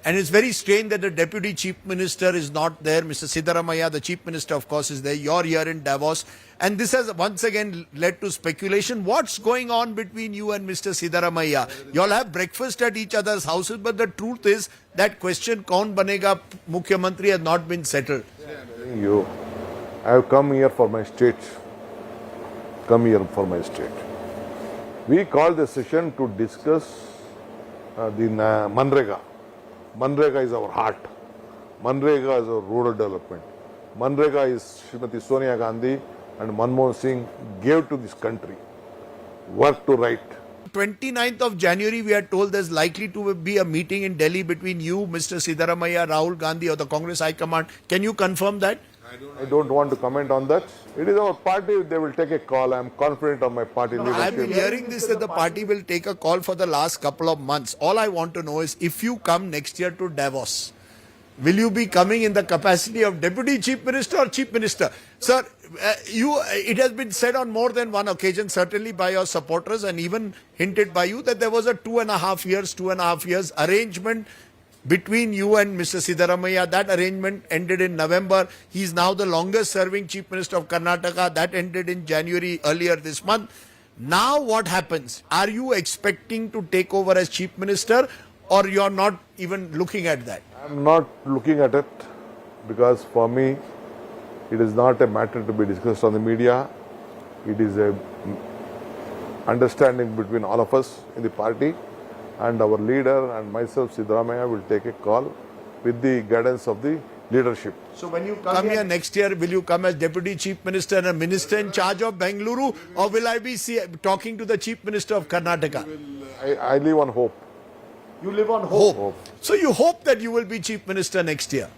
And it's very strange that the Deputy Chief Minister is not there. Mr. Siddaramaiah, the Chief Minister, of course, is there. You're here in Davos. And this has once again led to speculation. What's going on between you and Mr. Siddaramaiah? You all have breakfast at each other's houses, but the truth is that question, Kaun Banega Mukhyamantri, has not been settled. I have come here for my state. We called the session to discuss the Manrega. Manrega is our heart. Manrega is our rural development. Manrega is Srimati Sonia Gandhi and Manmohan Singh gave to this country. Work to right. 29th of January, we are told there's likely to be a meeting in Delhi between you, Mr. Siddaramaiah, Rahul Gandhi, or the Congress High Command. Can you confirm that? I don't want to comment on that. It is our party, they will take a call. I am confident of my party leadership. I've been hearing this, that the party will take a call for the last couple of months. All I want to know is, if you come next year to Davos, will you be coming in the capacity of Deputy Chief Minister or Chief Minister? Sir, it has been said on more than one occasion, certainly by your supporters and even hinted by you, that there was a 2.5 years arrangement between you and Mr. Siddaramaiah. That arrangement ended in November. He is now the longest serving Chief Minister of Karnataka. That ended in January earlier this month. Now what happens? Are you expecting to take over as Chief Minister, or you're not even looking at that? I'm not looking at it because for me it is not a matter to be discussed on the media. It is a understanding between all of us in the party, and our leader and myself, Siddaramaiah, will take a call with the guidance of the leadership. So when you come here next year, will you come as Deputy Chief Minister and a Minister in charge of Bengaluru, or will I be talking to the Chief Minister of Karnataka? I live on hope. You live on hope. So you hope that you will be Chief Minister next year?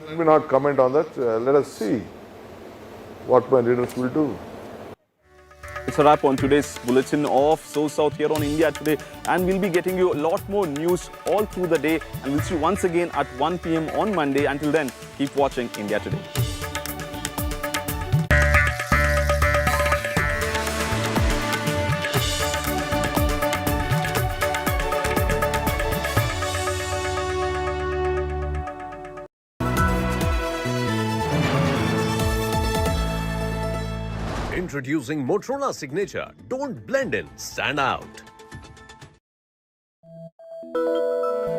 Let me not comment on that. Let us see what my leaders will do. It's a wrap on today's bulletin of So South here on India Today, and we'll be getting you a lot more news all through the day, and we'll see you once again at 1 p.m. on Monday. Until then, keep watching India Today. Introducing Motorola Signature. Don't blend in, stand out.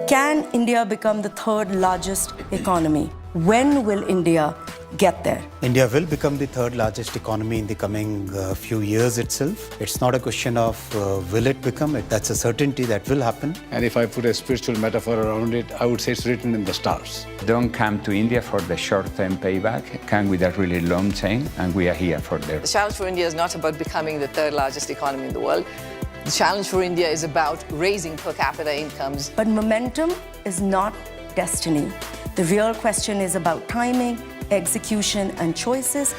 Can India become the third largest economy? When will India get there? India will become the third largest economy in the coming few years itself. It's not a question of will it become it. That's a certainty that will happen. And if I put a spiritual metaphor around it, I would say it's written in the stars. Don't come to India for the short-term payback. Come with a really long chain, and we are here for that. The challenge for India is not about becoming the third largest economy in the world. The challenge for India is about raising per capita incomes. But momentum is not destiny. The real question is about timing, execution, and choices.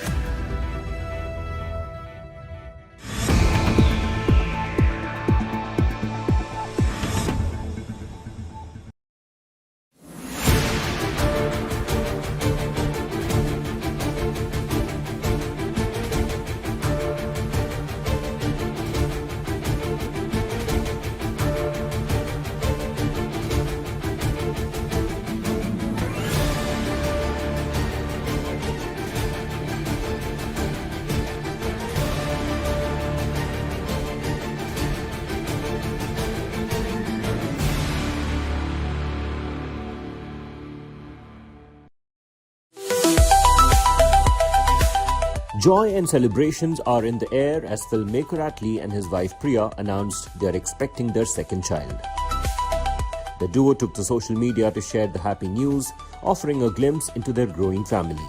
Joy and celebrations are in the air as filmmaker Atlee and his wife Priya announced they are expecting their second child. The duo took to social media to share the happy news, offering a glimpse into their growing family.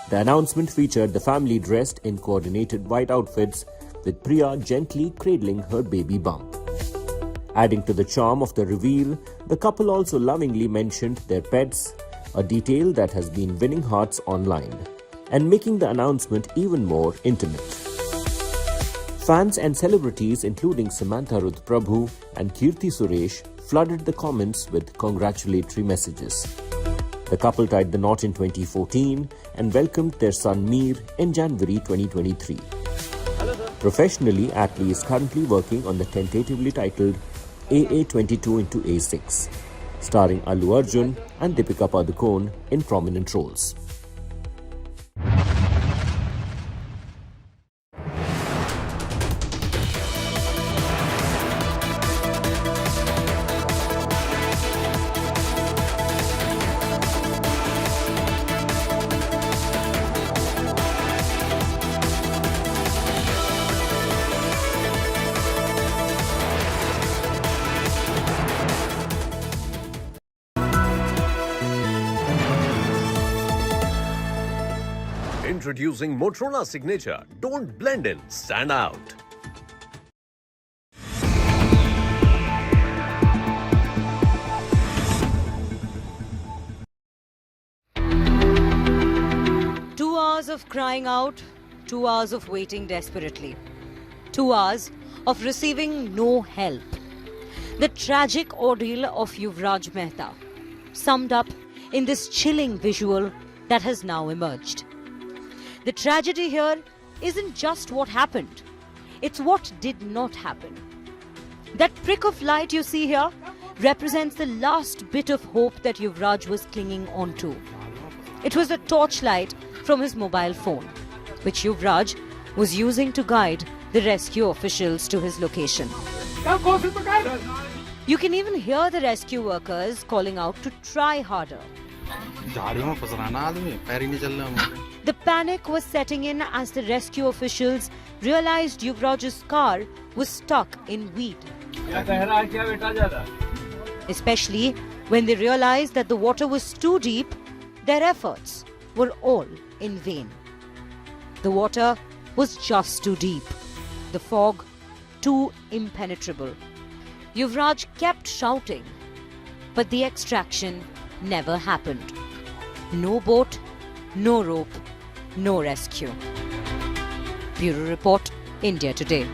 The announcement featured the family dressed in coordinated white outfits, with Priya gently cradling her baby bump. Adding to the charm of the reveal, the couple also lovingly mentioned their pets, a detail that has been winning hearts online and making the announcement even more intimate. Fans and celebrities including Samantha Ruth Prabhu and Kirti Suresh flooded the comments with congratulatory messages. The couple tied the knot in 2014 and welcomed their son Mir in January 2023. Professionally, Atlee is currently working on the tentatively titled AA22 into A6. starring Allu Arjun and Deepika Padukone in prominent roles. Introducing Motorola Signature. Don't blend in, stand out. Hours of crying out, 2 hours of waiting desperately, 2 hours of receiving no help. The tragic ordeal of Yuvraj Mehta, summed up in this chilling visual that has now emerged. The tragedy here isn't just what happened, it's what did not happen. That prick of light you see here represents the last bit of hope that Yuvraj was clinging onto. It was a torchlight from his mobile phone, which Yuvraj was using to guide the rescue officials to his location. You can even hear the rescue workers calling out to try harder. The panic was setting in as the rescue officials realized Yuvraj's car was stuck in weed. Especially when they realized that the water was too deep, their efforts were all in vain. The water was just too deep, the fog too impenetrable. Yuvraj kept shouting, but the extraction never happened. No boat, no rope, no rescue. Bureau Report, India Today.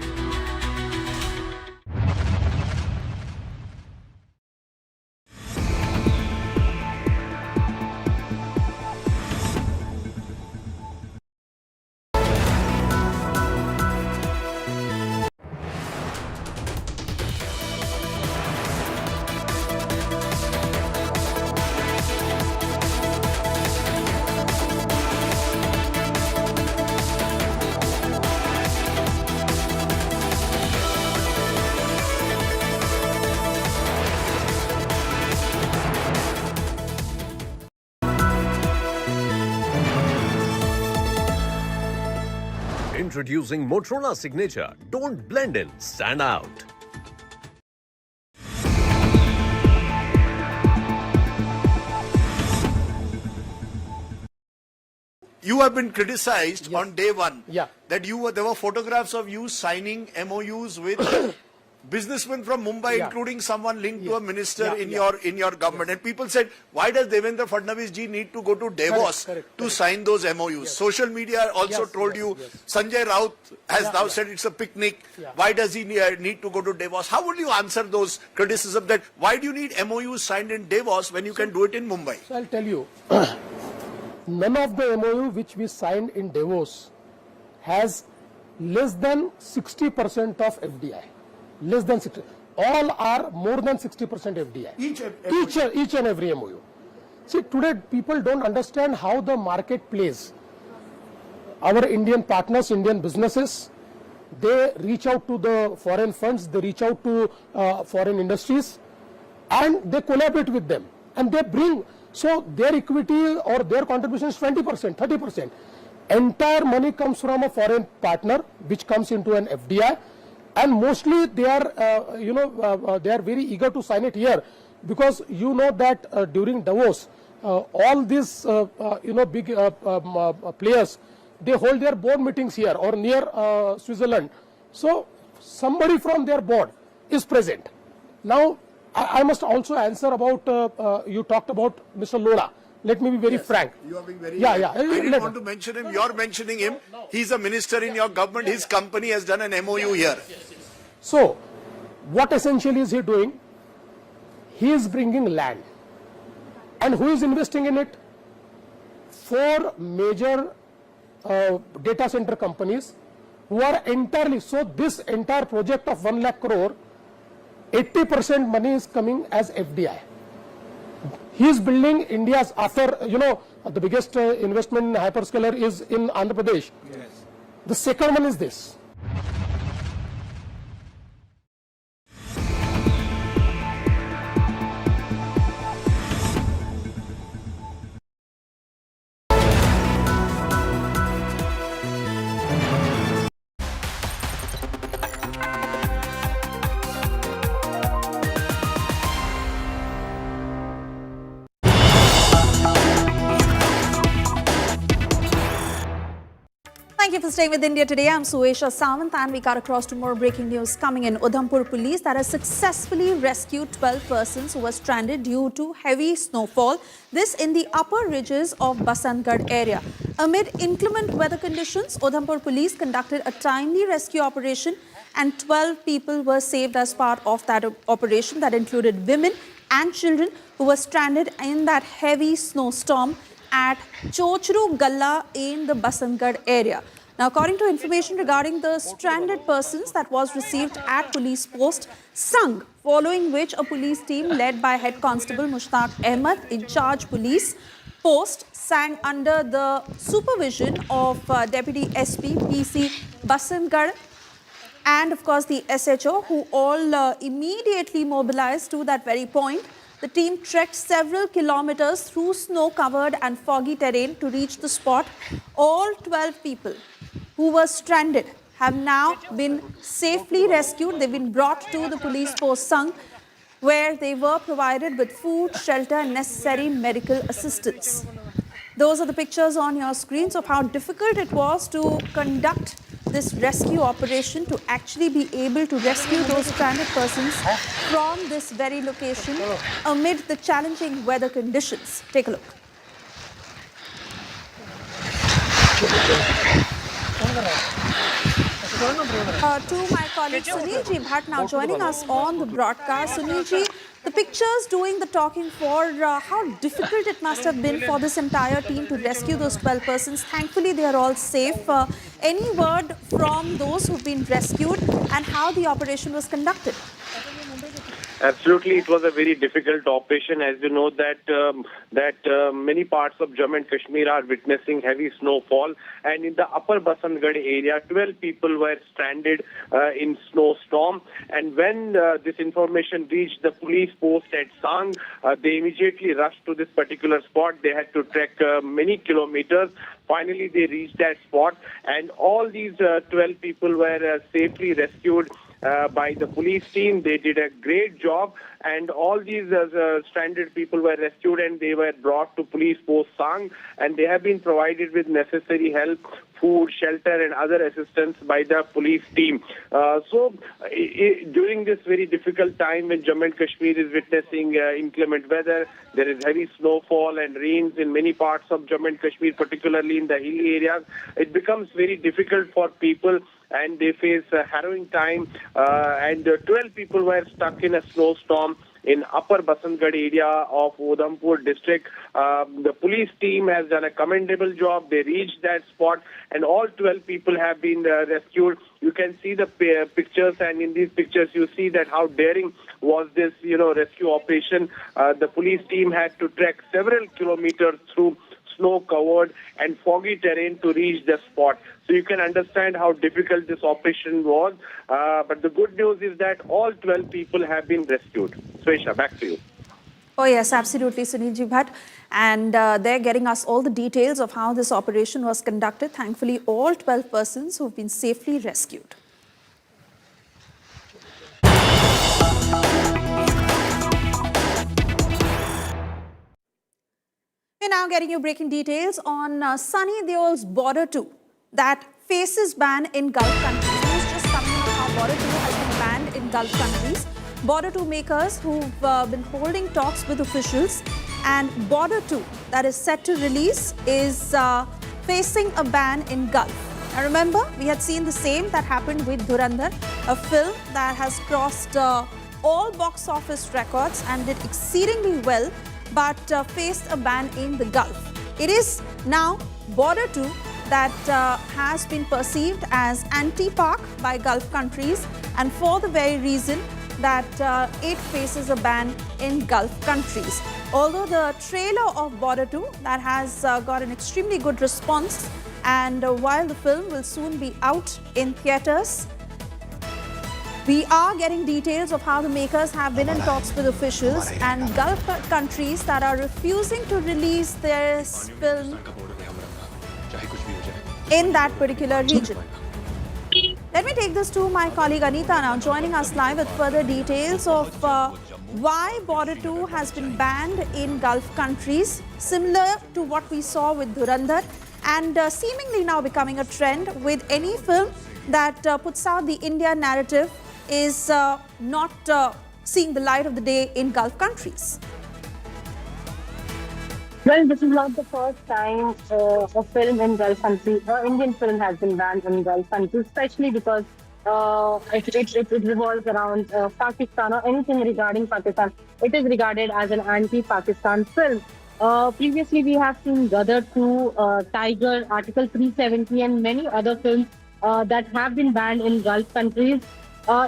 Introducing Motorola Signature. Don't blend in, stand out. You have been criticized on day one that there were photographs of you signing MOUs with businessmen from Mumbai, including someone linked to a minister in your government. And people said, why does Devendra Fadnavis ji need to go to Davos to sign those MOUs? Social media also told you, Sanjay Raut has now said it's a picnic. Why does he need to go to Davos? How would you answer those criticisms that why do you need MOUs signed in Davos when you can do it in Mumbai? So I'll tell you, none of the MOU which we signed in Davos has less than 60% of FDI. Less than 60. All are more than 60% FDI. Each and every MOU. See, today people don't understand how the market plays. Our Indian partners, Indian businesses, they reach out to the foreign funds, they reach out to foreign industries, and they collaborate with them. And they bring, so their equity or their contribution is 20%, 30%. Entire money comes from a foreign partner, which comes into an FDI. And mostly they are, they are very eager to sign it here, because you know that during Davos, all these, big players, they hold their board meetings here or near Switzerland. So somebody from their board is present. Now, I must also answer about, you talked about Mr. Lola. Let me be very frank. You are being very frank. I didn't want to mention him. You're mentioning him. He's a minister in your government. His company has done an MOU here. So, what essentially is he doing? He is bringing land. And who is investing in it? 4 major data center companies who are entirely, so this entire project of 1 lakh crore, 80% money is coming as FDI. He is building India's, after, the biggest investment in hyperscaler is in Andhra Pradesh. Yes. The second one is this. Thank you for staying with India Today. I'm Suesha Samant and we got across to more breaking news coming in. Udhampur police that has successfully rescued 12 persons who were stranded due to heavy snowfall. This in the upper ridges of Basantgarh area. Amid inclement weather conditions, Udhampur police conducted a timely rescue operation and 12 people were saved as part of that operation that included women and children who were stranded in that heavy snowstorm at Chochru Galla in the Basantgarh area. Now, according to information regarding the stranded persons that was received at police post Sangh, following which a police team led by Head Constable Mushtaq Ahmed in charge police post sang under the supervision of Deputy SP PC Basantgarh and of course the SHO, who all immediately mobilized to that very point. The team trekked several kilometers through snow-covered and foggy terrain to reach the spot. All 12 people who were stranded have now been safely rescued. They've been brought to the police post Sangh, where they were provided with food, shelter and necessary medical assistance. Those are the pictures on your screens of how difficult it was to conduct this rescue operation, to actually be able to rescue those stranded persons from this very location amid the challenging weather conditions. Take a look. To my colleague Sunilji Bhatt now joining us on the broadcast. Sunilji, the pictures doing the talking for how difficult it must have been for this entire team to rescue those 12 persons. Thankfully, they are all safe. Any word from those who've been rescued and how the operation was conducted? Absolutely, it was a very difficult operation. As you know that many parts of Jammu and Kashmir are witnessing heavy snowfall, and in the upper Basantgarh area, 12 people were stranded in snowstorm. And when this information reached the police post at Sangh, they immediately rushed to this particular spot. They had to trek many kilometers. Finally, they reached that spot, and all these 12 people were safely rescued by the police team. They did a great job, and all these stranded people were rescued and they were brought to police post Sangh, and they have been provided with necessary help, food, shelter and other assistance by the police team. During this very difficult time when Jammu and Kashmir is witnessing inclement weather, there is heavy snowfall and rains in many parts of Jammu and Kashmir, particularly in the hilly areas, it becomes very difficult for people and they face a harrowing time. And 12 people were stuck in a snowstorm in upper Basantgarh area of Udhampur district. The police team has done a commendable job. They reached that spot and all 12 people have been rescued. You can see the pictures, and in these pictures you see that how daring was this rescue operation. The police team had to trek several kilometers through snow-covered and foggy terrain to reach the spot. So you can understand how difficult this operation was. But the good news is that all 12 people have been rescued. Swesha, back to you. Oh yes, absolutely, Sunilji Bhatt. And they're getting us all the details of how this operation was conducted. Thankfully, all 12 persons who've been safely rescued. We're now getting you breaking details on Sunny Deol's Border 2 that faces ban in Gulf countries. News just coming out how Border 2 has been banned in Gulf countries. Border 2 makers who've been holding talks with officials, and Border 2 that is set to release is facing a ban in Gulf. Now remember, we had seen the same that happened with Dhurandhar, a film that has crossed all box office records and did exceedingly well, but faced a ban in the Gulf. It is now Border 2 that has been perceived as anti-Pak by Gulf countries, and for the very reason that it faces a ban in Gulf countries. Although the trailer of Border 2 that has got an extremely good response, and while the film will soon be out in theatres, we are getting details of how the makers have been in talks with officials and Gulf countries that are refusing to release their film in that particular region. Let me take this to my colleague Anita now, joining us live with further details of why Border 2 has been banned in Gulf countries, similar to what we saw with Dhurandhar, and seemingly now becoming a trend with any film that puts out the India narrative is not seeing the light of the day in Gulf countries. Well, this is not the first time a film in Gulf countries, Indian film has been banned in Gulf countries, especially because it revolves around Pakistan or anything regarding Pakistan. It is regarded as an anti-Pakistan film. Previously, we have seen Gadar 2, Tiger, Article 370 and many other films that have been banned in Gulf countries.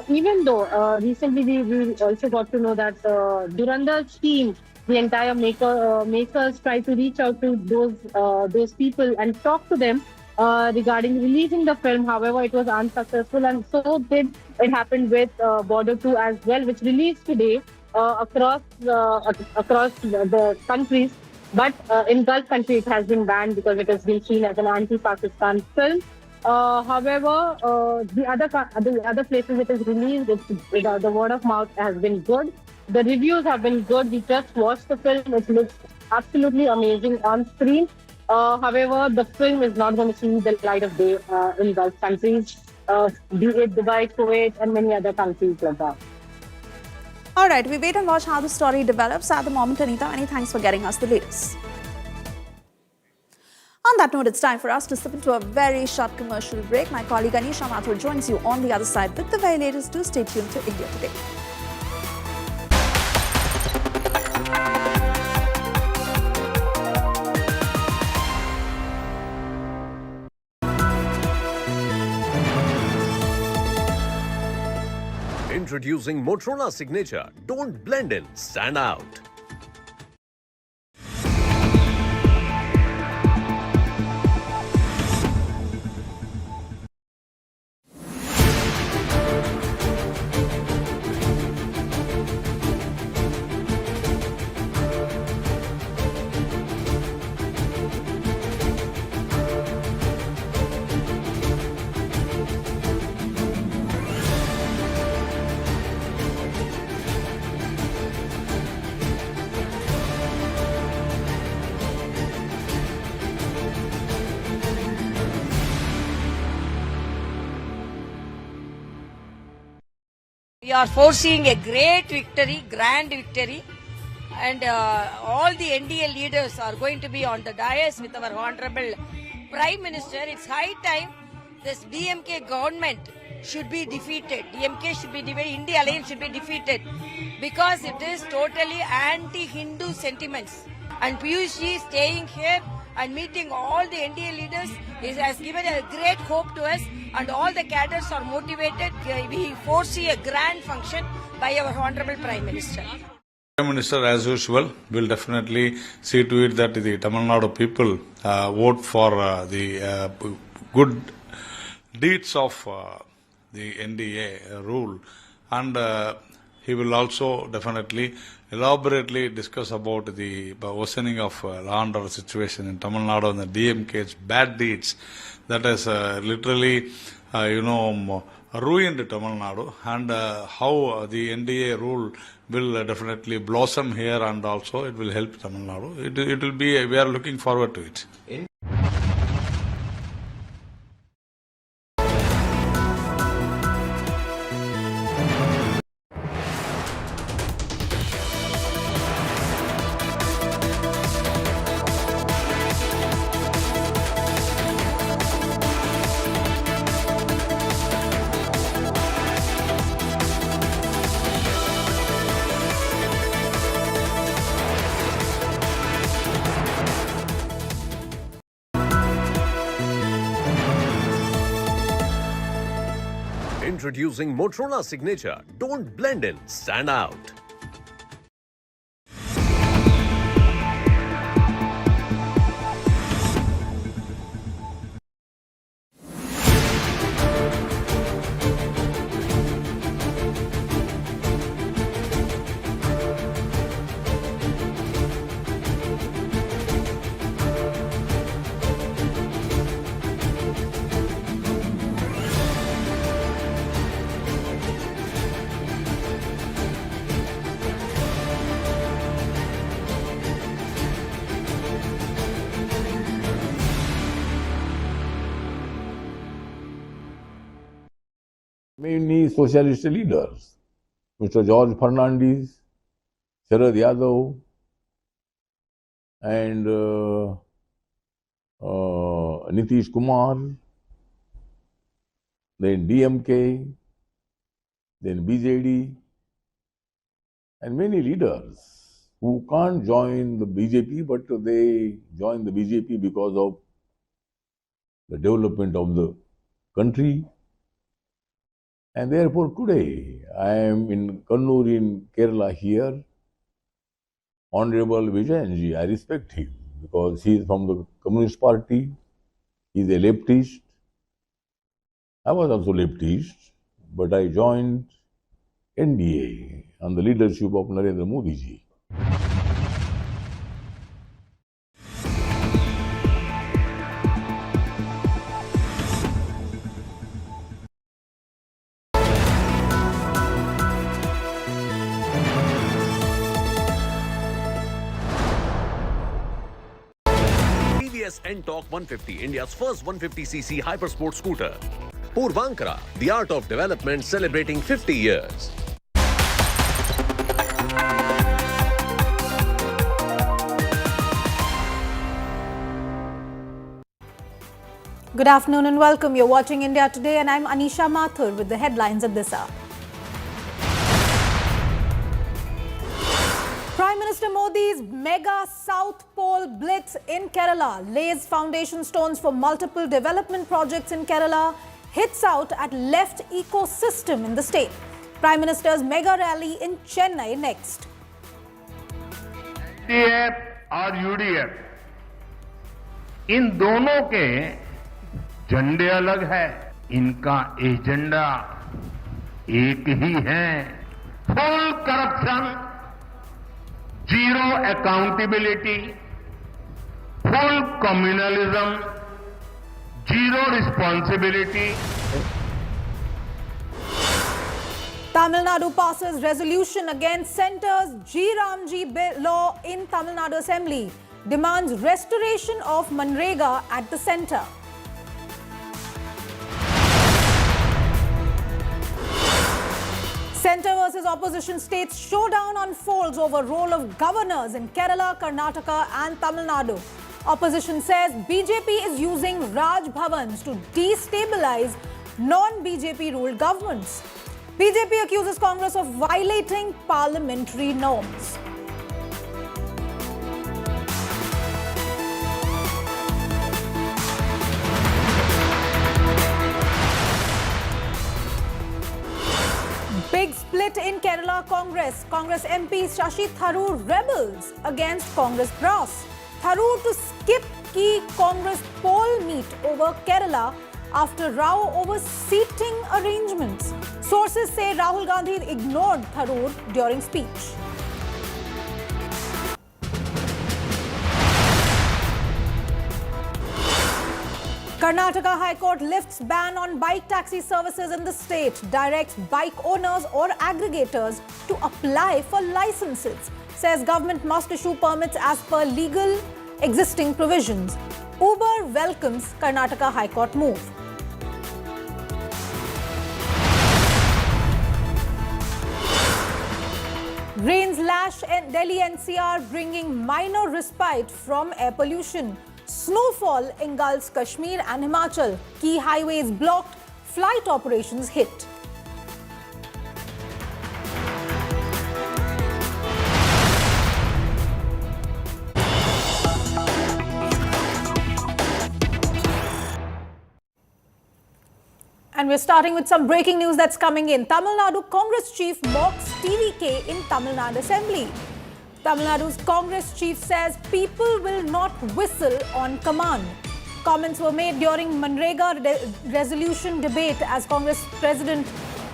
Even though recently we also got to know that Dhurandhar's team, the entire makers tried to reach out to those people and talk to them regarding releasing the film. However, it was unsuccessful, and so did it happen with Border 2 as well, which released today across the countries. But in Gulf country, it has been banned because it has been seen as an anti-Pakistan film. However, the other places it is released, the word of mouth has been good. The reviews have been good. We just watched the film. It looks absolutely amazing on screen. However, the film is not going to see the light of day in Gulf countries, be it Dubai, Kuwait, and many other countries like that. All right, we wait and watch how the story develops. At the moment, Anita, many thanks for getting us the latest. On that note, it's time for us to slip into a very short commercial break. My colleague Anisha Mathur joins you on the other side with the very latest. Do stay tuned to India Today. Introducing Motorola Signature. Don't blend in, stand out. We are foreseeing a great victory, grand victory, and all the NDA leaders are going to be on the dais with our Honorable Prime Minister. It's high time this DMK government should be defeated. DMK should be defeated, India Alliance should be defeated because it is totally anti-Hindu sentiments. And Piyush staying here and meeting all the NDA leaders has given a great hope to us, and all the cadres are motivated. We foresee a grand function by our Honorable Prime Minister. Prime Minister, as usual, will definitely see to it that the Tamil Nadu people vote for the good deeds of the NDA rule, and he will also definitely elaborately discuss about the worsening of law and order situation in Tamil Nadu and the DMK's bad deeds that has literally, ruined Tamil Nadu, and how the NDA rule will definitely blossom here, and also it will help Tamil Nadu. It will be, we are looking forward to it. Introducing Motorola Signature. Don't blend in, stand out. Many socialist leaders, Mr. George Fernandez, Sharad Yadav, and Nitish Kumar, then DMK, then BJD, and many leaders who can't join the BJP, but they join the BJP because of the development of the country. And therefore today I am in Kannur in Kerala here. Honorable Vijayanji, I respect him because he is from the Communist Party, he is a leftist. I was also leftist, but I joined NDA on the leadership of Narendra Modi ji. TVS N-Torque 150, India's first 150cc hypersport scooter. Purvankara, the art of development celebrating 50 years. Good afternoon and welcome. You're watching India Today and I'm Anisha Mathur with the headlines at this hour. Prime Minister Modi's mega South Pole Blitz in Kerala lays foundation stones for multiple development projects in Kerala, hits out at left ecosystem in the state. Prime Minister's mega rally in Chennai next. DF और UDF इन दोनों के झंडे अलग है, इनका agenda एक ही है, full corruption, zero accountability, full communalism, zero responsibility. Tamil Nadu passes resolution against centre's G Ramji law in Tamil Nadu Assembly, demands restoration of Manrega at the centre. Centre versus opposition states showdown unfolds over role of governors in Kerala, Karnataka and Tamil Nadu. Opposition says BJP is using Raj Bhavans to destabilize non-BJP ruled governments. BJP accuses Congress of violating parliamentary norms. Big split in Kerala Congress. Congress MP Shashi Tharoor rebels against Congress brass. Tharoor to skip key Congress poll meet over Kerala after row over seating arrangements. Sources say Rahul Gandhi ignored Tharoor during speech. Karnataka High Court lifts ban on bike taxi services in the state, directs bike owners or aggregators to apply for licenses, says government must issue permits as per legal existing provisions. Uber welcomes Karnataka High Court move. Rains lash Delhi NCR, bringing minor respite from air pollution. Snowfall engulfs Kashmir and Himachal. Key highways blocked, flight operations hit. And we're starting with some breaking news that's coming in. Tamil Nadu Congress chief mocks TVK in Tamil Nadu Assembly. Tamil Nadu's Congress chief says people will not whistle on command. Comments were made during Manrega resolution debate as Congress President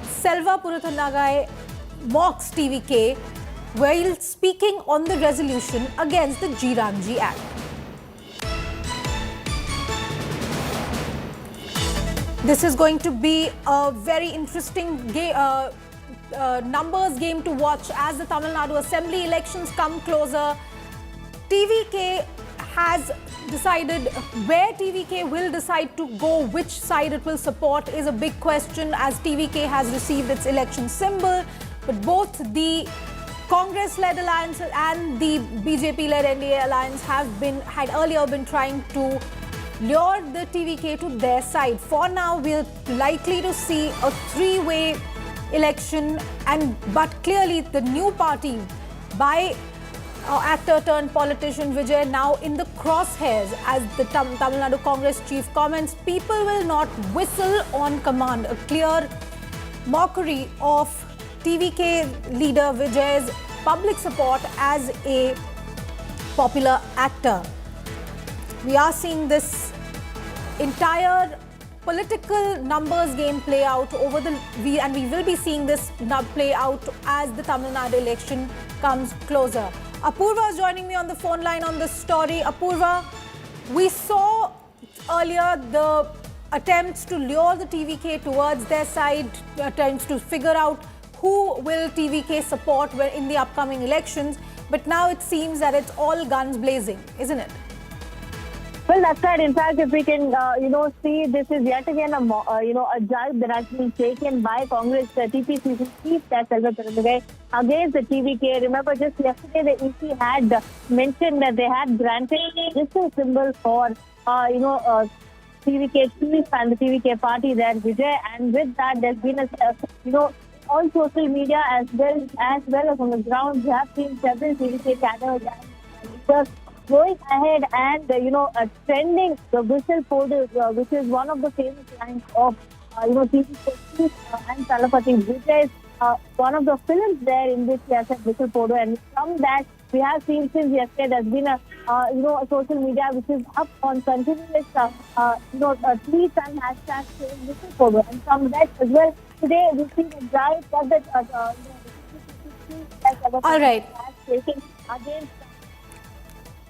Selva Puruthanagai mocks TVK while speaking on the resolution against the G Ramji Act. This is going to be a very interesting numbers game to watch as the Tamil Nadu Assembly elections come closer. TVK has decided where TVK will decide to go, which side it will support is a big question, as TVK has received its election symbol. But both the Congress-led alliance and the BJP-led NDA alliance had earlier been trying to lure the TVK to their side. For now, we're likely to see a three-way election, but clearly the new party by actor turned politician Vijay now in the crosshairs, as the Tamil Nadu Congress chief comments, people will not whistle on command. A clear mockery of TVK leader Vijay's public support as a popular actor. We are seeing this entire political numbers game play out and we will be seeing this play out as the Tamil Nadu election comes closer. Apurva is joining me on the phone line on this story. Apurva, we saw earlier the attempts to lure the TVK towards their side, attempts to figure out who will TVK support in the upcoming elections. But now it seems that it's all guns blazing, isn't it? Well, that's right. In fact, if we can, see, this is yet again a jibe that has been taken by Congress TPCC chief against the TVK. Remember, just yesterday the EC had mentioned that they had granted this symbol for, TVK chief and the TVK party there, Vijay, and with that, there's been on social media as well as on the ground, we have seen several TVK cadres and going ahead and, trending the whistle podu, which is one of the famous lines of, TVK and Talapati Vijay. One of the films there in which he has said whistle podu, and from that we have seen since yesterday there's been a social media which is up on continuous, tweets and hashtags saying whistle podu, and from that as well, today we see the drive that all right. Against.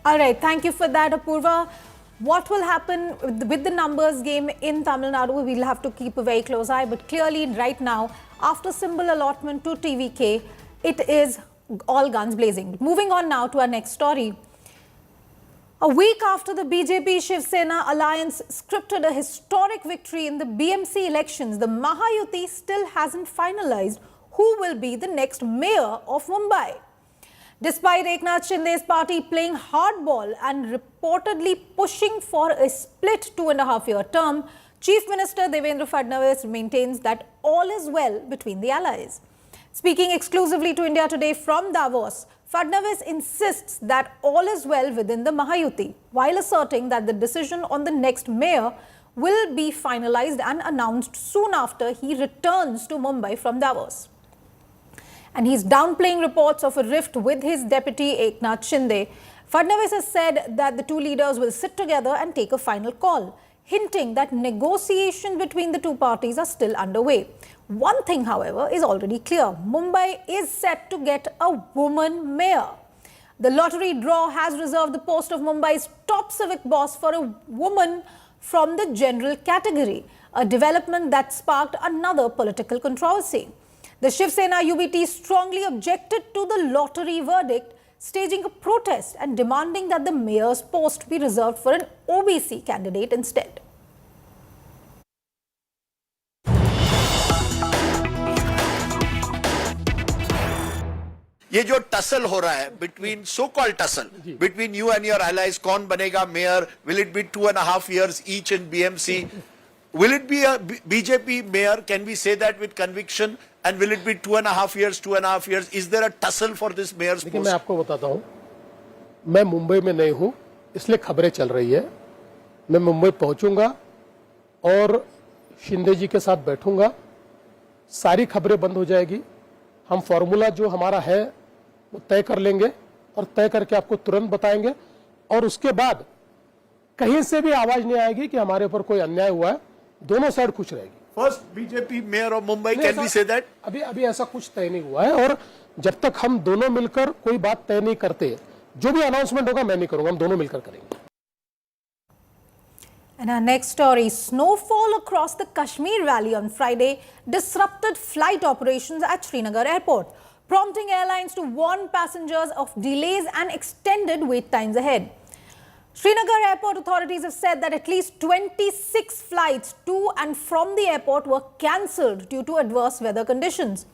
All right, thank you for that, Apurva. What will happen with the numbers game in Tamil Nadu, we'll have to keep a very close eye. But clearly, right now, after symbol allotment to TVK, it is all guns blazing. Moving on now to our next story. A week after the BJP-Shiv Sena alliance scripted a historic victory in the BMC elections, the Mahayuti still hasn't finalized who will be the next mayor of Mumbai. Despite Eknath Shinde's party playing hardball and reportedly pushing for a split 2.5-year term, Chief Minister Devendra Fadnavis maintains that all is well between the allies. Speaking exclusively to India Today from Davos, Fadnavis insists that all is well within the Mahayuti, while asserting that the decision on the next mayor will be finalized and announced soon after he returns to Mumbai from Davos. And he's downplaying reports of a rift with his deputy Eknath Shinde. Fadnavis has said that the two leaders will sit together and take a final call, hinting that negotiations between the two parties are still underway. One thing, however, is already clear. Mumbai is set to get a woman mayor. The lottery draw has reserved the post of Mumbai's top civic boss for a woman from the general category, a development that sparked another political controversy. The Shiv Sena UBT strongly objected to the lottery verdict, staging a protest and demanding that the mayor's post be reserved for an OBC candidate instead. ये जो tussle हो रहा है between so-called tussle between you and your allies, कौन बनेगा mayor? Will it be 2.5 years each in BMC? Will it be a BJP mayor? Can we say that with conviction? And will it be 2.5 years? Is there a tussle for this mayor's post? मैं आपको बताता हूँ, मैं मुंबई में नहीं हूँ, इसलिए खबरें चल रही है. मैं मुंबई पहुँचूंगा और शिंदे जी के साथ बैठूंगा, सारी खबरें बंद हो जाएगी. हम फॉर्मूला जो हमारा है वो तय कर लेंगे और तय करके आपको तुरंत बताएंगे. और उसके बाद कहीं से भी आवाज नहीं आएगी कि हमारे ऊपर कोई अन्याय हुआ है. दोनों साइड खुश रहेगी. First BJP mayor of Mumbai, can we say that? अभी ऐसा कुछ तय नहीं हुआ है और जब तक हम दोनों मिलकर कोई बात तय नहीं करते, जो भी अनाउंसमेंट होगा मैं नहीं करूंगा, हम दोनों मिलकर करेंगे. And our next story, snowfall across the Kashmir Valley on Friday disrupted flight operations at Srinagar Airport, prompting airlines to warn passengers of delays and extended wait times ahead. Srinagar airport authorities have said that at least 26 flights to and from the airport were cancelled due to adverse weather conditions.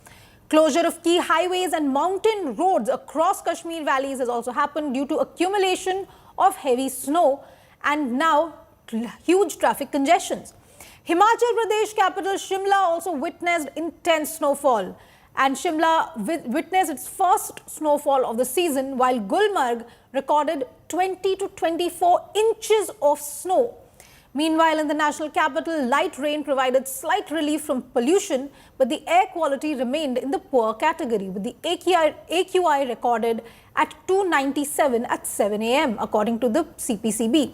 Closure of key highways and mountain roads across Kashmir valleys has also happened due to accumulation of heavy snow and now huge traffic congestions. Himachal Pradesh capital Shimla also witnessed intense snowfall, and Shimla witnessed its first snowfall of the season, while Gulmarg recorded 20 to 24 inches of snow. Meanwhile, in the national capital, light rain provided slight relief from pollution, but the air quality remained in the poor category, with the AQI recorded at 297 at 7 a.m., according to the CPCB.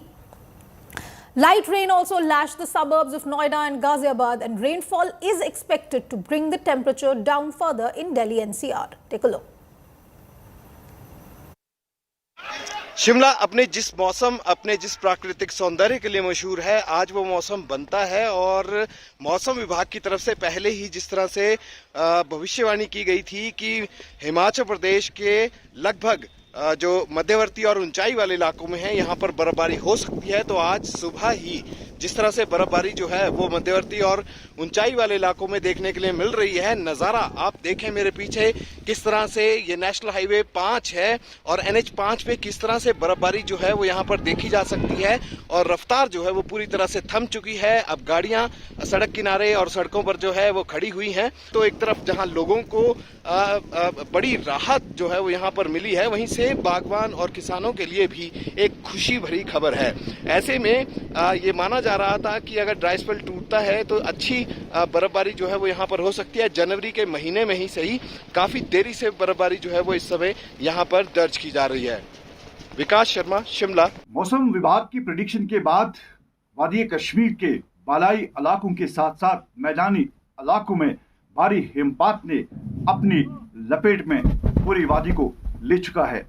Light rain also lashed the suburbs of Noida and Ghaziabad, and rainfall is expected to bring the temperature down further in Delhi NCR. Take a look. Shimla अपने जिस प्राकृतिक सौंदर्य के लिए मशहूर है, आज वो मौसम बनता है और मौसम विभाग की तरफ से पहले ही जिस तरह से भविष्यवाणी की गई थी कि हिमाचल प्रदेश के लगभग जो मध्यवर्ती और ऊंचाई वाले इलाकों में है, यहाँ पर बर्फबारी हो सकती है। तो आज सुबह ही जिस तरह से बर्फबारी जो है वो मध्यवर्ती और ऊंचाई वाले इलाकों में देखने के लिए मिल रही है। नज़ारा आप देखें मेरे पीछे किस तरह से ये नेशनल हाईवे 5 है और NH 5 पे किस तरह से बर्फबारी जो है वो यहाँ पर देखी जा सकती है और रफ्तार जो है वो पूरी तरह से थम चुकी है। अब गाड़ियाँ सड़क किनारे और सड़कों पर जो है वो खड़ी हुई हैं। तो एक तरफ जहाँ लोगों को बड़ी राहत जो है वो यहाँ पर मिली है, वहीं से बागवान और किसानों के लिए भी एक खुशी भरी खबर है। ऐसे में ये माना जा रहा था कि अगर ड्राई स्पेल टूटता है तो अच्छी बर्फबारी जो है वो यहाँ पर हो सकती है। जनवरी के महीने में ही सही, काफी देरी से बर्फबारी जो है वो इस समय यहाँ पर दर्ज की जा रही है। विकास शर्मा, शिमला। मौसम विभाग की प्रेडिक्शन के बाद वादी कश्मीर के बालाई इलाकों के साथ साथ मैदानी इलाकों में भारी हिमपात ने अपनी लपेट में पूरी वादी को ले चुका है।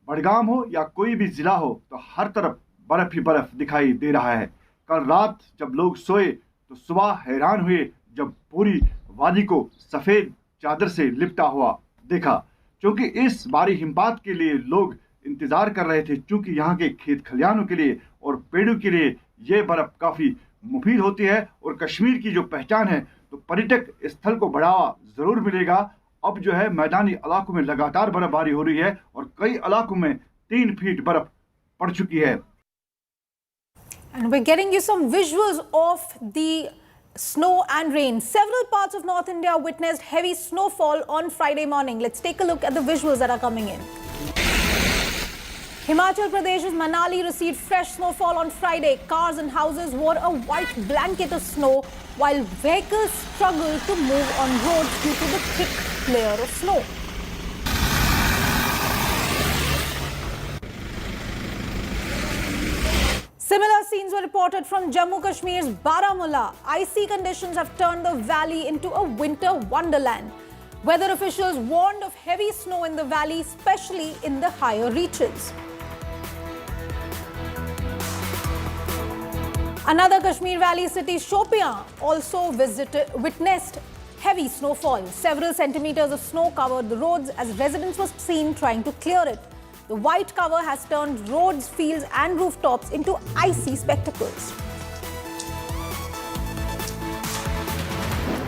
बड़गाम हो या कोई भी जिला हो, तो हर तरफ बर्फ ही बर्फ दिखाई दे रहा है। कल रात जब लोग सोए तो सुबह हैरान हुए जब पूरी वादी को सफेद चादर से लिपटा हुआ देखा, क्योंकि इस भारी हिमपात के लिए लोग इंतजार कर रहे थे। चूंकि यहाँ के खेत खलिहानों के लिए और पेड़ों के लिए ये बर्फ काफी मुफीद होती है और कश्मीर की जो पहचान है, तो पर्यटक स्थल को बढ़ावा जरूर मिलेगा। अब जो है मैदानी इलाकों में लगातार बर्फबारी हो रही है और कई इलाकों में 3 फीट बर्फ पड़ चुकी है। And we're getting you some visuals of the snow and rain. Several parts of North India witnessed heavy snowfall on Friday morning. Let's take a look at the visuals that are coming in. Himachal Pradesh's Manali received fresh snowfall on Friday. Cars and houses wore a white blanket of snow while vehicles struggled to move on roads due to the thick layer of snow. Similar scenes were reported from Jammu Kashmir's Baramulla. Icy conditions have turned the valley into a winter wonderland. Weather officials warned of heavy snow in the valley, especially in the higher reaches. Another Kashmir Valley city, Shopian, also witnessed heavy snowfall. Several centimeters of snow covered the roads as residents were seen trying to clear it. The white cover has turned roads, fields and rooftops into icy spectacles.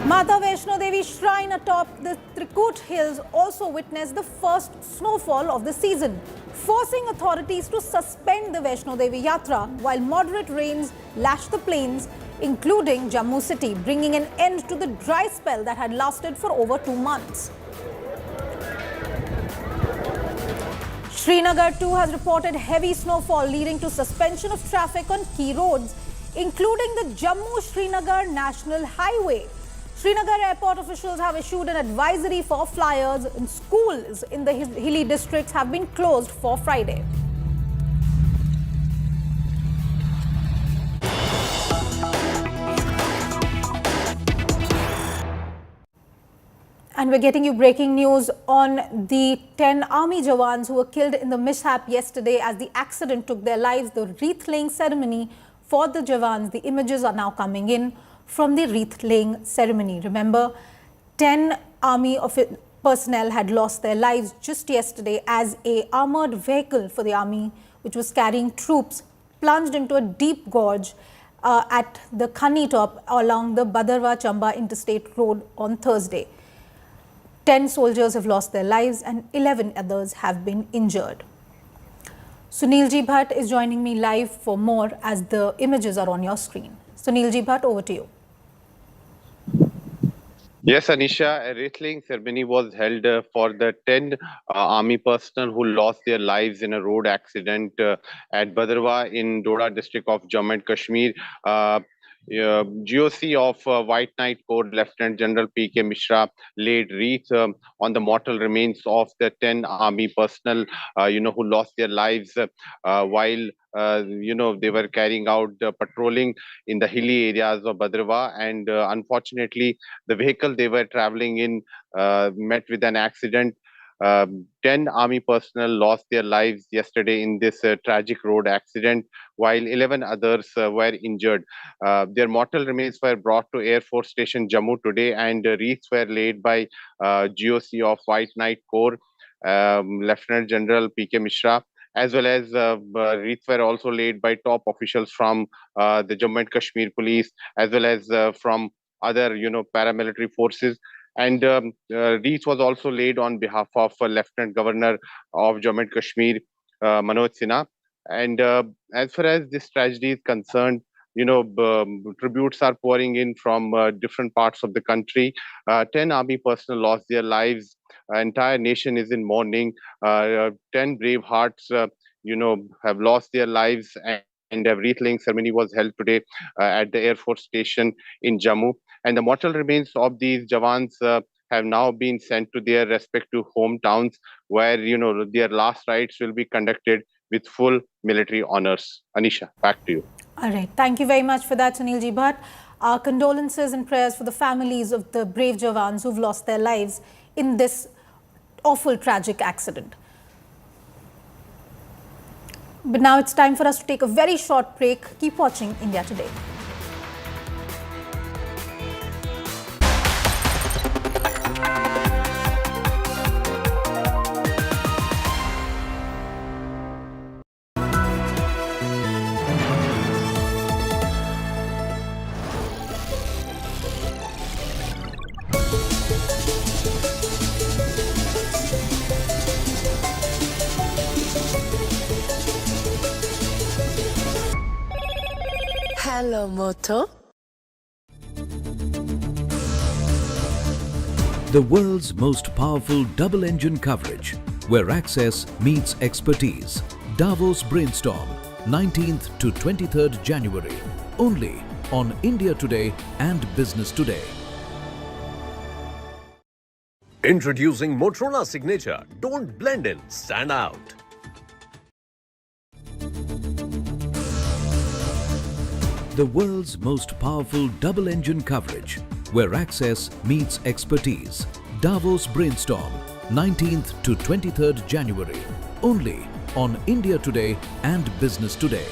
Mata Vaishno Devi shrine atop the Trikut hills also witnessed the first snowfall of the season, forcing authorities to suspend the Vaishno Devi Yatra while moderate rains lashed the plains, including Jammu city, bringing an end to the dry spell that had lasted for over 2 months. Srinagar too has reported heavy snowfall leading to suspension of traffic on key roads, including the Jammu-Srinagar National Highway. Srinagar airport officials have issued an advisory for flyers, and schools in the hilly districts have been closed for Friday. And we're getting you breaking news on the 10 army jawans who were killed in the mishap yesterday as the accident took their lives. The wreath-laying ceremony for the jawans, the images are now coming in from the wreath-laying ceremony. Remember, 10 army personnel had lost their lives just yesterday as a armoured vehicle for the army which was carrying troops, plunged into a deep gorge at the Khani top along the Badarwa-Chamba interstate road on Thursday. 10 soldiers have lost their lives and 11 others have been injured. Sunilji Bhatt is joining me live for more as the images are on your screen. Sunilji Bhatt, over to you. Yes, Anisha, a wrestling ceremony was held for the 10 army personnel who lost their lives in a road accident at Badarwa in Doda district of Jammu and Kashmir. GOC of White Knight Corps Lieutenant General P.K. Mishra laid wreath on the mortal remains of the 10 army personnel, who lost their lives while they were carrying out patrolling in the hilly areas of Badarwa, and unfortunately the vehicle they were traveling in met with an accident. 10 army personnel lost their lives yesterday in this tragic road accident, while 11 others were injured. Their mortal remains were brought to Air Force Station Jammu today, and wreaths were laid by GOC of White Knight Corps, Lieutenant General P.K. Mishra, as well as wreaths were also laid by top officials from the Jammu and Kashmir Police, as well as from other, paramilitary forces. And wreath was also laid on behalf of Lieutenant Governor of Jammu and Kashmir, Manoj Sinha. And as far as this tragedy is concerned, tributes are pouring in from different parts of the country. 10 army personnel lost their lives. Entire nation is in mourning. 10 brave hearts, have lost their lives, and a wreath-laying ceremony was held today at the Air Force Station in Jammu. And the mortal remains of these Jawans have now been sent to their respective hometowns, where, their last rites will be conducted with full military honors. Anisha, back to you. All right. Thank you very much for that, Sunilji Bhatt. Our condolences and prayers for the families of the brave Jawans who've lost their lives in this awful, tragic accident. But now it's time for us to take a very short break. Keep watching India Today. Hello, Moto. The world's most powerful double-engine coverage, where access meets expertise. Davos Brainstorm, 19th to 23rd January. Only on India Today and Business Today. Introducing Motorola Signature. Don't blend in, stand out. The world's most powerful double-engine coverage, where access meets expertise. Davos Brainstorm, 19th to 23rd January. Only on India Today and Business Today.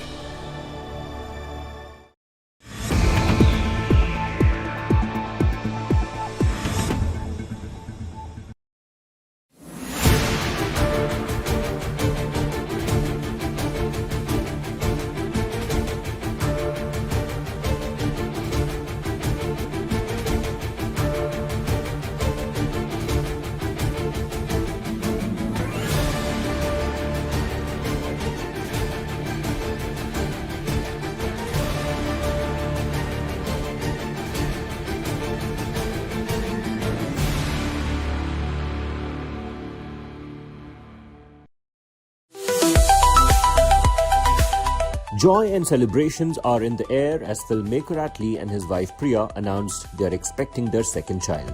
Joy and celebrations are in the air as filmmaker Atlee and his wife Priya announced they are expecting their second child.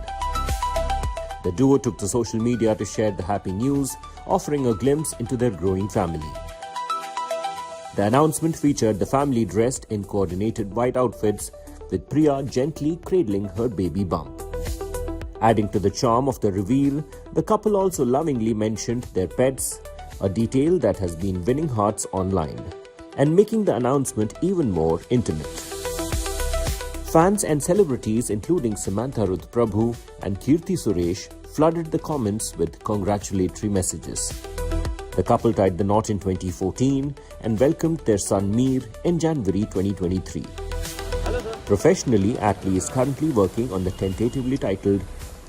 The duo took to social media to share the happy news, offering a glimpse into their growing family. The announcement featured the family dressed in coordinated white outfits, with Priya gently cradling her baby bump. Adding to the charm of the reveal, the couple also lovingly mentioned their pets, a detail that has been winning hearts online and making the announcement even more intimate. Fans and celebrities including Samantha Ruth Prabhu and Kirti Suresh flooded the comments with congratulatory messages. The couple tied the knot in 2014 and welcomed their son Mir in January 2023. Professionally, Atlee is currently working on the tentatively titled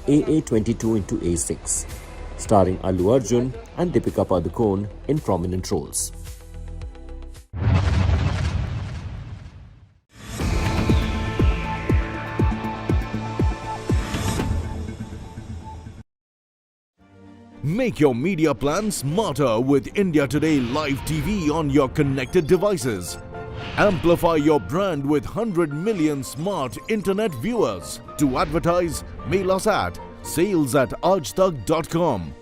AA22 into A6, starring Allu Arjun and Deepika Padukone in prominent roles. Make your media plan smarter with India Today Live TV on your connected devices. Amplify your brand with 100 million smart internet viewers. To advertise, mail us at sales@aajtak.com.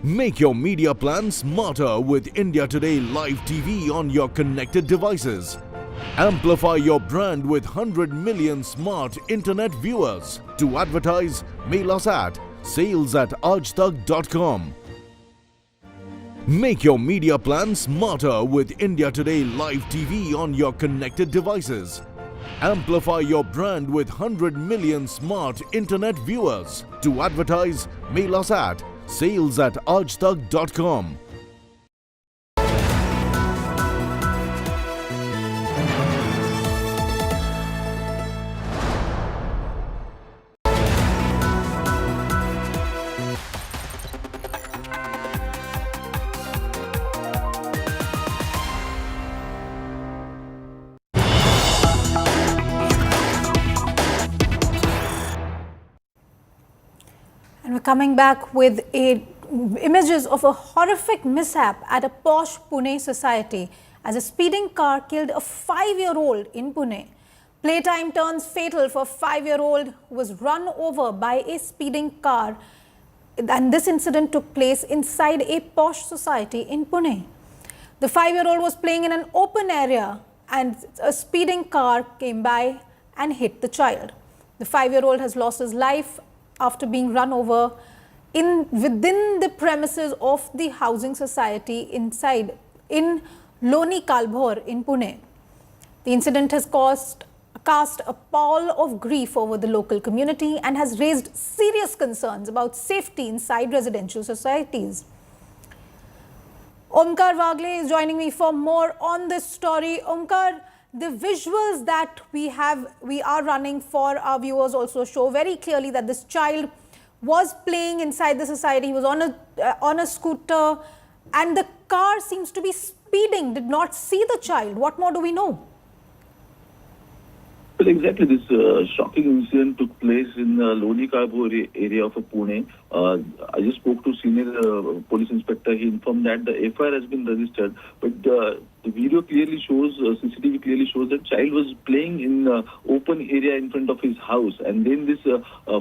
Make your media plan smarter with India Today Live TV on your connected devices. Amplify your brand with 100 million smart internet viewers. To advertise, mail us at sales@aajtak.com. Make your media plan smarter with India Today Live TV on your connected devices. Amplify your brand with 100 million smart internet viewers. To advertise, mail us at sales@aajtak.com. And we're coming back with images of a horrific mishap at a posh Pune society as a speeding car killed a 5-year-old in Pune. Playtime turns fatal for a 5-year-old who was run over by a speeding car, and this incident took place inside a posh society in Pune. The 5-year-old was playing in an open area and a speeding car came by and hit the child. The 5-year-old has lost his life after being run over within the premises of the housing society in Loni Kalbhor in Pune. The incident has cast a pall of grief over the local community and has raised serious concerns about safety inside residential societies. Omkar Wagle is joining me for more on this story. Omkar, the visuals that we are running for our viewers also show very clearly that this child was playing inside the society. He was on a scooter and the car seems to be speeding, did not see the child. What more do we know? Well, exactly. This shocking incident took place in the Loni Kalbhor area of Pune. I just spoke to senior police inspector. He informed that the FIR has been registered, but the video clearly shows, CCTV clearly shows that child was playing in open area in front of his house, and then this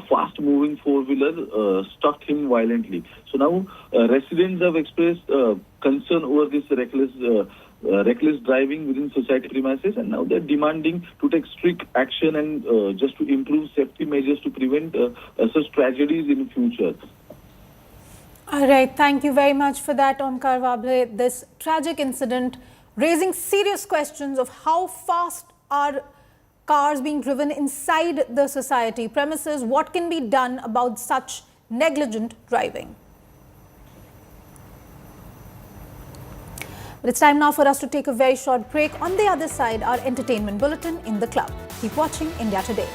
fast-moving four-wheeler struck him violently. So now residents have expressed concern over this reckless driving within society premises, and now they're demanding to take strict action and just to improve safety measures to prevent such tragedies in future. All right, thank you very much for that, Omkar Wagle. This tragic incident raising serious questions of how fast are cars being driven inside the society premises, what can be done about such negligent driving. But it's time now for us to take a very short break. On the other side, our entertainment bulletin in the club. Keep watching India Today.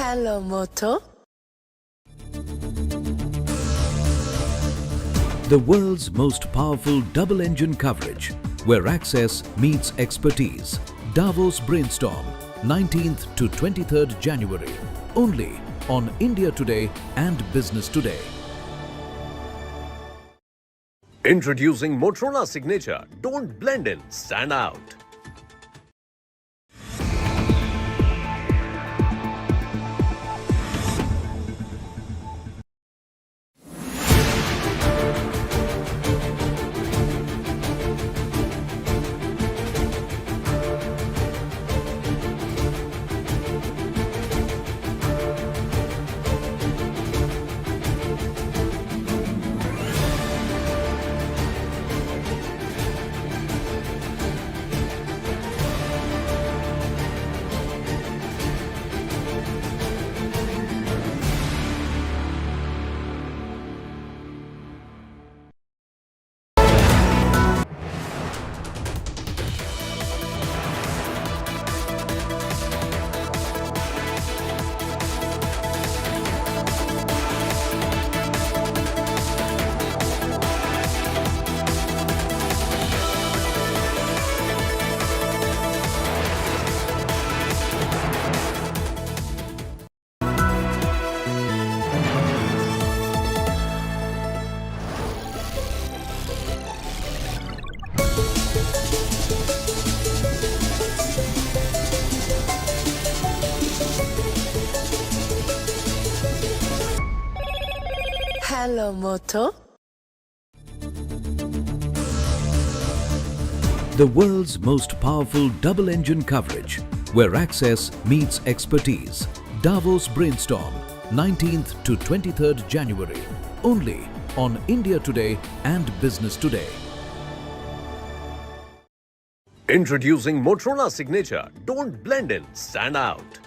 Hello, Moto. The world's most powerful double-engine coverage, where access meets expertise. Davos Brainstorm, 19th to 23rd January. Only on India Today and Business Today. Introducing Motorola Signature. Don't blend in, stand out. Hello, Moto. The world's most powerful double-engine coverage, where access meets expertise. Davos Brainstorm, 19th to 23rd January. Only on India Today and Business Today. Introducing Motorola Signature. Don't blend in, stand out.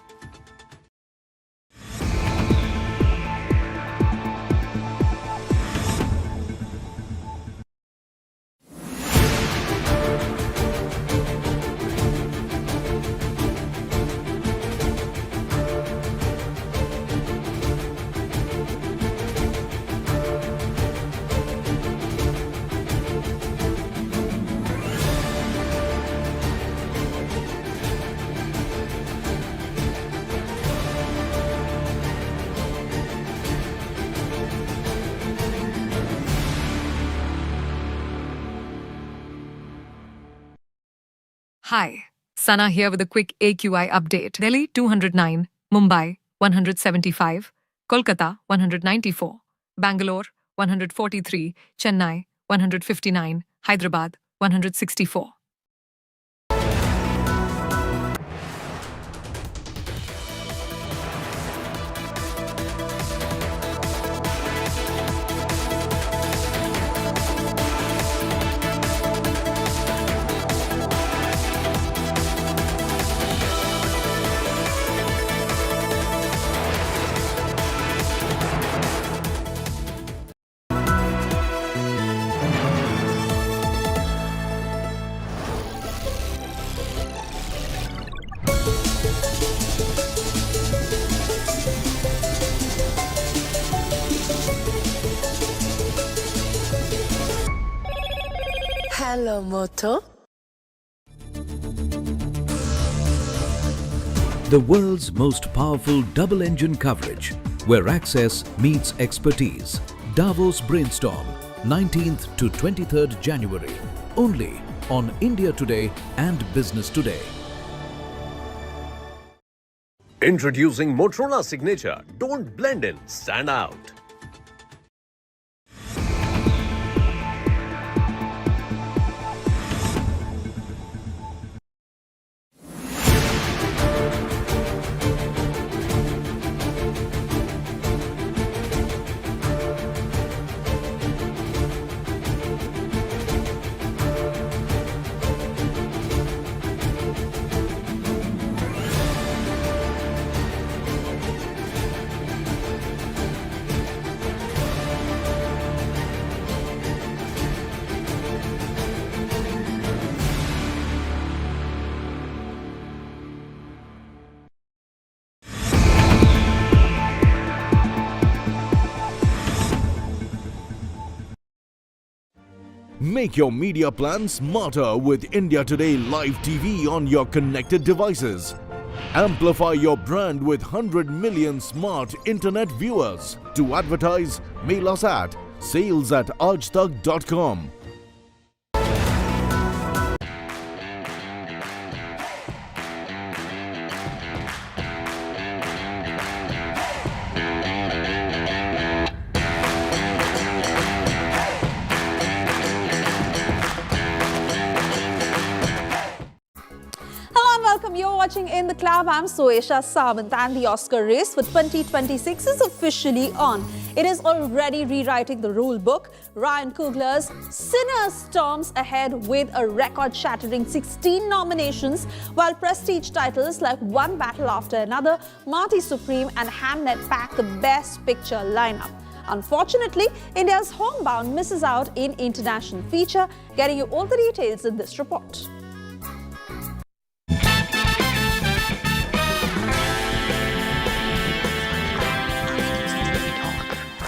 Hi, Sana here with a quick AQI update. Delhi 209, Mumbai 175, Kolkata 194, Bangalore 143, Chennai 159, Hyderabad 164. Hello, Moto. The world's most powerful double-engine coverage, where access meets expertise. Davos Brainstorm, 19th to 23rd January. Only on India Today and Business Today. Introducing Motorola Signature. Don't blend in, stand out. Make your media plan smarter with India Today Live TV on your connected devices. Amplify your brand with 100 million smart internet viewers. To advertise, mail us at sales@aajtak.com. You're watching In the Club. I'm Suesha Sawant, and the Oscar race for 2026 is officially on. It is already rewriting the rule book. Ryan Coogler's Sinner storms ahead with a record-shattering 16 nominations, while prestige titles like One Battle After Another, Marty Supreme and Hamnet pack the Best Picture lineup. Unfortunately, India's Homebound misses out in international feature. Getting you all the details in this report.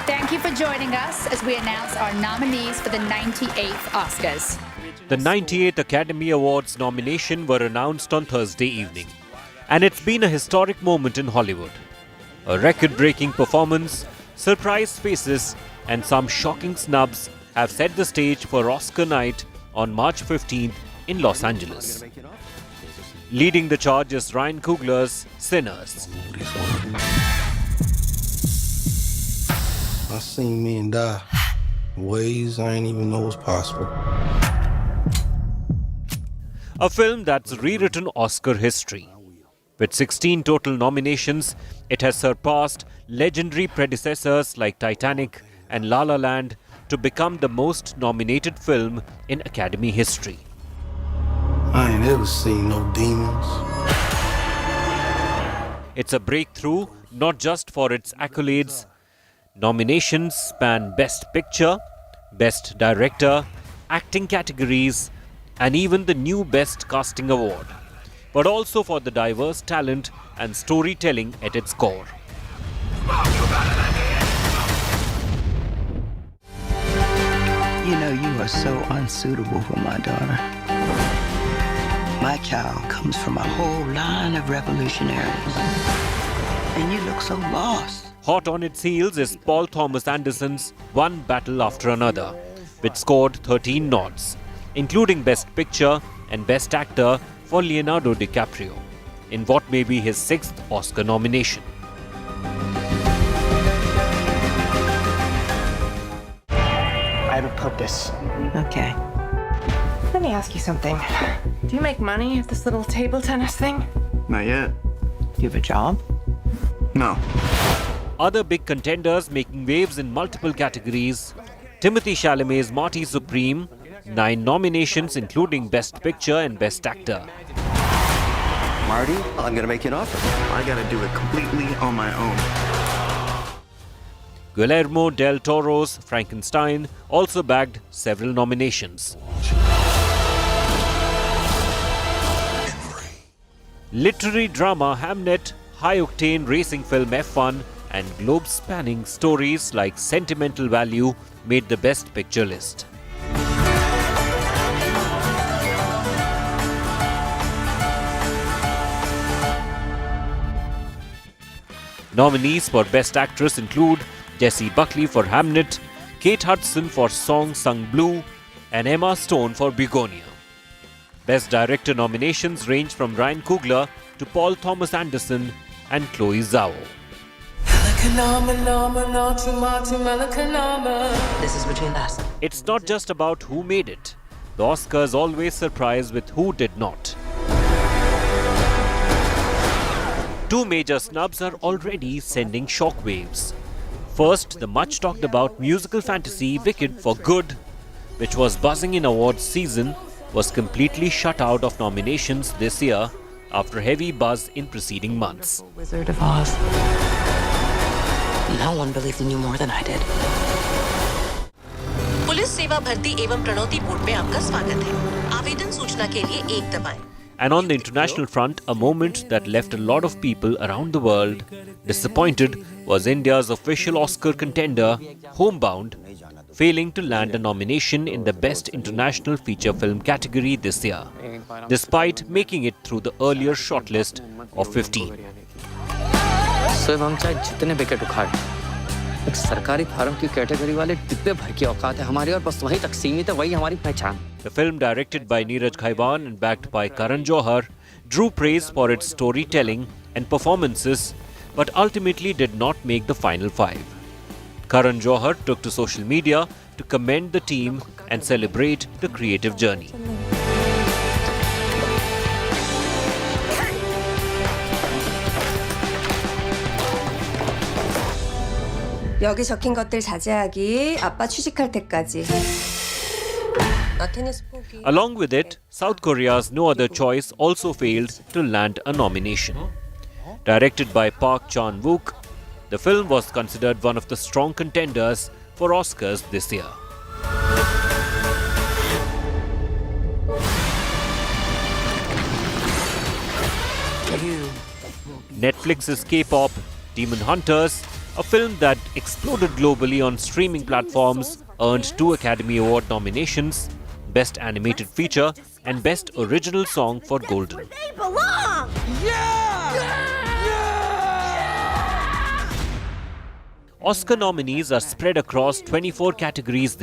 Thank you for joining us as we announce our nominees for the 98th Oscars. The 98th Academy Awards nomination were announced on Thursday evening, and it's been a historic moment in Hollywood. A record-breaking performance, surprise faces, and some shocking snubs have set the stage for Oscar night on March 15th in Los Angeles. Leading the charge is Ryan Coogler's Sinners. I seen men die in ways I ain't even know was possible. A film that's rewritten Oscar history. With 16 total nominations, it has surpassed legendary predecessors like Titanic and La La Land to become the most nominated film in Academy history. I ain't ever seen no demons. It's a breakthrough not just for its accolades. Nominations span Best Picture, Best Director, Acting categories, and even the new Best Casting Award, but also for the diverse talent and storytelling at its core. You know, you are so unsuitable for my daughter. My child comes from a whole line of revolutionaries, and you look so lost. Hot on its heels is Paul Thomas Anderson's One Battle After Another, which scored 13 nods, including Best Picture and Best Actor for Leonardo DiCaprio, in what may be his 6th Oscar nomination. I have a purpose. Okay. Let me ask you something. Do you make money at this little table tennis thing? Not yet. Do you have a job? No. Other big contenders making waves in multiple categories: Timothée Chalamet's Marty Supreme, 9 nominations including Best Picture and Best Actor. Marty, I'm gonna make you an offer. I gotta do it completely on my own. Guillermo del Toro's Frankenstein also bagged several nominations. Literary drama Hamnet, high-octane racing film F1, and globe-spanning stories like Sentimental Value made the Best Picture list. Nominees for Best Actress include Jessie Buckley for Hamnet, Kate Hudson for Song Sung Blue, and Emma Stone for Begonia. Best Director nominations range from Ryan Coogler to Paul Thomas Anderson and Chloe Zhao. This is between us. It's not just about who made it. The Oscars always surprise with who did not. 2 major snubs are already sending shockwaves. First, the much talked about musical fantasy Wicked for Good, which was buzzing in awards season, was completely shut out of nominations this year after heavy buzz in preceding months. Wizard of Oz. No one believed in you more than I did. Police सेवा भर्ती एवं Pranoti board में आपका स्वागत है। आवेदन सूचना के लिए 1 दबाएं। And on the international front, a moment that left a lot of people around the world disappointed was India's official Oscar contender, Homebound, failing to land a nomination in the Best International Feature Film category this year, despite making it through the earlier shortlist of 15. सिर्फ हम चाहे जितने wicket उखाड़ एक सरकारी farm की category वाले डिब्बे भर की औकात है हमारी और बस वहीं तक सीमित है वही हमारी पहचान. The film, directed by Neeraj Khaiban and backed by Karan Johar, drew praise for its storytelling and performances, but ultimately did not make the final five. Karan Johar took to social media to commend the team and celebrate the creative journey. 여기 적힌 것들 자제하기. 아빠 취직할 때까지. Along with it, South Korea's No Other Choice also failed to land a nomination. Directed by Park Chan-wook, the film was considered one of the strong contenders for Oscars this year. Netflix's K-pop Demon Hunters, a film that exploded globally on streaming platforms, earned 2 Academy Award nominations, Best Animated Feature and Best Original Song for Golden. They belong! Oscar nominees are spread across 24 categories